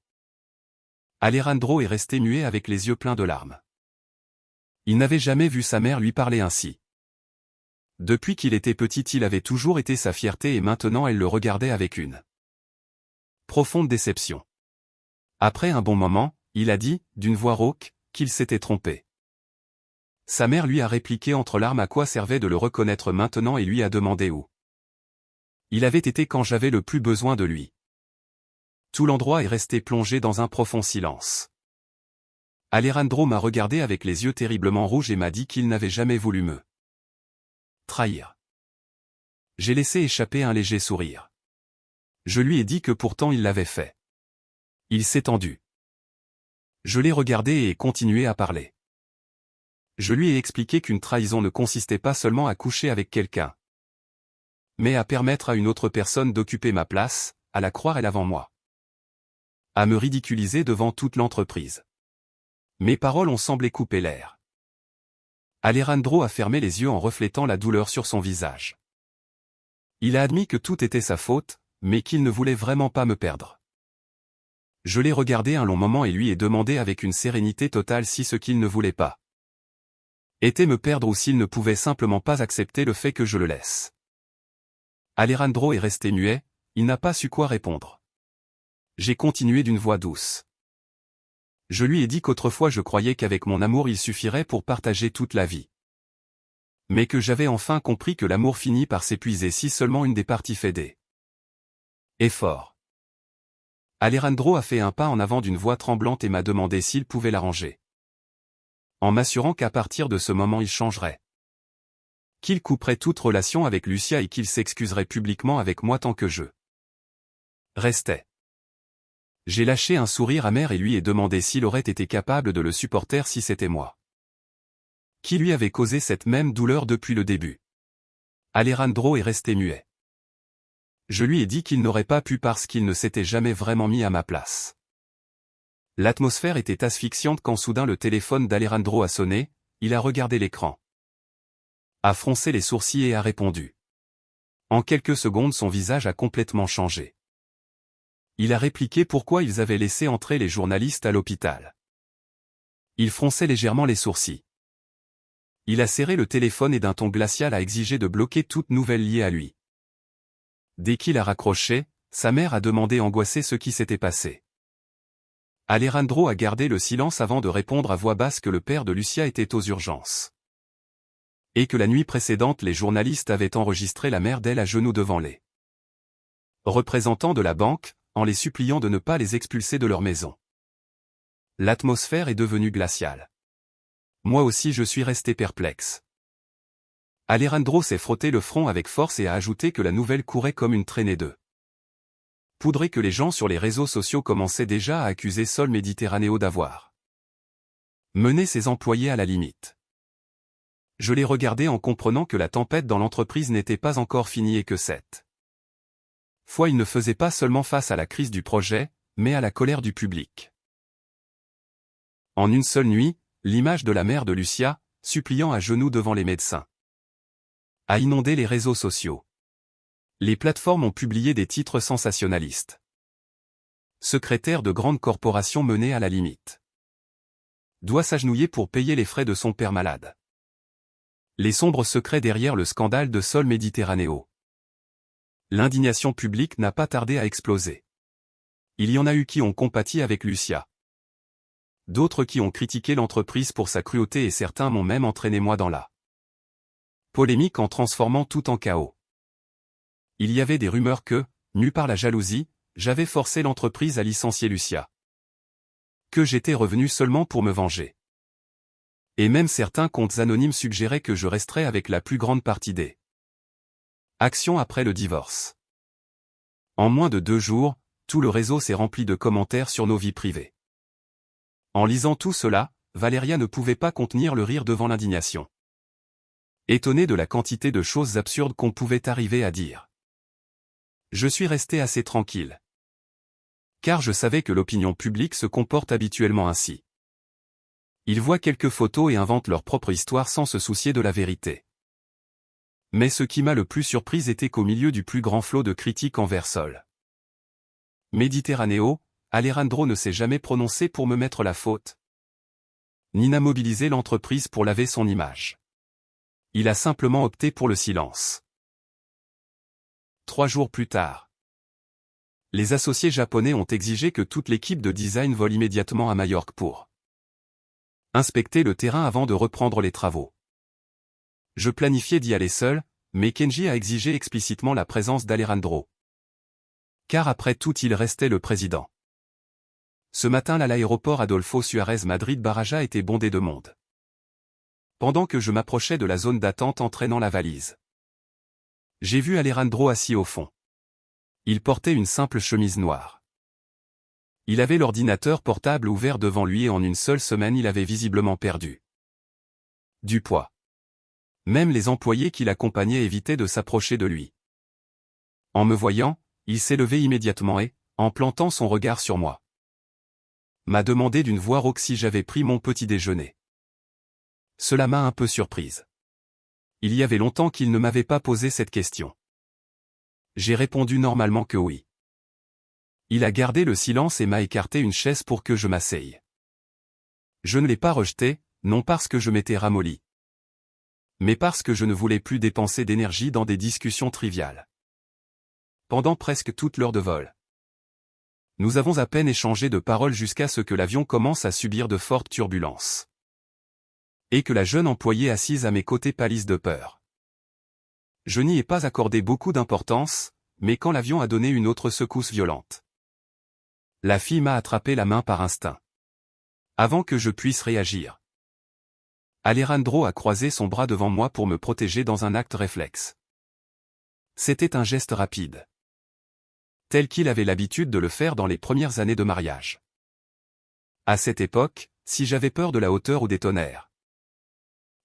[SPEAKER 1] Alejandro est resté muet avec les yeux pleins de larmes. Il n'avait jamais vu sa mère lui parler ainsi. Depuis qu'il était petit il avait toujours été sa fierté et maintenant elle le regardait avec une profonde déception. Après un bon moment, il a dit, d'une voix rauque, qu'il s'était trompé. Sa mère lui a répliqué entre larmes à quoi servait de le reconnaître maintenant et lui a demandé où il avait été quand j'avais le plus besoin de lui. Tout l'endroit est resté plongé dans un profond silence. Alejandro m'a regardé avec les yeux terriblement rouges et m'a dit qu'il n'avait jamais voulu me trahir. J'ai laissé échapper un léger sourire. Je lui ai dit que pourtant il l'avait fait. Il s'est tendu. Je l'ai regardé et ai continué à parler. Je lui ai expliqué qu'une trahison ne consistait pas seulement à coucher avec quelqu'un, mais à permettre à une autre personne d'occuper ma place, à la croire elle avant moi. À me ridiculiser devant toute l'entreprise. Mes paroles ont semblé couper l'air. Alejandro a fermé les yeux en reflétant la douleur sur son visage. Il a admis que tout était sa faute, mais qu'il ne voulait vraiment pas me perdre. Je l'ai regardé un long moment et lui ai demandé avec une sérénité totale si ce qu'il ne voulait pas était me perdre ou s'il ne pouvait simplement pas accepter le fait que je le laisse. Alejandro est resté muet, il n'a pas su quoi répondre. J'ai continué d'une voix douce. Je lui ai dit qu'autrefois je croyais qu'avec mon amour il suffirait pour partager toute la vie. Mais que j'avais enfin compris que l'amour finit par s'épuiser si seulement une des parties fait des efforts. Alejandro a fait un pas en avant d'une voix tremblante et m'a demandé s'il pouvait l'arranger. En m'assurant qu'à partir de ce moment il changerait. Qu'il couperait toute relation avec Lucia et qu'il s'excuserait publiquement avec moi tant que je restais. J'ai lâché un sourire amer et lui ai demandé s'il aurait été capable de le supporter si c'était moi qui lui avait causé cette même douleur depuis le début. Alejandro est resté muet. Je lui ai dit qu'il n'aurait pas pu parce qu'il ne s'était jamais vraiment mis à ma place. L'atmosphère était asphyxiante quand soudain le téléphone d'Alejandro a sonné, il a regardé l'écran. A froncé les sourcils et a répondu. En quelques secondes son visage a complètement changé. Il a répliqué pourquoi ils avaient laissé entrer les journalistes à l'hôpital. Il fronçait légèrement les sourcils. Il a serré le téléphone et d'un ton glacial a exigé de bloquer toute nouvelle liée à lui. Dès qu'il a raccroché, sa mère a demandé angoissée ce qui s'était passé. Alejandro a gardé le silence avant de répondre à voix basse que le père de Lucia était aux urgences. Et que la nuit précédente les journalistes avaient enregistré la mère d'elle à genoux devant les représentants de la banque, en les suppliant de ne pas les expulser de leur maison. L'atmosphère est devenue glaciale. Moi aussi je suis resté perplexe. Alejandro s'est frotté le front avec force et a ajouté que la nouvelle courait comme une traînée de poudre et que les gens sur les réseaux sociaux commençaient déjà à accuser Sol Méditerranéo d'avoir mené ses employés à la limite. Je l'ai regardé en comprenant que la tempête dans l'entreprise n'était pas encore finie et que cette fois il ne faisait pas seulement face à la crise du projet, mais à la colère du public. En une seule nuit, l'image de la mère de Lucia, suppliant à genoux devant les médecins, a inondé les réseaux sociaux. Les plateformes ont publié des titres sensationnalistes. Secrétaire de grande corporation menée à la limite. Doit s'agenouiller pour payer les frais de son père malade. Les sombres secrets derrière le scandale de Sol Méditerranéo. L'indignation publique n'a pas tardé à exploser. Il y en a eu qui ont compati avec Lucia. D'autres qui ont critiqué l'entreprise pour sa cruauté et certains m'ont même entraîné moi dans la polémique en transformant tout en chaos. Il y avait des rumeurs que, mu par la jalousie, j'avais forcé l'entreprise à licencier Lucia. Que j'étais revenu seulement pour me venger. Et même certains comptes anonymes suggéraient que je resterais avec la plus grande partie des actions après le divorce. En moins de 2 jours, tout le réseau s'est rempli de commentaires sur nos vies privées. En lisant tout cela, Valéria ne pouvait pas contenir le rire devant l'indignation. Étonnée de la quantité de choses absurdes qu'on pouvait arriver à dire. Je suis resté assez tranquille. Car je savais que l'opinion publique se comporte habituellement ainsi. Ils voient quelques photos et inventent leur propre histoire sans se soucier de la vérité. Mais ce qui m'a le plus surpris était qu'au milieu du plus grand flot de critiques envers Sol Méditerranéo, Alejandro ne s'est jamais prononcé pour me mettre la faute, ni n'a mobilisé l'entreprise pour laver son image. Il a simplement opté pour le silence. 3 jours plus tard, les associés japonais ont exigé que toute l'équipe de design vole immédiatement à Majorque pour inspecter le terrain avant de reprendre les travaux. Je planifiais d'y aller seul, mais Kenji a exigé explicitement la présence d'Alejandro. Car après tout il restait le président. Ce matin-là l'aéroport Adolfo Suárez Madrid-Baraja était bondé de monde. Pendant que je m'approchais de la zone d'attente entraînant la valise, j'ai vu Alejandro assis au fond. Il portait une simple chemise noire. Il avait l'ordinateur portable ouvert devant lui et en une seule semaine il avait visiblement perdu du poids. Même les employés qui l'accompagnaient évitaient de s'approcher de lui. En me voyant, il s'est levé immédiatement et, en plantant son regard sur moi, m'a demandé d'une voix rauque si j'avais pris mon petit déjeuner. Cela m'a un peu surprise. Il y avait longtemps qu'il ne m'avait pas posé cette question. J'ai répondu normalement que oui. Il a gardé le silence et m'a écarté une chaise pour que je m'asseye. Je ne l'ai pas rejeté, non parce que je m'étais ramolli, mais parce que je ne voulais plus dépenser d'énergie dans des discussions triviales. Pendant presque toute l'heure de vol, nous avons à peine échangé de paroles jusqu'à ce que l'avion commence à subir de fortes turbulences. Et que la jeune employée assise à mes côtés pâlisse de peur. Je n'y ai pas accordé beaucoup d'importance, mais quand l'avion a donné une autre secousse violente, la fille m'a attrapé la main par instinct. Avant que je puisse réagir, Alejandro a croisé son bras devant moi pour me protéger dans un acte réflexe. C'était un geste rapide, tel qu'il avait l'habitude de le faire dans les premières années de mariage. À cette époque, si j'avais peur de la hauteur ou des tonnerres,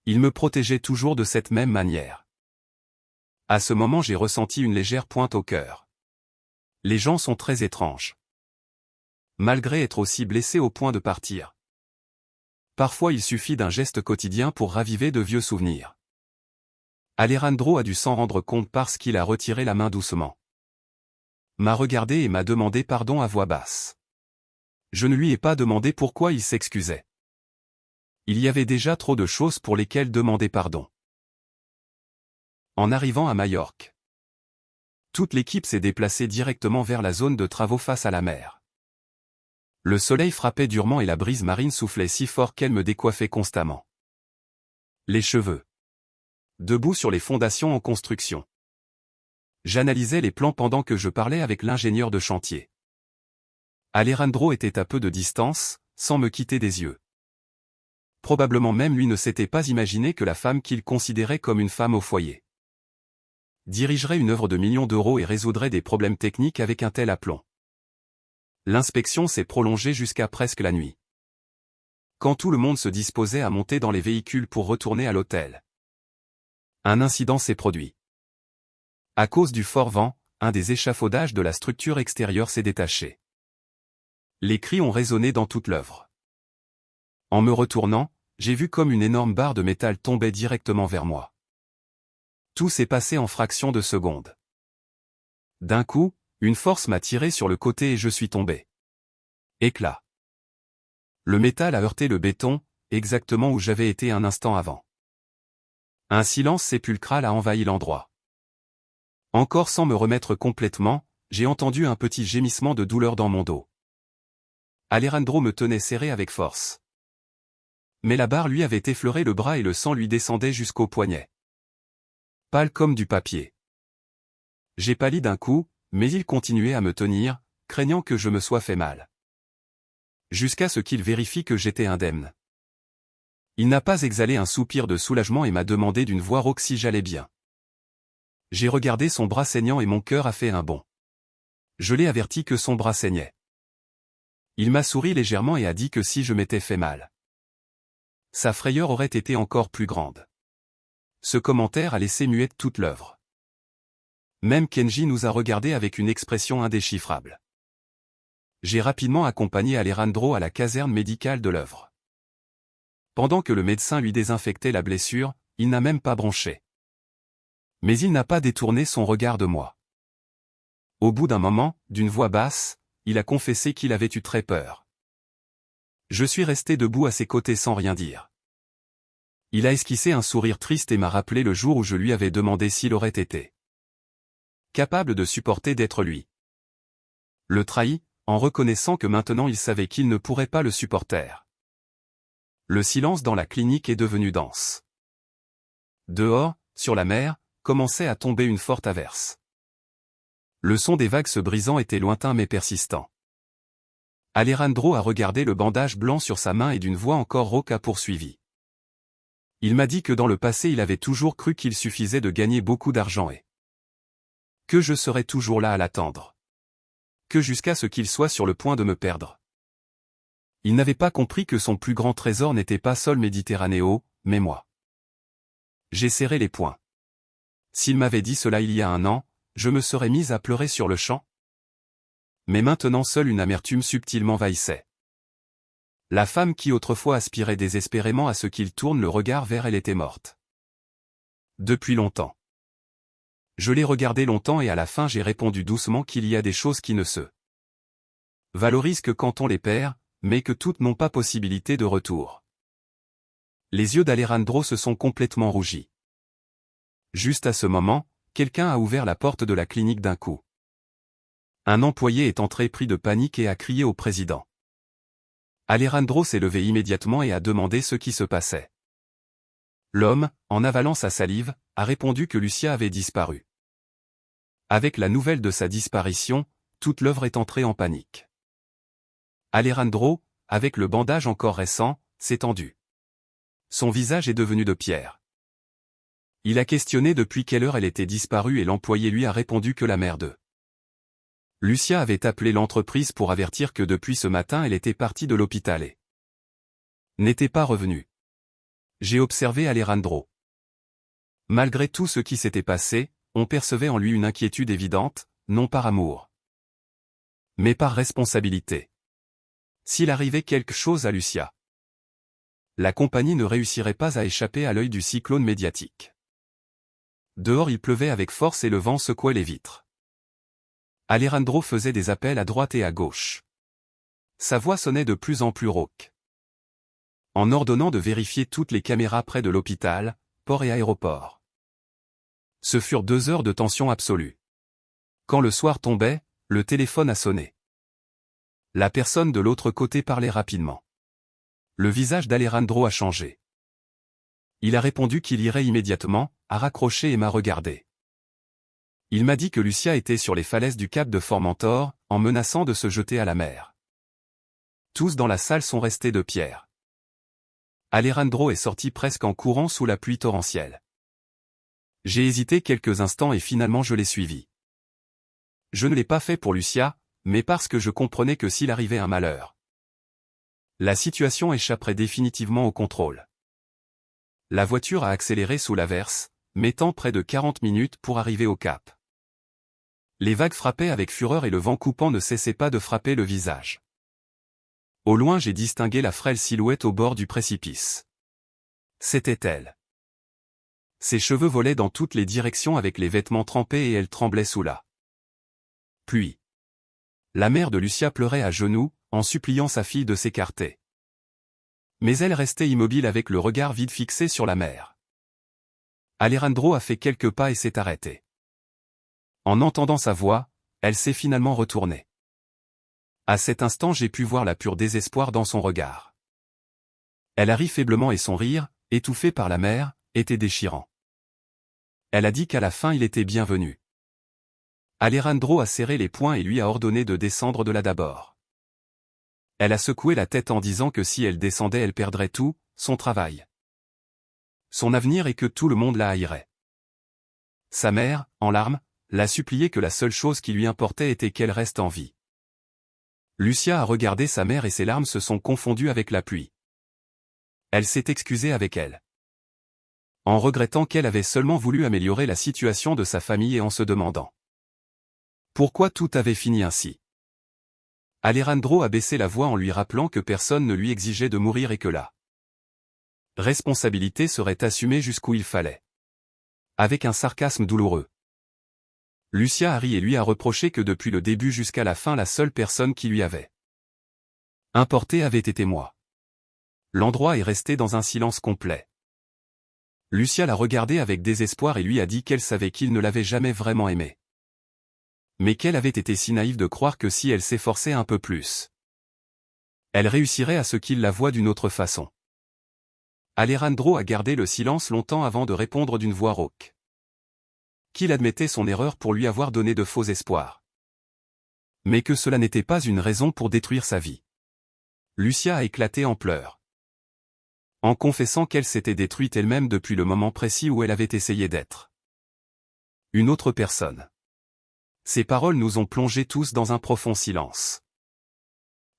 [SPEAKER 1] il me protégeait toujours de cette même manière. À ce moment j'ai ressenti une légère pointe au cœur. Les gens sont très étranges. Malgré être aussi blessés au point de partir, parfois il suffit d'un geste quotidien pour raviver de vieux souvenirs. Alejandro a dû s'en rendre compte parce qu'il a retiré la main doucement, m'a regardé et m'a demandé pardon à voix basse. Je ne lui ai pas demandé pourquoi il s'excusait. Il y avait déjà trop de choses pour lesquelles demander pardon. En arrivant à Majorque, toute l'équipe s'est déplacée directement vers la zone de travaux face à la mer. Le soleil frappait durement et la brise marine soufflait si fort qu'elle me décoiffait constamment les cheveux. Debout sur les fondations en construction, j'analysais les plans pendant que je parlais avec l'ingénieur de chantier. Alejandro était à peu de distance, sans me quitter des yeux. Probablement même lui ne s'était pas imaginé que la femme qu'il considérait comme une femme au foyer dirigerait une œuvre de millions d'euros et résoudrait des problèmes techniques avec un tel aplomb. L'inspection s'est prolongée jusqu'à presque la nuit. Quand tout le monde se disposait à monter dans les véhicules pour retourner à l'hôtel, un incident s'est produit. À cause du fort vent, un des échafaudages de la structure extérieure s'est détaché. Les cris ont résonné dans toute l'œuvre. En me retournant, j'ai vu comme une énorme barre de métal tombait directement vers moi. Tout s'est passé en fractions de secondes. D'un coup, une force m'a tiré sur le côté et je suis tombé. Éclat. Le métal a heurté le béton, exactement où j'avais été un instant avant. Un silence sépulcral a envahi l'endroit. Encore sans me remettre complètement, j'ai entendu un petit gémissement de douleur dans mon dos. Alejandro me tenait serré avec force. Mais la barre lui avait effleuré le bras et le sang lui descendait jusqu'au poignet. Pâle comme du papier. J'ai pâli d'un coup, mais il continuait à me tenir, craignant que je me sois fait mal. Jusqu'à ce qu'il vérifie que j'étais indemne. Il n'a pas exhalé un soupir de soulagement et m'a demandé d'une voix rauque si j'allais bien. J'ai regardé son bras saignant et mon cœur a fait un bond. Je l'ai averti que son bras saignait. Il m'a souri légèrement et a dit que si je m'étais fait mal, sa frayeur aurait été encore plus grande. Ce commentaire a laissé muette toute l'œuvre. Même Kenji nous a regardés avec une expression indéchiffrable. J'ai rapidement accompagné Alejandro à la caserne médicale de l'œuvre. Pendant que le médecin lui désinfectait la blessure, il n'a même pas bronché. Mais il n'a pas détourné son regard de moi. Au bout d'un moment, d'une voix basse, il a confessé qu'il avait eu très peur. Je suis resté debout à ses côtés sans rien dire. Il a esquissé un sourire triste et m'a rappelé le jour où je lui avais demandé s'il aurait été capable de supporter d'être lui. Le trahi, en reconnaissant que maintenant il savait qu'il ne pourrait pas le supporter. Le silence dans la clinique est devenu dense. Dehors, sur la mer, commençait à tomber une forte averse. Le son des vagues se brisant était lointain mais persistant. Alejandro a regardé le bandage blanc sur sa main et d'une voix encore rauque a poursuivi. Il m'a dit que dans le passé il avait toujours cru qu'il suffisait de gagner beaucoup d'argent et que je serais toujours là à l'attendre. Que jusqu'à ce qu'il soit sur le point de me perdre. Il n'avait pas compris que son plus grand trésor n'était pas Sol Méditerranéo, mais moi. J'ai serré les poings. S'il m'avait dit cela il y a un an, je me serais mise à pleurer sur le champ. Mais maintenant seule une amertume subtile m'envahissait. La femme qui autrefois aspirait désespérément à ce qu'il tourne le regard vers elle était morte. Depuis longtemps. Je l'ai regardé longtemps et à la fin j'ai répondu doucement qu'il y a des choses qui ne se valorisent que quand on les perd, mais que toutes n'ont pas possibilité de retour. Les yeux d'Alejandro se sont complètement rougis. Juste à ce moment, quelqu'un a ouvert la porte de la clinique d'un coup. Un employé est entré pris de panique et a crié au président. Alejandro s'est levé immédiatement et a demandé ce qui se passait. L'homme, en avalant sa salive, a répondu que Lucia avait disparu. Avec la nouvelle de sa disparition, toute l'œuvre est entrée en panique. Alejandro, avec le bandage encore récent, s'est tendu. Son visage est devenu de pierre. Il a questionné depuis quelle heure elle était disparue et l'employé lui a répondu que la mère de Lucia avait appelé l'entreprise pour avertir que depuis ce matin elle était partie de l'hôpital et n'était pas revenue. J'ai observé Alejandro. Malgré tout ce qui s'était passé, on percevait en lui une inquiétude évidente, non par amour, mais par responsabilité. S'il arrivait quelque chose à Lucia, la compagnie ne réussirait pas à échapper à l'œil du cyclone médiatique. Dehors il pleuvait avec force et le vent secouait les vitres. Alejandro faisait des appels à droite et à gauche. Sa voix sonnait de plus en plus rauque. En ordonnant de vérifier toutes les caméras près de l'hôpital, port et aéroport. Ce furent 2 heures de tension absolue. Quand le soir tombait, le téléphone a sonné. La personne de l'autre côté parlait rapidement. Le visage d'Alejandro a changé. Il a répondu qu'il irait immédiatement, a raccroché et m'a regardé. Il m'a dit que Lucia était sur les falaises du cap de Formentor, en menaçant de se jeter à la mer. Tous dans la salle sont restés de pierre. Alejandro est sorti presque en courant sous la pluie torrentielle. J'ai hésité quelques instants et finalement je l'ai suivi. Je ne l'ai pas fait pour Lucia, mais parce que je comprenais que s'il arrivait un malheur, la situation échapperait définitivement au contrôle. La voiture a accéléré sous l'averse, mettant près de 40 minutes pour arriver au cap. Les vagues frappaient avec fureur et le vent coupant ne cessait pas de frapper le visage. Au loin j'ai distingué la frêle silhouette au bord du précipice. C'était elle. Ses cheveux volaient dans toutes les directions avec les vêtements trempés et elle tremblait sous la pluie. La mère de Lucia pleurait à genoux, en suppliant sa fille de s'écarter. Mais elle restait immobile avec le regard vide fixé sur la mer. Alejandro a fait quelques pas et s'est arrêté. En entendant sa voix, elle s'est finalement retournée. À cet instant j'ai pu voir la pure désespoir dans son regard. Elle a ri faiblement et son rire, étouffé par la mer, était déchirant. Elle a dit qu'à la fin il était bienvenu. Alejandro a serré les poings et lui a ordonné de descendre de là d'abord. Elle a secoué la tête en disant que si elle descendait elle perdrait tout, son travail, son avenir et que tout le monde la haïrait. Sa mère, en larmes, l'a supplié que la seule chose qui lui importait était qu'elle reste en vie. Lucia a regardé sa mère et ses larmes se sont confondues avec la pluie. Elle s'est excusée avec elle, en regrettant qu'elle avait seulement voulu améliorer la situation de sa famille et en se demandant pourquoi tout avait fini ainsi. Alejandro a baissé la voix en lui rappelant que personne ne lui exigeait de mourir et que la responsabilité serait assumée jusqu'où il fallait. Avec un sarcasme douloureux. Lucia a ri et lui a reproché que depuis le début jusqu'à la fin la seule personne qui lui avait importé avait été moi. L'endroit est resté dans un silence complet. Lucia l'a regardé avec désespoir et lui a dit qu'elle savait qu'il ne l'avait jamais vraiment aimé. Mais qu'elle avait été si naïve de croire que si elle s'efforçait un peu plus, elle réussirait à ce qu'il la voie d'une autre façon. Alejandro a gardé le silence longtemps avant de répondre d'une voix rauque. Qu'il admettait son erreur pour lui avoir donné de faux espoirs. Mais que cela n'était pas une raison pour détruire sa vie. Lucia a éclaté en pleurs, en confessant qu'elle s'était détruite elle-même depuis le moment précis où elle avait essayé d'être une autre personne. Ces paroles nous ont plongés tous dans un profond silence.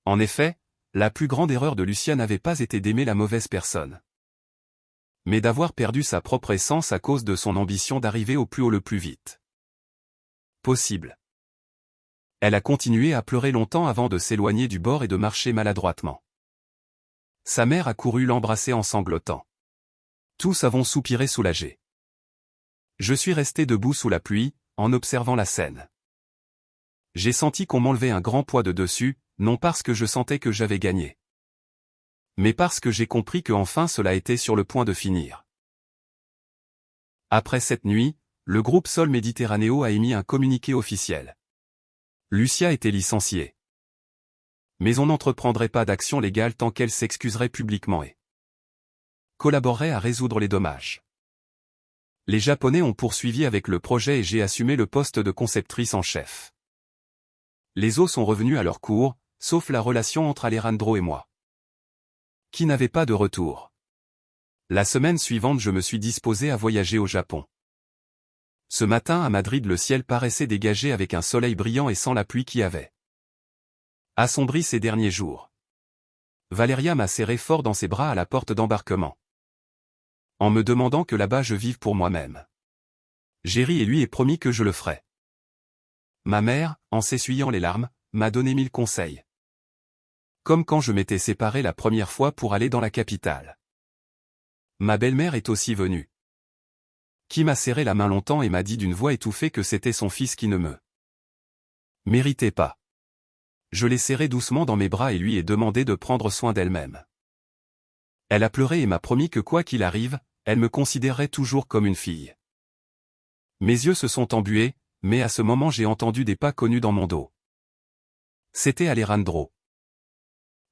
[SPEAKER 1] En effet, la plus grande erreur de Lucia n'avait pas été d'aimer la mauvaise personne, mais d'avoir perdu sa propre essence à cause de son ambition d'arriver au plus haut le plus vite possible. Elle a continué à pleurer longtemps avant de s'éloigner du bord et de marcher maladroitement. Sa mère a couru l'embrasser en sanglotant. Tous avons soupiré soulagés. Je suis resté debout sous la pluie, en observant la scène. J'ai senti qu'on m'enlevait un grand poids de dessus, non parce que je sentais que j'avais gagné, mais parce que j'ai compris que enfin cela était sur le point de finir. Après cette nuit, le groupe Sol Méditerranéo a émis un communiqué officiel. Lucia était licenciée. Mais on n'entreprendrait pas d'action légale tant qu'elle s'excuserait publiquement et collaborerait à résoudre les dommages. Les Japonais ont poursuivi avec le projet et j'ai assumé le poste de conceptrice en chef. Les eaux sont revenues à leur cours, sauf la relation entre Alejandro et moi, qui n'avait pas de retour. La semaine suivante je me suis disposé à voyager au Japon. Ce matin à Madrid le ciel paraissait dégagé avec un soleil brillant et sans la pluie qui avait assombri ces derniers jours. Valeria m'a serré fort dans ses bras à la porte d'embarquement, en me demandant que là-bas je vive pour moi-même. J'ai ri et lui ai promis que je le ferais. Ma mère, en s'essuyant les larmes, m'a donné 1000 conseils. Comme quand je m'étais séparé la première fois pour aller dans la capitale. Ma belle-mère est aussi venue, qui m'a serré la main longtemps et m'a dit d'une voix étouffée que c'était son fils qui ne me méritait pas. Je l'ai serré doucement dans mes bras et lui ai demandé de prendre soin d'elle-même. Elle a pleuré et m'a promis que quoi qu'il arrive, elle me considérerait toujours comme une fille. Mes yeux se sont embués, mais à ce moment j'ai entendu des pas connus dans mon dos. C'était Alejandro.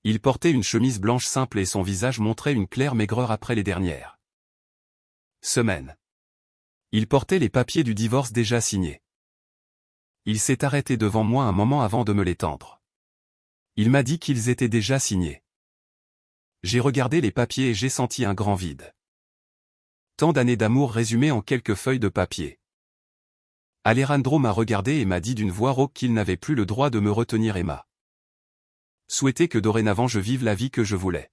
[SPEAKER 1] Il portait une chemise blanche simple et son visage montrait une claire maigreur après les dernières semaines. Il portait les papiers du divorce déjà signés. Il s'est arrêté devant moi un moment avant de me les tendre. Il m'a dit qu'ils étaient déjà signés. J'ai regardé les papiers et j'ai senti un grand vide. Tant d'années d'amour résumées en quelques feuilles de papier. Alejandro m'a regardé et m'a dit d'une voix rauque qu'il n'avait plus le droit de me retenir et m'a souhaité que dorénavant je vive la vie que je voulais.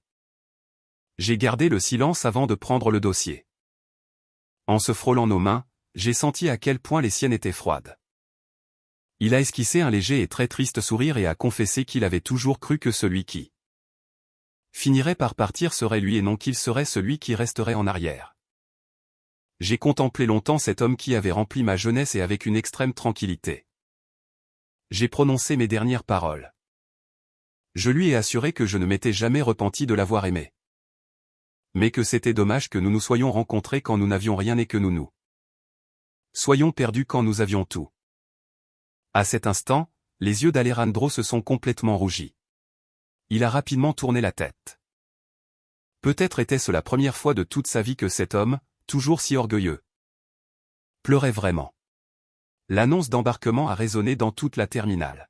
[SPEAKER 1] J'ai gardé le silence avant de prendre le dossier. En se frôlant nos mains, j'ai senti à quel point les siennes étaient froides. Il a esquissé un léger et très triste sourire et a confessé qu'il avait toujours cru que celui qui finirait par partir serait lui et non qu'il serait celui qui resterait en arrière. J'ai contemplé longtemps cet homme qui avait rempli ma jeunesse et avec une extrême tranquillité. J'ai prononcé mes dernières paroles. Je lui ai assuré que je ne m'étais jamais repenti de l'avoir aimé. Mais que c'était dommage que nous nous soyons rencontrés quand nous n'avions rien et que nous soyons perdus quand nous avions tout. À cet instant, les yeux d'Alejandro se sont complètement rougis. Il a rapidement tourné la tête. Peut-être était-ce la première fois de toute sa vie que cet homme, toujours si orgueilleux, pleurait vraiment. L'annonce d'embarquement a résonné dans toute la terminale.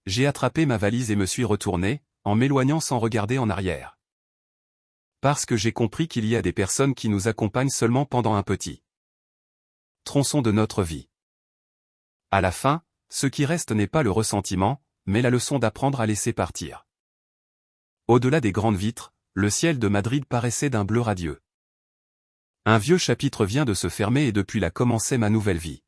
[SPEAKER 1] J'ai attrapé ma valise et me suis retourné, en m'éloignant sans regarder en arrière. Parce que j'ai compris qu'il y a des personnes qui nous accompagnent seulement pendant un petit tronçon de notre vie. À la fin, ce qui reste n'est pas le ressentiment, mais la leçon d'apprendre à laisser partir. Au-delà des grandes vitres, le ciel de Madrid paraissait d'un bleu radieux. Un vieux chapitre vient de se fermer et depuis là commençait ma nouvelle vie.